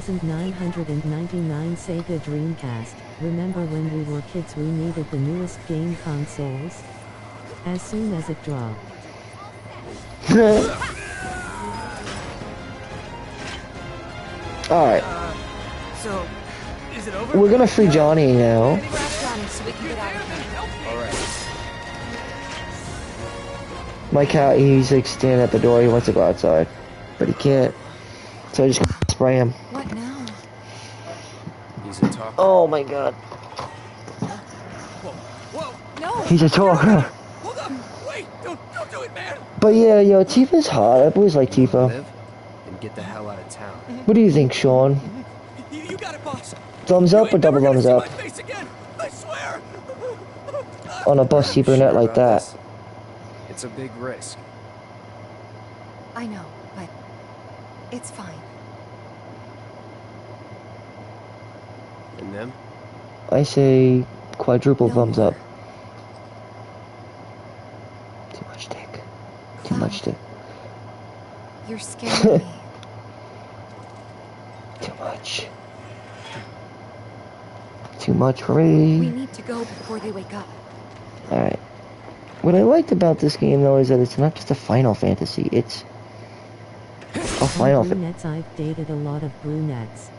1999 Sega Dreamcast. Remember when we were kids we needed the newest game consoles? As soon as it dropped. Alright. So, is it over? We're gonna free Johnny now. My cat, he's like standing at the door, he wants to go outside. But he can't. So I just spray him. What now? He's a talker. Oh my god. No. He's a talker. Hold up! Wait! Don't do it, man! But yeah, yo, Tifa's hot. I've always liked Tifa. Live and get the hell out of town. What do you think, Sean? You got it, boss. Thumbs up or double thumbs up? Face again. I swear. On a busty brunette like that. This? It's a big risk. I know, but it's fine. And them? I say quadruple thumbs up. Too much dick. Too much dick. You're scaring me. Too much. Too much for me. We need to go before they wake up. Alright. What I liked about this game, though, is that it's not just a Final Fantasy. It's a Final Fantasy. Brunettes, I've dated a lot of brunettes.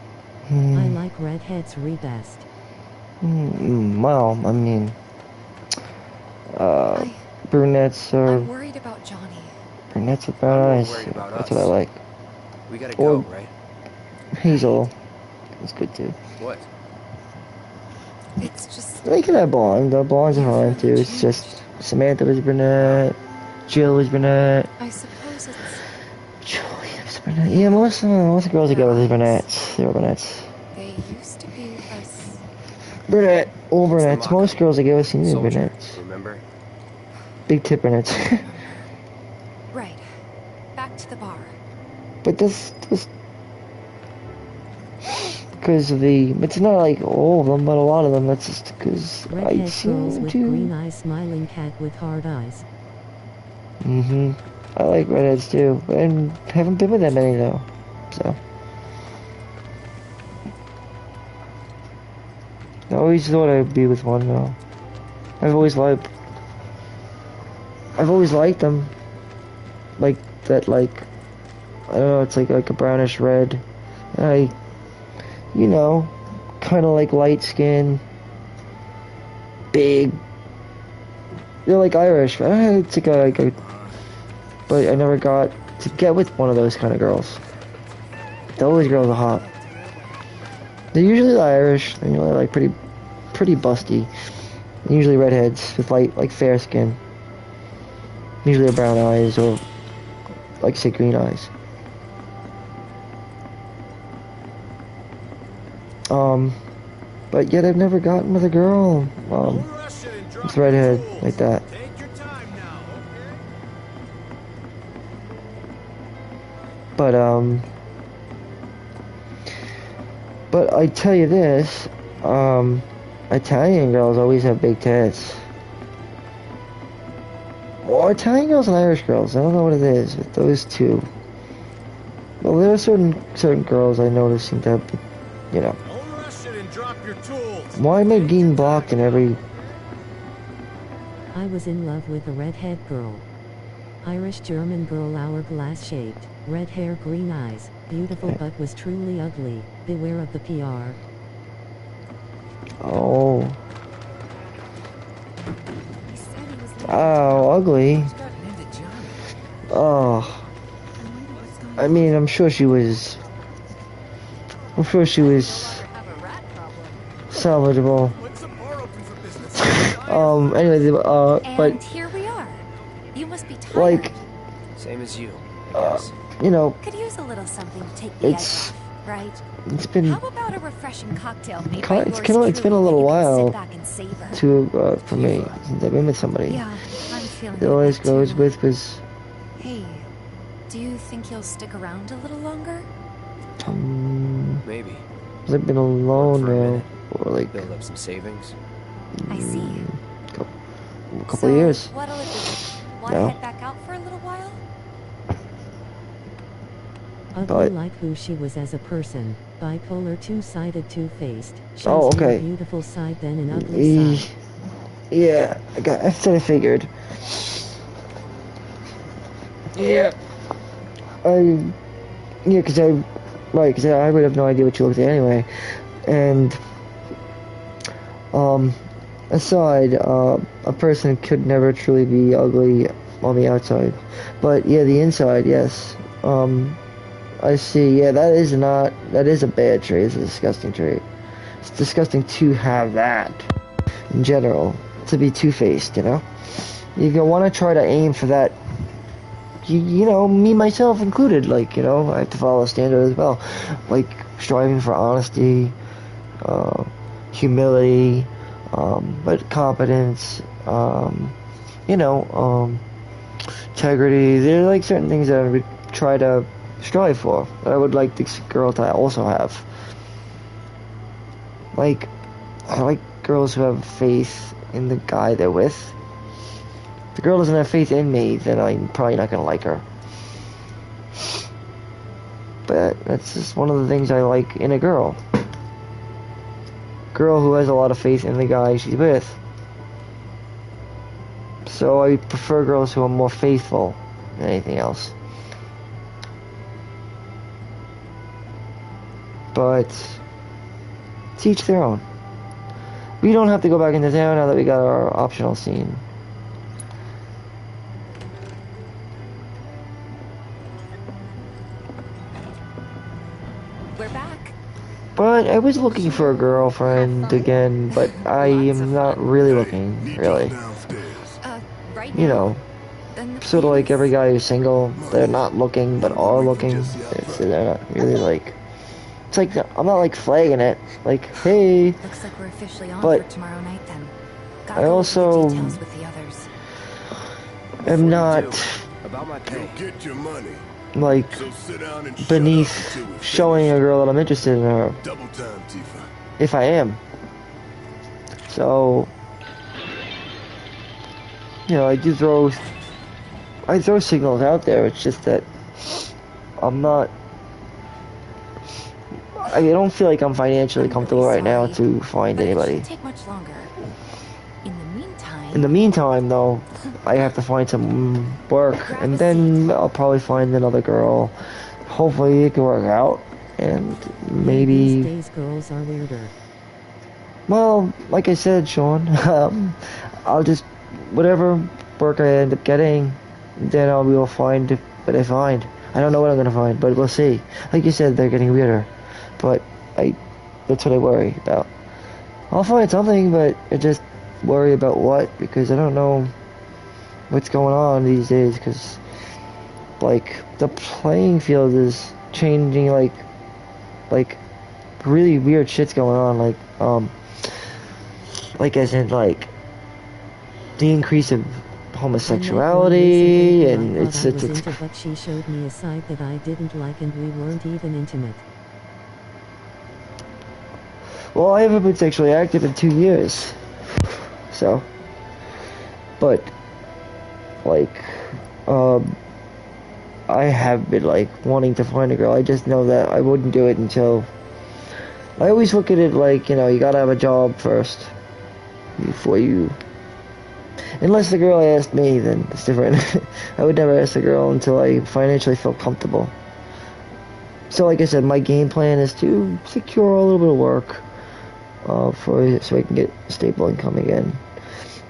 I like redheads best. Well, I mean... brunettes are... I'm worried about Johnny. Brunettes with brown eyes. That's what I like. We gotta go, right? Hazel. That's good, too. What? It's just... They can have blonde. The blondes are fine, too. It's just... Samantha was brunette. Jill was brunette. I suppose it's... Julia was brunette. Yeah, most of the girls that go with brunettes. They were brunettes. They used to be us. Brunette. All brunettes. Most girls that go with senior brunettes. Remember? Big tip brunettes. Right. Back to the bar. But this... Because of the... It's not like all of them, but a lot of them, that's just because I Redhead girls seem with to... green eyes, smiling cat with hard eyes. I like redheads too, and haven't been with that many though, so. I always thought I'd be with one though. I've always liked them. Like that, like, I don't know, it's like a brownish red. And you know, kind of like light skin, big. They're like Irish. It's like a but I never got to get with one of those kind of girls. Those girls are hot. They're usually Irish. They're usually like pretty busty. Usually redheads with like fair skin. Usually brown eyes or like say green eyes. But yet I've never gotten with a girl with redhead like that. But I tell you this, Italian girls always have big tits. Well, Italian girls and Irish girls, I don't know what it is with those two. Well, there are certain girls I notice seem to have, you know. Why am I getting blocked in every... I was in love with a redhead girl. Irish-German girl, hourglass-shaped, red hair, green eyes, beautiful but was truly ugly. Beware of the PR. Oh. Oh, ugly. Oh. I mean, I'm sure she was salvageable. Anyway, but here we are. You must be tired. Like, same as you. You know, could use a little something to take the edge off, right? It's been... How about a refreshing cocktail made by yours it's been a little while to for me since I've been with somebody. Yeah, I'm feeling it always goes with because... Hey, do you think you'll stick around a little longer? Maybe. Because I've been alone now, or like... Build up some savings. I see. A couple of years. What'll it be? Want to head back out for a little while? Ugly like who she was as a person. Bipolar, two-sided, two-faced. She's okay. a beautiful side then an ugly side. Yeah, that's what I figured. Yeah. Because I would have no idea what you looked at anyway. And, aside, a person could never truly be ugly on the outside. But, yeah, the inside, yes. I see, yeah, that is a bad trait, it's a disgusting trait. it's disgusting to have that in general, to be two-faced, you know? You want to try to aim for that, you know, me, myself included, like, you know, I have to follow a standard as well, like, striving for honesty, humility, but competence, you know, integrity. There are like certain things that I would try to strive for, that I would like this girl to also have. Like, I like girls who have faith in the guy they're with. If the girl doesn't have faith in me, then I'm probably not gonna like her. But that's just one of the things I like in a girl. Girl who has a lot of faith in the guy she's with. So I prefer girls who are more faithful than anything else. But to each their own. We don't have to go back into town now that we got our optional scene. We're back. But I was looking for a girlfriend again, but I am not really looking, really. You know, sort of like every guy who's single, they're not looking, but are looking. They're not really like... It's like, I'm not like flagging it, like, hey. Looks like we're officially on but for tomorrow night then. I also am not Get your money. like beneath showing a girl that I'm interested in her. Double time, Tifa. If I am. So, you know, I throw signals out there. It's just that I'm not. I don't feel like I'm financially comfortable right now to find anybody. Take much longer. In the meantime, though, I have to find some work, and then I'll probably find another girl. Hopefully, it can work out, and maybe. These days, girls are weirder. Well, like I said, Sean, I'll just whatever work I end up getting, then I will find what I find. I don't know what I'm gonna find, but we'll see. Like you said, they're getting weirder, but that's what I worry about. I'll find something, but I just worry about what, because I don't know what's going on these days, because like the playing field is changing, like really weird shit's going on, like as in like the increase of homosexuality, and it's but she showed me a side that I didn't like, and we weren't even intimate. Well, I haven't been sexually active in 2 years. So, but, like, I have been, like, wanting to find a girl. I just know that I wouldn't do it until, I always look at it like, you know, you gotta have a job first, before you, unless the girl asked me, then it's different. I would never ask the girl until I financially felt comfortable. So, like I said, my game plan is to secure a little bit of work, so I can get stable income again.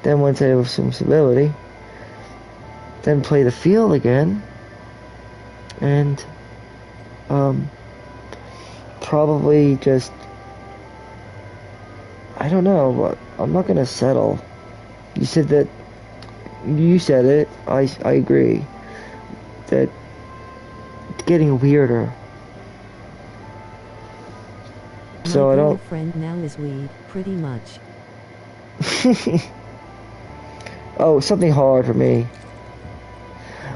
Then once I have some stability, then play the field again, and probably just, I don't know, but I'm not gonna settle. You said it, I agree, that it's getting weirder. So I don't. My friend now is weed, pretty much. Oh, something hard for me.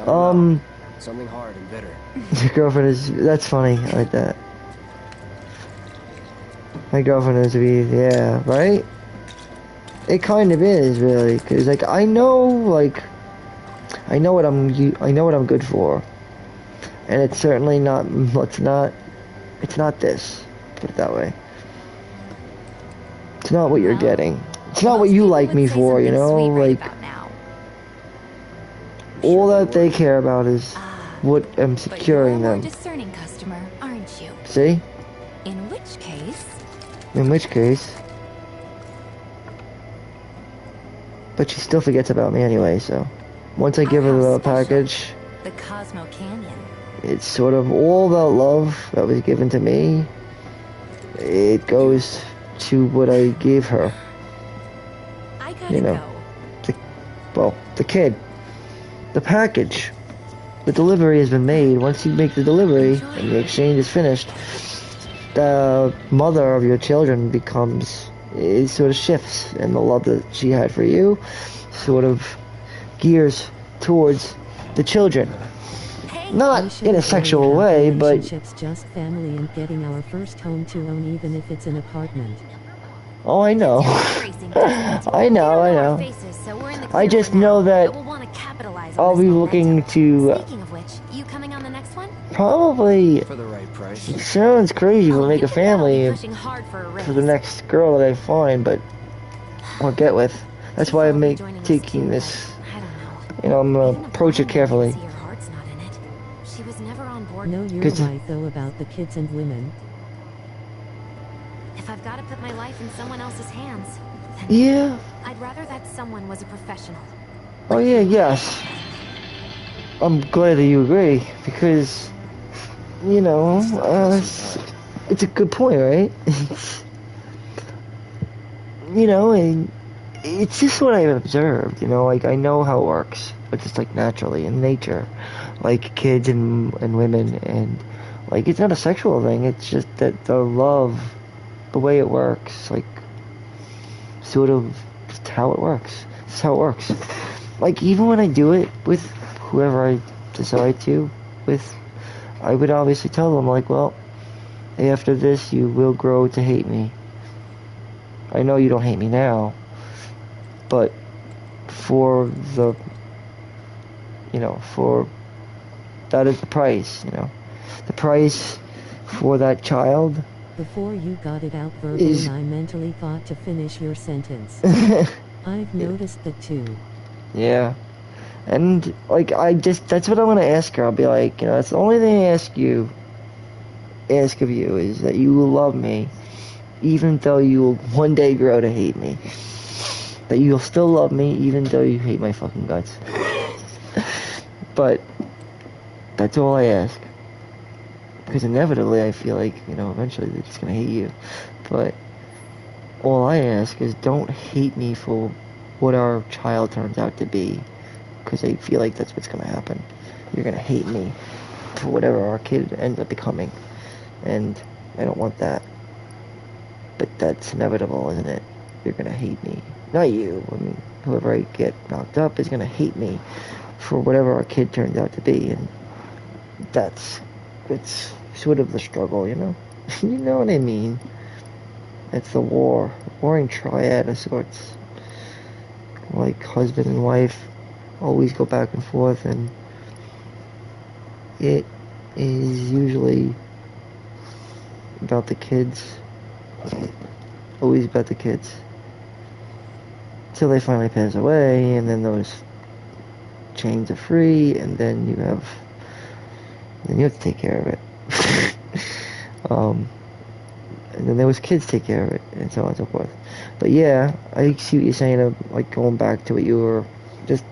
Something hard and bitter. Your girlfriend is. That's funny. I like that. My girlfriend is weed. Yeah, right. It kind of is really, cause like I know what I'm good for, and it's certainly not. It's not this. Put it that way. It's not what you're getting. It's not what you like me for, you know? Like, all that they care about is what I'm securing them. Discerning customer, aren't you? See? In which case? In which case? But she still forgets about me anyway, so. Once I give her the package, the Cosmo Canyon. It's sort of all that love that was given to me. It goes to what I gave her. I gotta You know, the kid, the package, the delivery has been made. Once you make the delivery and the exchange is finished, the mother of your children it sort of shifts, and the love that she had for you sort of gears towards the children. Not in a sexual way, but relationships, just family and getting our first home to own, even if it's an apartment. oh, I know. I know. I just know that I'll be looking to. Speaking of which, you coming on the next one? Probably. For the right price. It sounds crazy to make a family Pushing hard for a raise. for the next girl that I find, but or get with. That's why I'm taking this. You know, I'm gonna approach it carefully. She was never on board. No, you're right though about the kids and women. If I've got to put my life in someone else's hands, then yeah, I'd rather that someone was a professional. Oh yeah, yes. I'm glad that you agree, because, you know, it's a good point, right? You know, and it's just what I've observed, you know, like, I know how it works, but just, like, naturally, in nature, like, kids and women, and, like, it's not a sexual thing, it's just that the love, the way it works, like, sort of just how it works. It's how it works. Like, even when I do it with whoever I decide to, I would obviously tell them, like, well, after this, you will grow to hate me. I know you don't hate me now, but for that is the price, you know. The price for that child. Before you got it out verbally, I mentally thought to finish your sentence. I've noticed that too. Yeah. And, like, that's what I'm gonna ask her. I'll be like, you know, that's the only thing I ask of you, is that you will love me, even though you will one day grow to hate me. That you'll still love me, even though you hate my fucking guts. But, that's all I ask. Because inevitably, I feel like, you know, eventually they're just gonna hate you. But, all I ask is don't hate me for what our child turns out to be. Because I feel like that's what's gonna happen. You're gonna hate me for whatever our kid ends up becoming. And I don't want that. But that's inevitable, isn't it? You're gonna hate me. Not you. I mean, whoever I get knocked up is gonna hate me for whatever our kid turns out to be. And it's sort of the struggle, you know? You know what I mean? It's the warring triad of sorts. Like husband and wife always go back and forth, and it is usually about the kids. Always about the kids. Till they finally pass away, and then those chains are free, and then you have to take care of it. And then those kids take care of it, and so on and so forth. But yeah, I see what you're saying of, like, going back to what you were just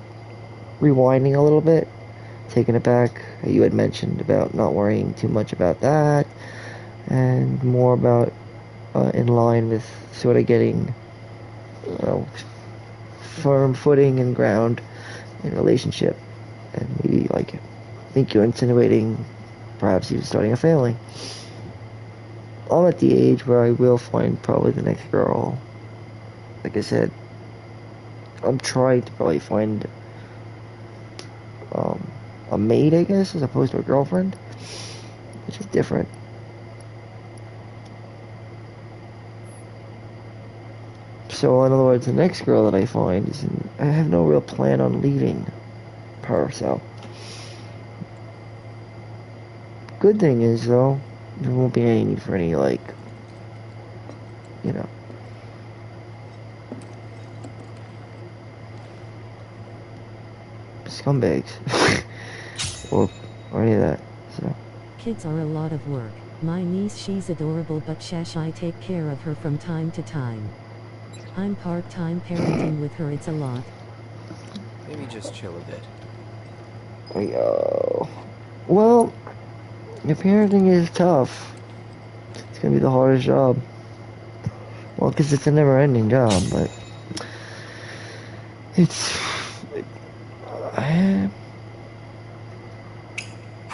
rewinding a little bit, taking it back. You had mentioned about not worrying too much about that, and more about in line with sort of getting firm footing and ground in a relationship. And maybe, like, I think you're insinuating perhaps even starting a family. I'm at the age where I will find probably the next girl. Like I said, I'm trying to probably find a maid, I guess, as opposed to a girlfriend, which is different. So, in other words, the next girl that I find I have no real plan on leaving her, so. Good thing is, though, there won't be any need for any, like, you know, scumbags, or any of that, so. Kids are a lot of work. My niece, she's adorable, but I take care of her from time to time. I'm part-time parenting with her, it's a lot. Maybe just chill a bit. Well, your parenting is tough. It's gonna be the hardest job. Well, because it's a never-ending job, but it's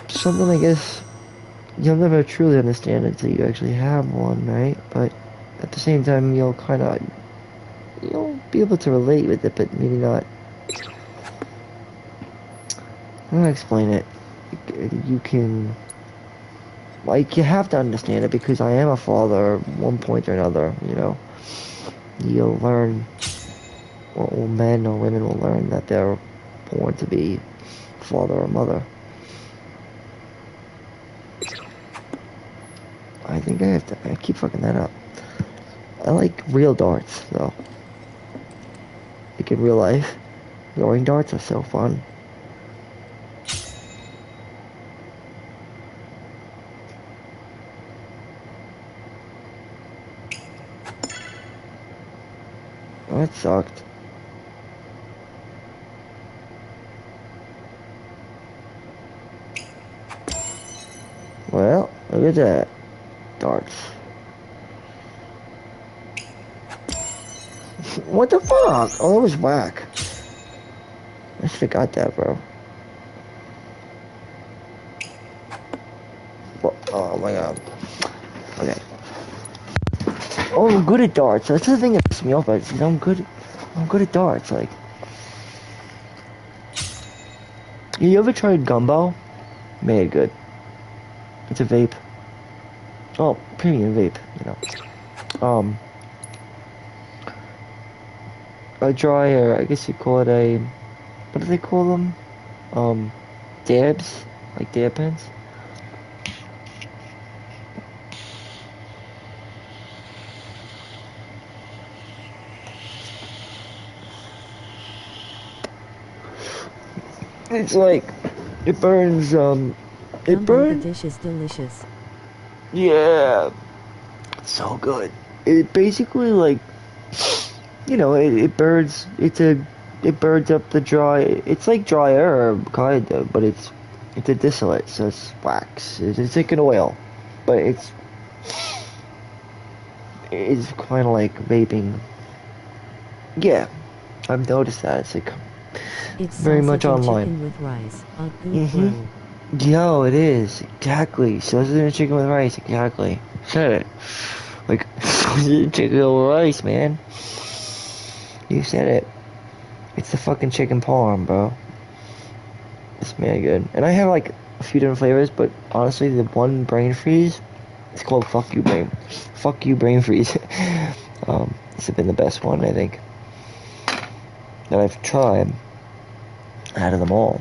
something I guess you'll never truly understand until you actually have one, right? But at the same time, you'll be able to relate with it, but maybe not. How do I explain it? You can, like, you have to understand it because I am a father at one point or another, you know. You'll learn, or men or women will learn that they're born to be father or mother. I think I keep fucking that up. I like real darts, though. Like in real life, throwing darts are so fun. Oh, that sucked. Well, look at that. Darts. What the fuck? Oh, that was whack. I should've got that, bro. Oh my god. Okay. Oh, I'm good at darts. That's the thing that pisses me off. I'm good at darts. Like, you ever tried gumbo? Made good. It's a vape. Oh, premium vape. You know. A dry, or I guess you call it a. What do they call them? Dabs, like dab pens. It's like, it burns, it burns. The dish is delicious. Yeah. It's so good. It basically, like, you know, it burns, it burns up the dry, it's like dry herb, kind of, but it's a distillate, so it's wax. It's like an oil, but it's kind of like vaping. Yeah, I've noticed that. It's like, it's very much and online. Chicken with rice. A good bro. Yo, it is. Exactly. Sausage and chicken with rice. Exactly. Said it. Like, sausage and chicken with rice, man. You said it. It's the fucking chicken parm, bro. It's mad good. And I have, like, a few different flavors, but honestly, the one brain freeze, it's called Fuck You Brain. Fuck You Brain Freeze. It's been the best one, I think, that I've tried out of them all.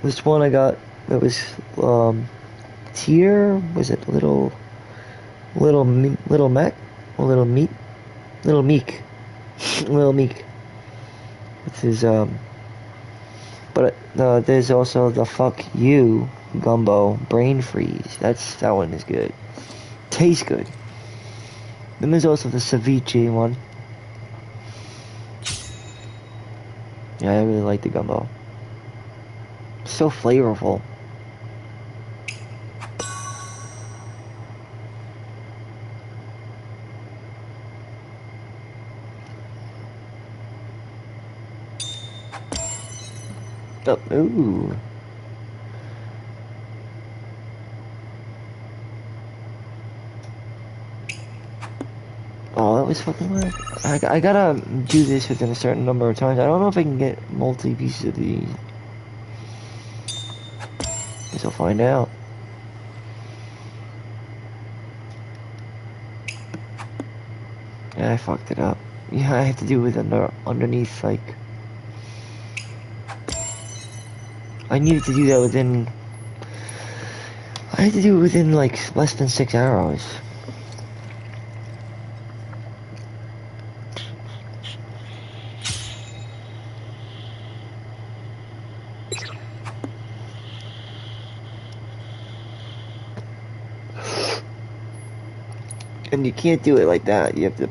This one I got, it was, tier, was it little mech, or little meat, little meek, little meek. This is, but there's also the Fuck You Gumbo Brain Freeze. That one is good. Tastes good. Then there's also the ceviche one. Yeah, I really like the gumbo. So flavorful. Oh, ooh. Oh, that was fucking weird. I gotta do this within a certain number of times. I don't know if I can get multi-pieces of these. Guess I'll find out. Yeah, I fucked it up. Yeah, I have to do it underneath, like... I needed to do that within... I had to do it within, like, less than 6 hours. And you can't do it like that. You have to...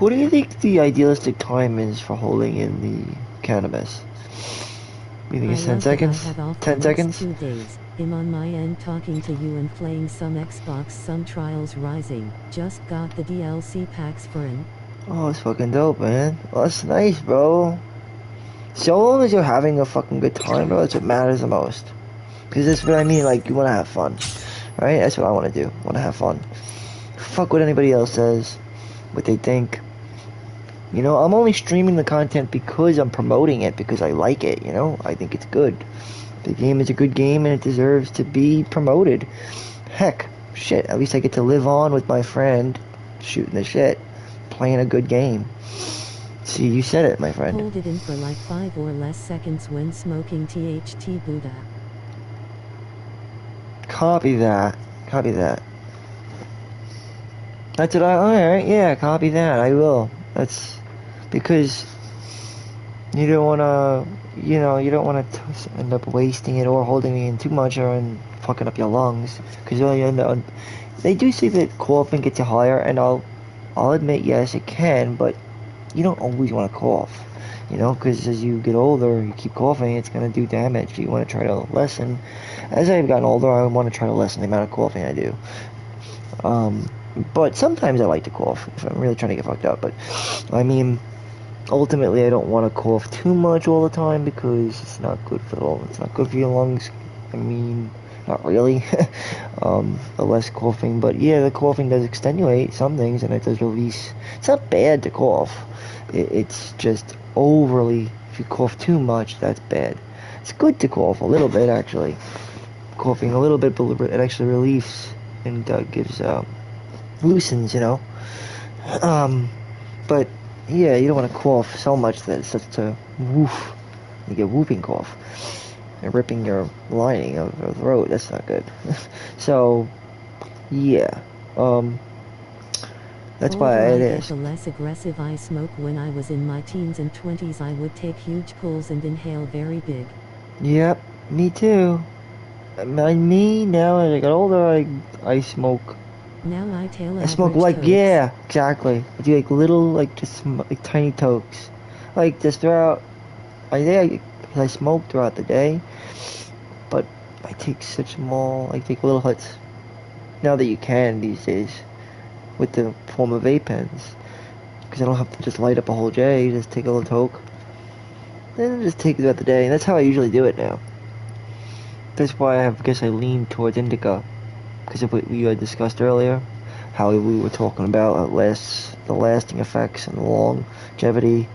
what do you think the idealistic time is for holding in the cannabis? You think it's 10 seconds? 10 seconds? 2 days. I'm on my end talking to you and playing some Xbox, some Trials Rising. Just got the DLC packs for him. Oh, it's fucking dope, man. Well, that's nice, bro. So long as you're having a fucking good time, bro, that's what matters the most. Because that's what I mean, like, you want to have fun. Right? That's what I want to do. Want to have fun. Fuck what anybody else says. What they think. You know, I'm only streaming the content because I'm promoting it, because I like it, you know? I think it's good. The game is a good game and it deserves to be promoted. Heck, shit, at least I get to live on with my friend, shooting the shit, playing a good game. See, you said it, my friend. Hold it in for like 5 or less seconds when smoking THT Buddha. Copy that. Copy that. That's what alright, yeah, copy that, I will. That's because you don't want to, you know, you don't want to end up wasting it or holding it in too much or fucking up your lungs. Because you end up, they do say that coughing gets you higher, and I'll admit, yes, it can, but you don't always want to cough. You know, because as you get older, you keep coughing, it's going to do damage. You want to try to lessen. As I've gotten older, I want to try to lessen the amount of coughing I do. But sometimes I like to cough if I'm really trying to get fucked up. But, I mean, ultimately I don't want to cough too much all the time because it's not good for the lungs. It's not good for your lungs. I mean, not really. The less coughing. But, yeah, the coughing does extenuate some things and it does release. It's not bad to cough. It's just overly, if you cough too much, that's bad. It's good to cough a little bit, actually. Coughing a little bit, but it actually relieves and gives, loosens, you know. But, yeah, you don't want to cough so much that it starts to woof. You get whooping cough. And ripping your lining of your throat, that's not good. So, yeah. That's why it is. The less aggressive I smoke. When I was in my teens and 20s, I would take huge pulls and inhale very big. Yep, me too. Me, now as I get older, I smoke. Now I smoke like, tokes. yeah, exactly. I do like little, like just like tiny tokes. Like just throughout, I smoke throughout the day, but I take such small, I take little hits. Now that you can these days, with the form of vape pens. Because I don't have to just light up a whole J, just take a little toke. Then just take it throughout the day, and that's how I usually do it now. That's why I guess I lean towards indica. Because of what we had discussed earlier. How we were talking about the lasting effects and the longevity.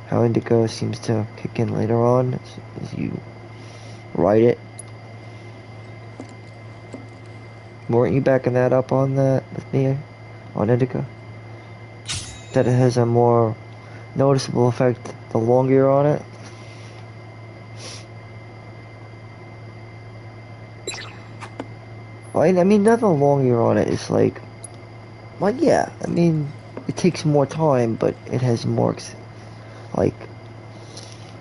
How indica seems to kick in later on as you write it. Weren't you backing that up on that with me? On indica? That it has a more noticeable effect the longer you're on it? I mean, not the longer you're on it, it's like... Well, yeah, I mean, it takes more time, but it has more, like,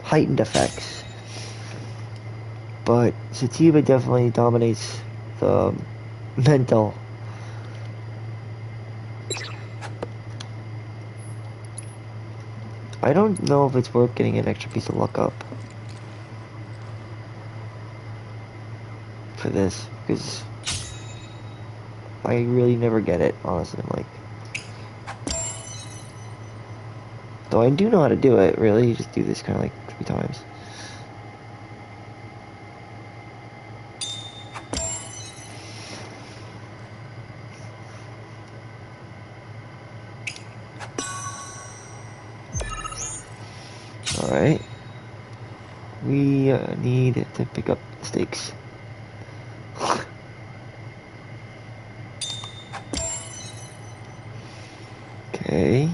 heightened effects. But sativa definitely dominates the mental. I don't know if it's worth getting an extra piece of luck up for this, because I really never get it, honestly. Like, though I do know how to do it, really. You just do this kind of like 3 times. Alright. We need to pick up stakes. Okay.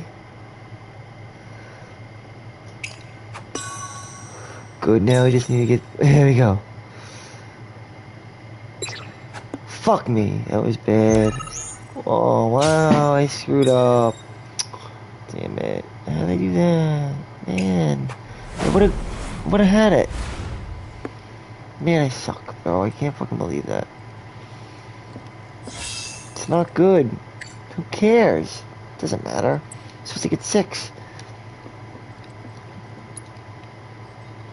Good, now we just need to get... There we go. Fuck me, that was bad. Oh, wow, I screwed up. Damn it. How did I do that? Man. I would've had it. Man, I suck, bro. I can't fucking believe that. It's not good. Who cares? Doesn't matter. supposed to get 6.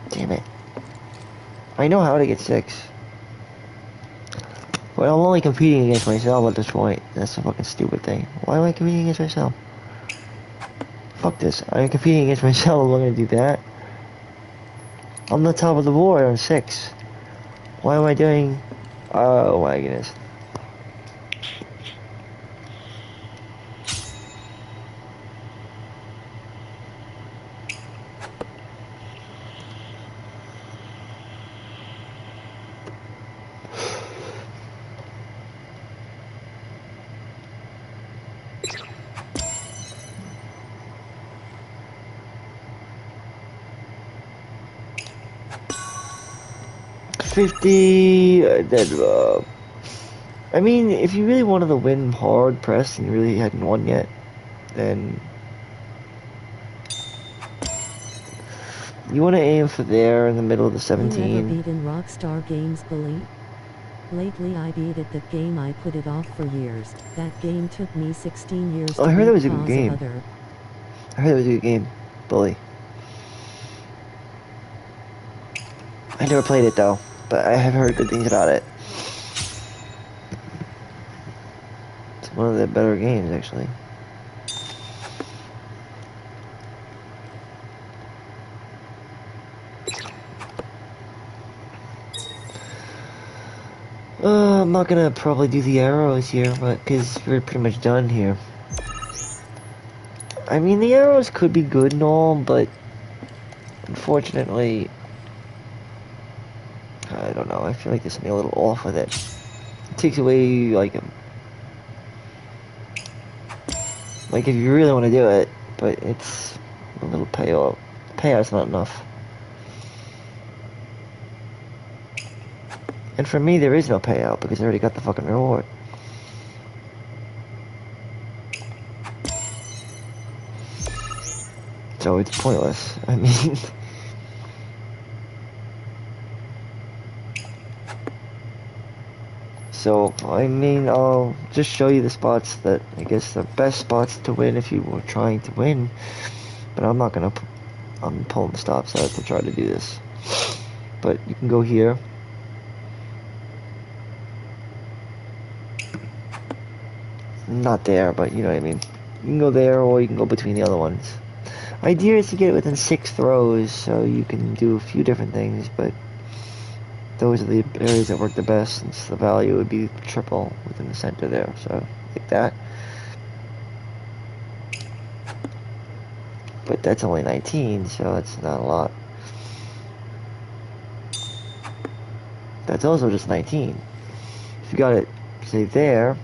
Damn it. I know how to get 6. But I'm only competing against myself at this point. That's a fucking stupid thing. Why am I competing against myself? Fuck this. I'm competing against myself. I'm not gonna do that. I'm the top of the board on 6. Why am I doing... Oh my goodness. I mean, if you really wanted to win hard press and you really hadn't won yet, then you want to aim for there in the middle of the 17. You ever beaten Rockstar Games, Billy? Lately I beat it. That game I put it off for years. That game took me 16 years to I heard beat it was a good game. I heard it was a good game, Bully. I never played it though, but I have heard good things about it. It's one of the better games, actually. I'm not gonna probably do the arrows here, but because we're pretty much done here. I mean, the arrows could be good and all, but unfortunately, I don't know. I feel like there's something a little off with it. It takes away, like if you really want to do it, but it's a little payout. Payout's not enough. And for me, there is no payout because I already got the fucking reward. So it's pointless. I mean... So, I mean, I'll just show you the spots that, I guess, the best spots to win if you were trying to win. But I'm not gonna... I'm pulling the stops out to try to do this. But you can go here. Not there, but you know what I mean. You can go there, or you can go between the other ones. Idea is to get it within 6 throws, so you can do a few different things, but those are the areas that work the best, since the value would be triple within the center there, so like that. But that's only 19, so that's not a lot. That's also just 19. If you got it, say there,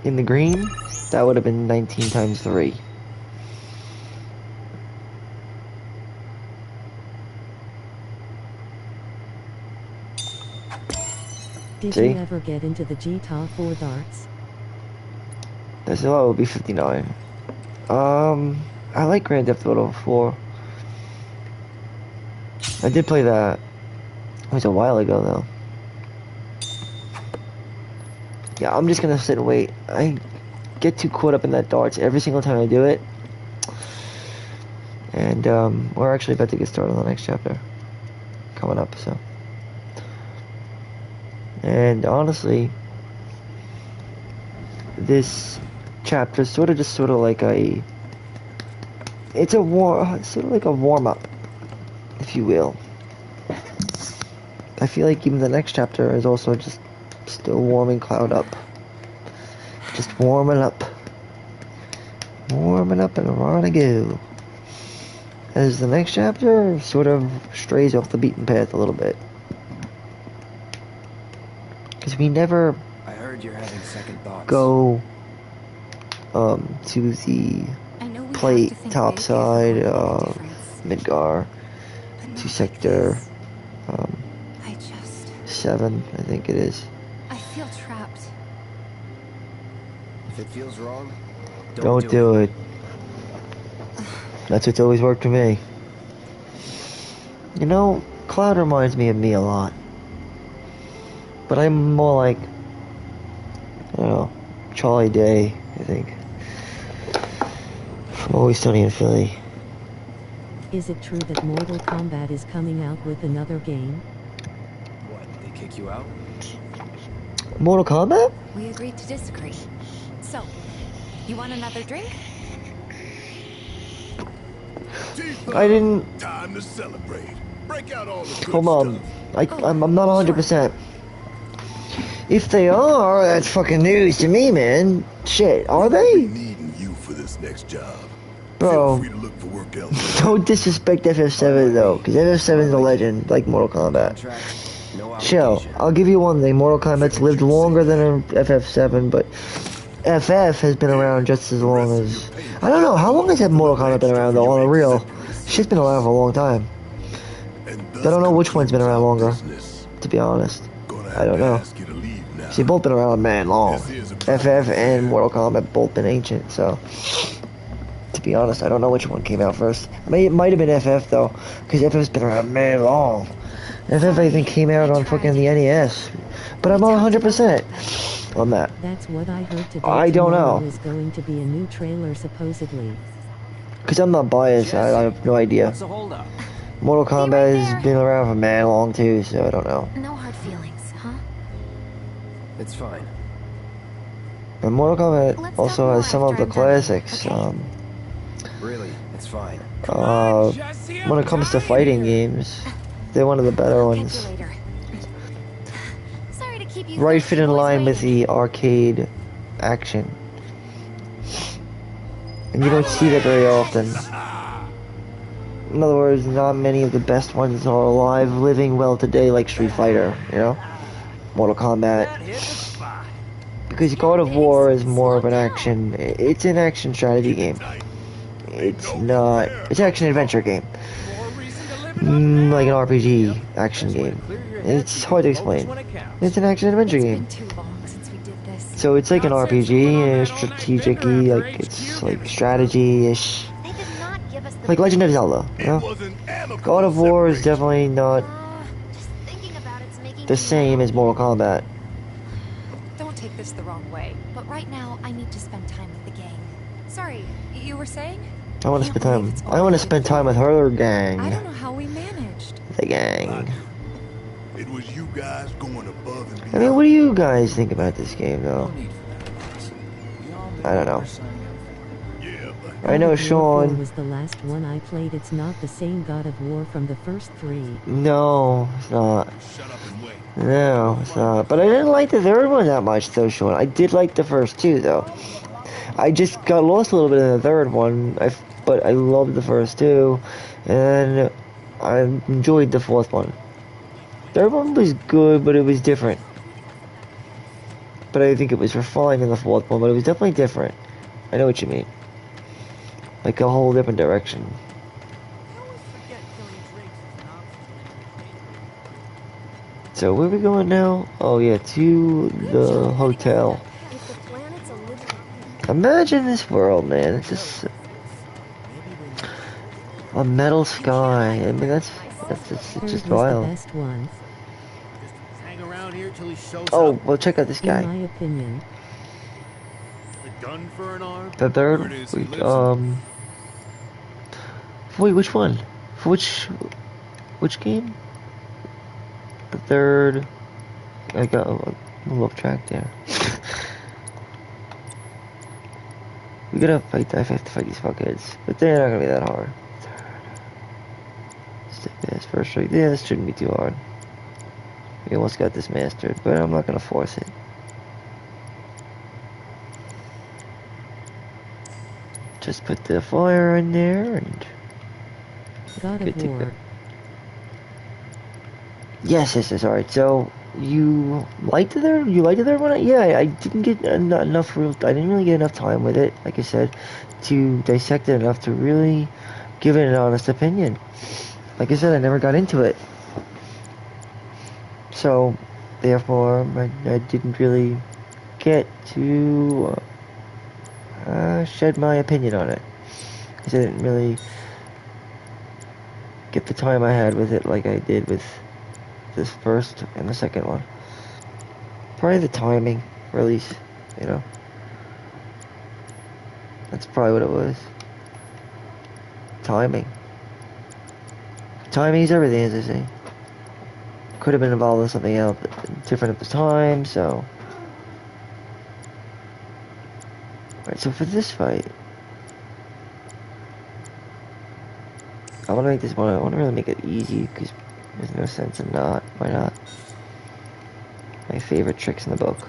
in the green, that would have been 19 times 3. Did See? you ever get into the GTA 4 darts? That's what would be 59. I like Grand Theft Auto 4. I did play that. It was a while ago though. Yeah, I'm just gonna sit and wait. I get too caught up in that darts every single time I do it. And we're actually about to get started on the next chapter coming up, so. And honestly, this chapter is sort of like a, it's sort of like a warm-up, if you will. I feel like even the next chapter is also just still warming Cloud up. Just warming up. Warming up and on to go. As the next chapter sort of strays off the beaten path a little bit. Because we never I heard you're having second thoughts. go to the plate topside Midgar to sector 7, I think it is. I feel trapped. If it feels wrong, Don't do it. That's what's always worked for me. You know, Cloud reminds me of me a lot. But I'm more like, I don't know, Charlie Day, I think. I'm always sunny in Philly. Is it true that Mortal Kombat is coming out with another game? What, they kick you out? Mortal Kombat? We agreed to disagree. So, you want another drink? I didn't... Time to celebrate. Break out all the good Hold on. stuff. I'm not 100%. If they are, that's fucking news to me, man. Shit, are they? Needing you for this next job. Bro, Feel free to look for work elsewhere. don't disrespect FF7 though, because FF7 is a legend, like Mortal Kombat. Chill, I'll give you one thing, Mortal Kombat's lived longer than FF7, but FF has been around just as long as... I don't know, how long has that Mortal Kombat been around though, on the real? Shit's been around for a long time. I don't know which one's been around longer, to be honest. I don't know. See, both been around man long. FF and Mortal Kombat both been ancient, so... To be honest, I don't know which one came out first. It might have been FF though, because FF's been around man long. FF I think came out on fucking the NES, but I'm not 100% on that. That's what I heard today. I don't know. Is going to be a new trailer supposedly. Because I'm not biased, I have no idea. Mortal Kombat has been around for man long too, so I don't know. No hard feelings, huh? It's fine. But Mortal Kombat also has some of the classics. Really, it's fine. When it comes to fighting games, they're one of the better ones. Right fit in line with the arcade action. And you don't see that very often. In other words, not many of the best ones are alive, living well today like Street Fighter, you know? Mortal Kombat. Because God of War is more of an action, it's an action strategy game. It's not, it's an action adventure game. Like an RPG action game. It's hard to explain. It's an action adventure game. So it's like an RPG, strategic-y, like it's like strategy-ish. Like Legend of Zelda, you know? God of War is definitely not the same as Mortal Kombat. Don't take this the wrong way, but right now I need to spend time with the gang. Sorry, you were saying? I want to spend time. I want to spend time with her gang. I don't know how we managed. The gang. It was you guys going above and beyond. I mean, what do you guys think about this game, though? I don't know. I know Sean was the last one I played. It's not the same God of War from the first three. No, it's not. No, it's not. But I didn't like the third one that much, though, Sean. I did like the first two, though. I just got lost a little bit in the third one, but I loved the first two, and I enjoyed the fourth one. Third one was good, but it was different. But I think it was refined in the fourth one, but it was definitely different. I know what you mean. Like a whole different direction. So where are we going now? Oh yeah, to the hotel. Imagine this world, man. It's just a metal sky. I mean, that's just wild. The best one. Hang around here till he shows Oh, up. well, check out this guy. In my opinion. The gun for an arm. The third, wait, which one? For which game? The third. I got a little off track there. We gotta fight. I have to fight these fuckheads, but they're not gonna be that hard. Step this first strike. Yeah, this shouldn't be too hard. We almost got this mastered, but I'm not gonna force it. Just put the fire in there and God of War. Yes, alright. So you liked the third? You liked the third one? Yeah, I didn't get enough I didn't really get enough time with it, like I said, to dissect it enough to really give it an honest opinion. Like I said, I never got into it. So, therefore, I didn't really get to shed my opinion on it. Because I didn't really get the time I had with it like I did with this first and the second one. Probably the timing, release, you know. That's probably what it was. timing. Timing is everything, as I say. Could have been involved in something else different at the time, so. Alright, so for this fight, I want to make this one, I want to really make it easy, because there's no sense in not. Why not? My favorite tricks in the book.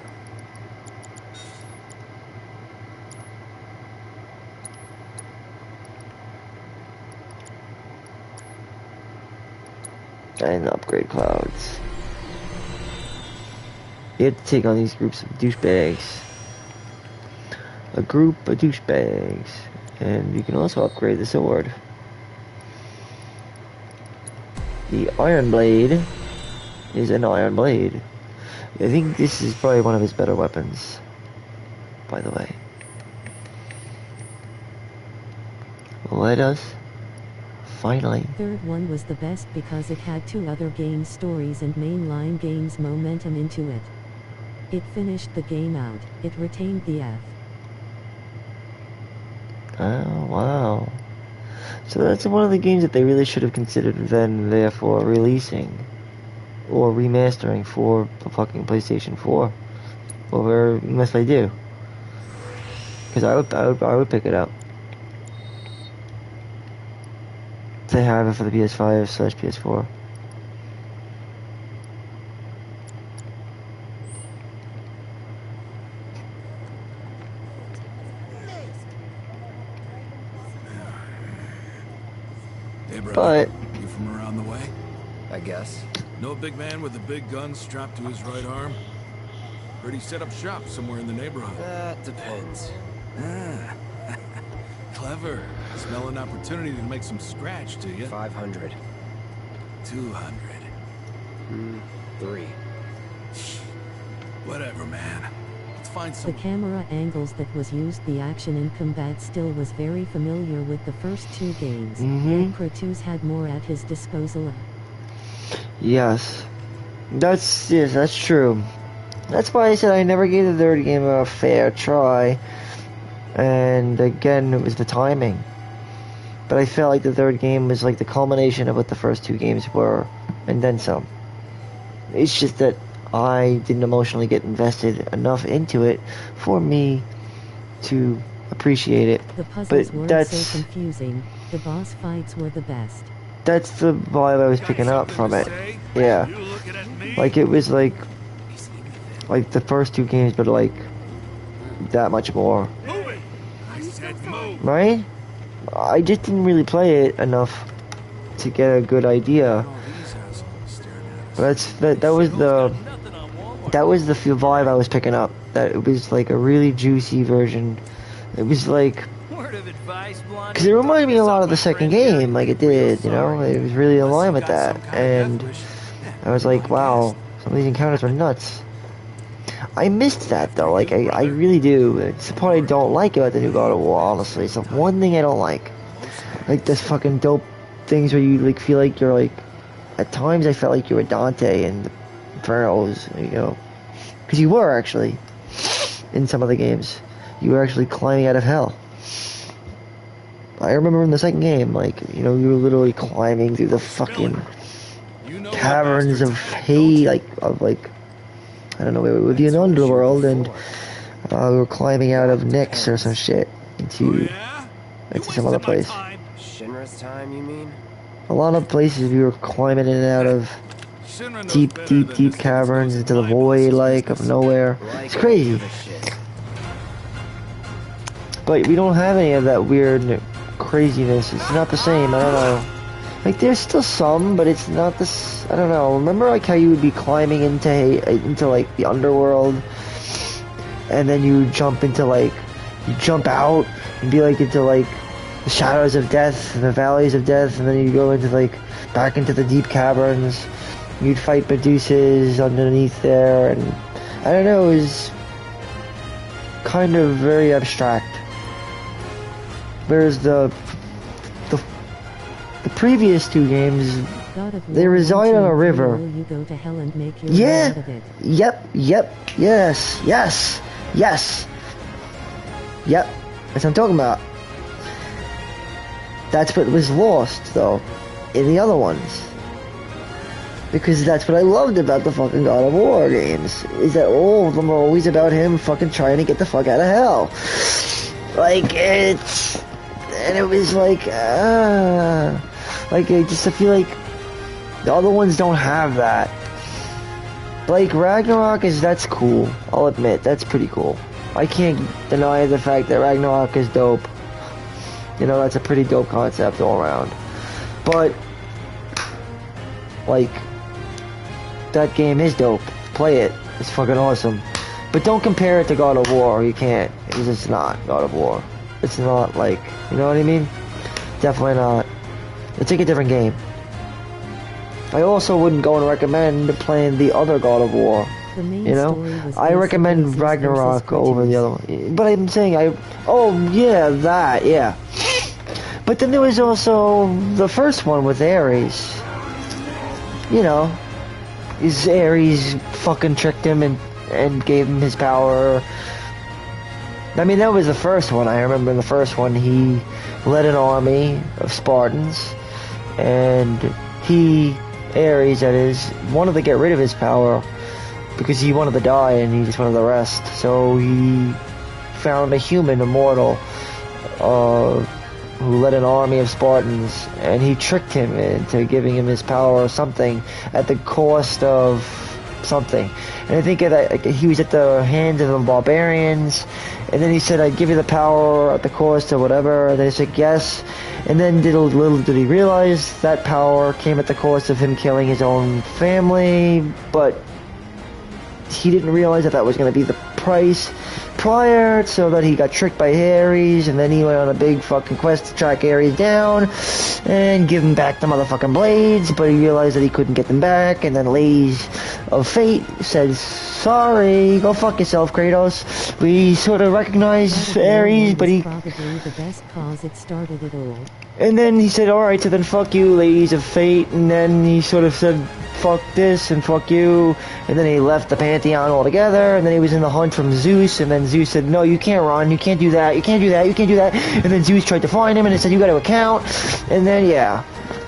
And upgrade clouds. You have to take on these groups of douchebags. A group of douchebags. And you can also upgrade the sword. The Iron Blade is an Iron Blade. I think this is probably one of his better weapons, by the way. Let us finally. Third one was the best because it had 2 other games stories and mainline games momentum into it. It finished the game out. It retained the F. Oh, wow. So that's one of the games that they really should have considered then, therefore, releasing. Or remastering for the fucking PlayStation 4. Or unless they do. Because I would pick it up. They have it for the PS5/PS4. Hey, brother. But You from around the way? I guess. No big man with a big gun strapped to his right arm? Heard he set up shop somewhere in the neighborhood. That depends. Ah. Clever. Smell an opportunity to make some scratch, do you? 500. 200. 3. Whatever, man. Let's find some. The camera angles that was used, the action in combat still was very familiar with the first 2 games. Mhm. Kratos had more at his disposal. yes, that's true. That's why I said I never gave the third game a fair try. And again, it was the timing. But I felt like the third game was like the culmination of what the first 2 games were, and then some. It's just that I didn't emotionally get invested enough into it for me to appreciate it. The puzzles But weren't that's so confusing. The boss fights were the best. that's the vibe I was picking up from it. Yeah, like it was like the first 2 games, but like that much more. Right? I just didn't really play it enough to get a good idea. But that was the vibe I was picking up. That it was like a really juicy version. It was like, because it reminded me a lot of the second game, like it did, you know. It was really in line with that, and I was like, wow, some of these encounters were nuts. I missed that though, like I really do. It's the part I don't like about the new God of War, honestly. It's the one thing I don't like. Like this fucking dope things where you like feel like you're like, at times I felt like you were Dante and the Infernos, you know. Because you were actually, in some of the games. You were actually climbing out of hell. I remember in the second game, like, you know, you were literally climbing through the fucking caverns of hay, like, I don't know, it would be an underworld, and we were climbing out of Nyx or some shit into some other place. Shinra's time, you mean? A lot of places we were climbing in and out of deep caverns into the void, like, of nowhere. It's crazy. But we don't have any of that weird craziness. It's not the same, I don't know. Like, there's still some, but it's not this. I don't know. Remember, like, how you would be climbing into like the underworld, and then you jump into like, you jump out and be like into like the shadows of death and the valleys of death, and then you go into like back into the deep caverns. You'd fight Medusas underneath there, and I don't know. It was kind of very abstract. Whereas the previous 2 games, they reside on a river. You go to hell and make your Yeah. way out of it. Yep. Yes. Yep. That's what I'm talking about. That's what was lost, though, in the other ones. Because that's what I loved about the fucking God of War games, is that all of them are always about him fucking trying to get the fuck out of hell. Like, and it was like, I feel like the other ones don't have that. Like, Ragnarok that's cool, I'll admit, that's pretty cool. I can't deny the fact that Ragnarok is dope. You know, that's a pretty dope concept all around. But, like, that game is dope. Play it. It's fucking awesome. But don't compare it to God of War. You can't. It's just not God of War. It's not like, you know what I mean? Definitely not. It's like a different game. I also wouldn't go and recommend playing the other God of War. You know? I recommend Ragnarok over the other one. But I'm saying yeah. But then there was also the first one with Ares. You know, Ares fucking tricked him and gave him his power. I mean, that was the first one. I remember in the first one, he led an army of Spartans, and Ares, that is, wanted to get rid of his power because he wanted to die and he just wanted to rest. So he found a human, immortal, who led an army of Spartans, and he tricked him into giving him his power or something at the cost of something. And I think that he was at the hands of the barbarians, and then he said, I'd give you the power at the cost of whatever, and they said yes, and then little did he realize that power came at the cost of him killing his own family, but he didn't realize that was going to be the price prior, so that he got tricked by Ares, and then he went on a big fucking quest to track Ares down and give him back the motherfucking blades, but he realized that he couldn't get them back, and then Ladies of Fate said, sorry, go fuck yourself, Kratos. We sort of recognize Ares, but he... Probably the best cause it started it all. And then he said, alright, so then fuck you, Ladies of Fate, and then he sort of said, fuck this and fuck you, and then he left the Pantheon altogether, and then he was in the hunt from Zeus, and then Zeus said, no, you can't run, you can't do that, you can't do that, you can't do that, and then Zeus tried to find him, and he said, you gotta account, and then, yeah.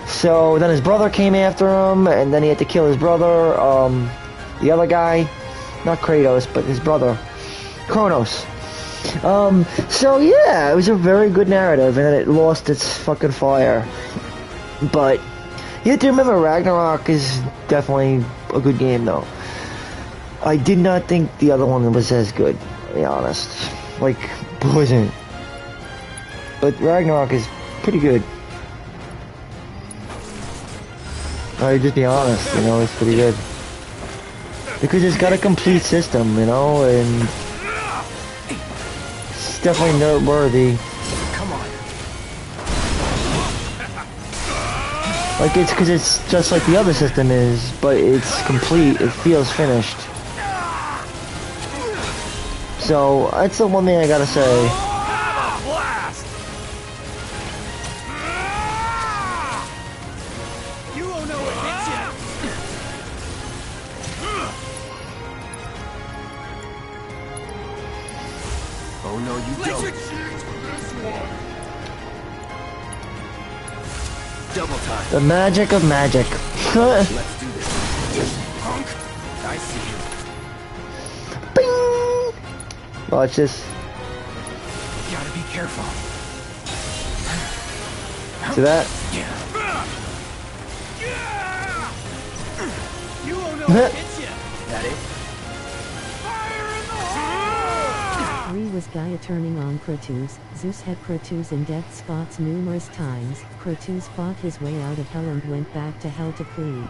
So then his brother came after him, and then he had to kill his brother, the other guy, not Kratos, but his brother, Kronos. So yeah, it was a very good narrative, and then it lost its fucking fire. But you have to remember, Ragnarok is definitely a good game, though. I did not think the other one was as good, to be honest. Like, it wasn't. But Ragnarok is pretty good. I'll just be honest, you know, it's pretty good. Because it's got a complete system, you know, and it's definitely noteworthy. Like, it's because it's just like the other system is, but it's complete, it feels finished. So, that's the one thing I gotta say. Oh no, you don't. Double time. The magic of magic. Let's do this. Punk. I see you. Bing! Watch this. Gotta be careful. See that? You won't know what hits you. That it? 3 was Gaia turning on Kratos. Zeus had Kratos in death spots numerous times. Kratos fought his way out of hell and went back to hell to plead.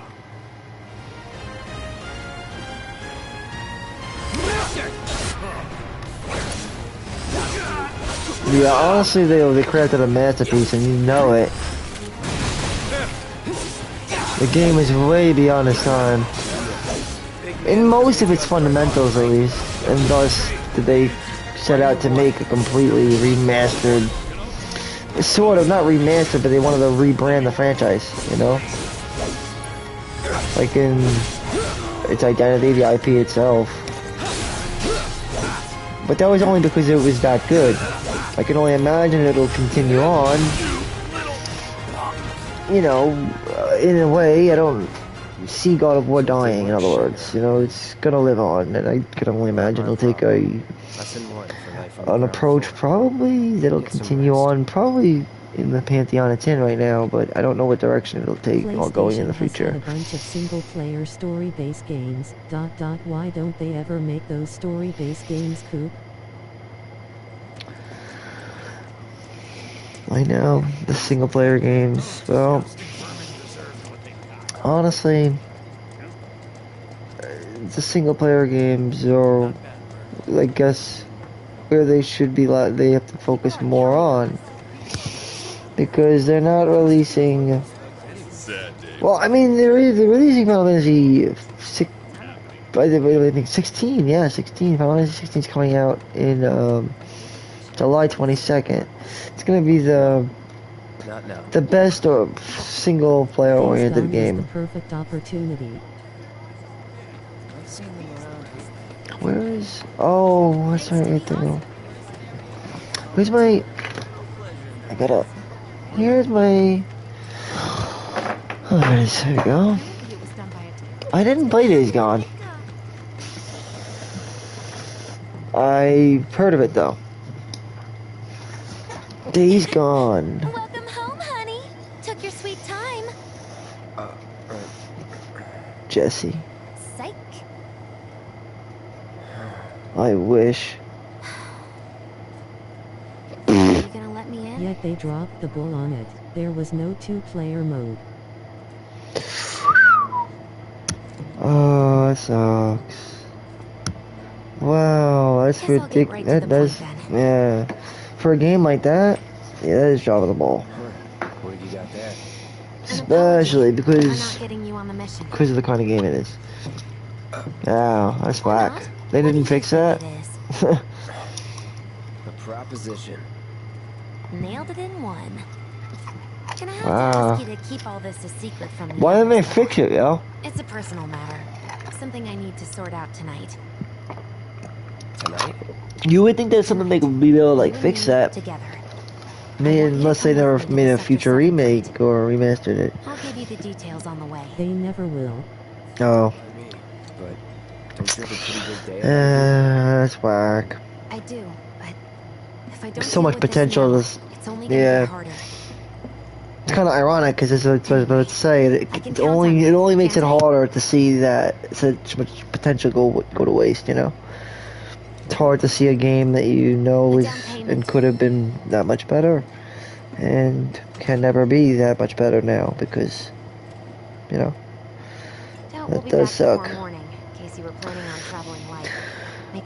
Yeah, honestly, they crafted a masterpiece, and you know it. The game is way beyond its time. In most of its fundamentals, at least. And thus, did they set out to make a completely remastered, sort of, not remastered, but they wanted to rebrand the franchise, you know? Like in its identity, the IP itself. But that was only because it was that good. I can only imagine it'll continue on you know, in a way, I don't see God of War dying, in other words. You know, it's gonna live on, and I can only imagine it'll take an approach probably that'll continue on, probably in the pantheon it's in right now, but I don't know what direction it'll take all going in the future. PlayStation has had a bunch of single-player story-based games. Why don't they ever make those story-based games, Coop? I know, the single-player games, well, honestly, the single-player games are, I guess, where they should be, they have to focus more on, because they're not releasing, well, I mean, they're releasing Final Fantasy 6, I think 16, yeah, 16, Final Fantasy 16 is coming out in, July 22nd. It's gonna be the best or single player oriented game. The perfect opportunity. Where is? Oh, that's right there. Where's my? I gotta. Here's my. Oh, there it is. There we go. I didn't play Days Gone. I've heard of it though. Days Gone. Welcome home, honey. Took your sweet time. Jesse. Psych. I wish. Are you gonna let me in? Yet they dropped the ball on it. There was no two-player mode. Oh, that sucks. Wow, that's ridiculous. That does, yeah. For a game like that, yeah, that is dropping the ball. What have you got there? Especially because of the kind of game it is. Oh, that's whack. They didn't fix that. A proposition. Nailed it in one. Gonna have to Wow. ask you to keep all this a secret from me. Why didn't they fix it, yo? It's a personal matter. Something I need to sort out tonight. Tonight? You would think that's something they could be able to like fix that. Together. Maybe unless they never made a future remake or remastered it. I'll give you the details on the way. They never will. Oh. But don't you have a pretty good day? That's whack. I do, but if I don't So deal much with this potential. now, This, it's only gonna get harder. It's kind of ironic because it's what I was about to say. It only makes it harder to see that such much potential go to waste. You know, it's hard to see a game that you know is and could have been that much better, and can never be that much better now because, you know, that does suck.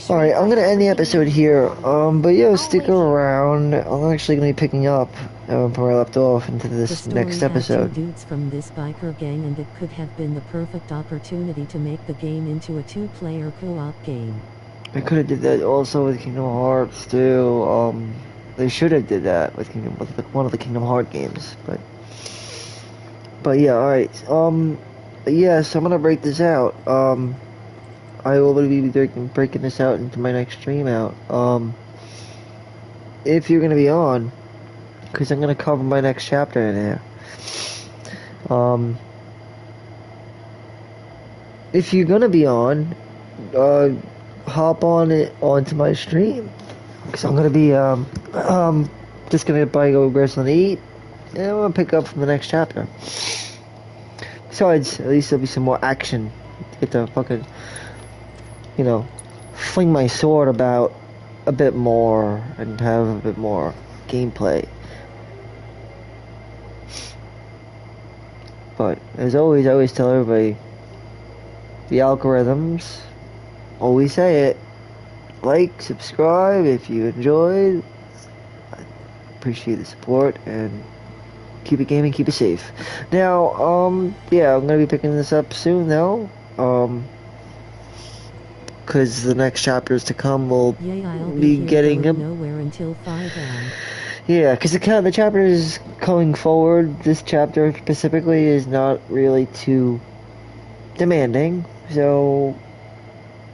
Alright, I'm gonna end the episode here, but yo, stick around. I'm actually gonna be picking up where I left off into this next episode. Two dudes from this biker gang, and it could have been the perfect opportunity to make the game into a two-player co-op game. I could have did that also with Kingdom Hearts too. They should have did that with one of the Kingdom Hearts games, but yeah, alright. Yeah, so I'm gonna break this out. I will be breaking this out into my next stream out. If you're gonna be on, because I'm gonna cover my next chapter in there. If you're gonna be on, hop onto my stream, because I'm gonna be just gonna probably go grab something to eat, and I'm gonna pick up from the next chapter. Besides, at least there'll be some more action. Get to fucking, you know, fling my sword about a bit more and have a bit more gameplay. But as always, I always tell everybody, the algorithms always say it. Like, subscribe if you enjoyed. I appreciate the support, and keep it gaming, keep it safe. Now, yeah, I'm gonna be picking this up soon though. Because the next chapters to come will be getting nowhere until 5 a.m. Yeah, because the chapters going forward, this chapter specifically is not really too demanding. So,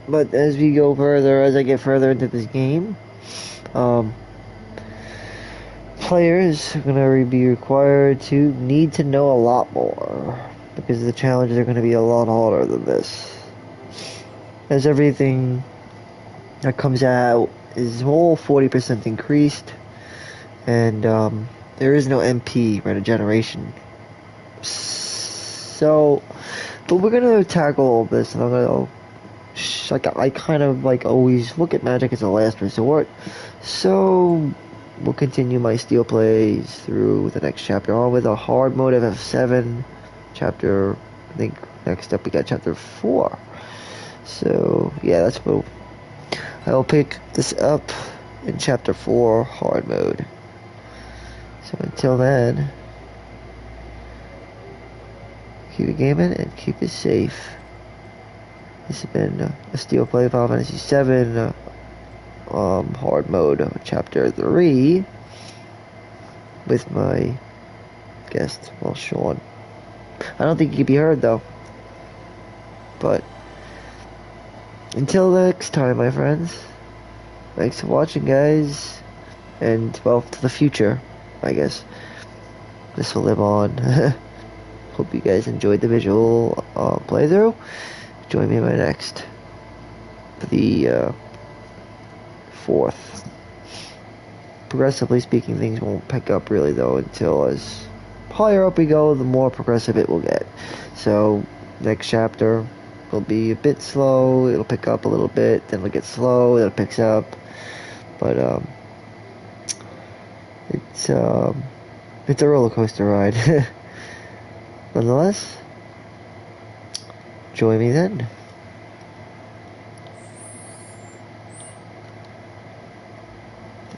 but as we go further, as I get further into this game, players are going to be required to need to know a lot more, because the challenges are going to be a lot harder than this. As everything that comes out is all 40% increased, and there is no MP regeneration. So, but we're going to tackle all this, and I'm going to, I kind of like always look at magic as a last resort, so we'll continue my steel plays through the next chapter on with a hard mode of FF7 chapter. I think next up we got chapter 4. So yeah, that's what I'll pick this up in chapter 4 hard mode. So until then, keep it gaming and keep it safe. This has been a steel play of Final Fantasy 7 hard mode chapter 3 with my guest, well, Sean. I don't think he can be heard though, but until next time, my friends, thanks for watching, guys, and well, to the future, I guess. This will live on. Hope you guys enjoyed the visual playthrough. Join me in my next, the 4th. Progressively speaking, things won't pick up really though until as higher up we go, the more progressive it will get. So next chapter will be a bit slow, it'll pick up a little bit, then it'll get slow, then it picks up. But it's a roller coaster ride. Nonetheless, join me then.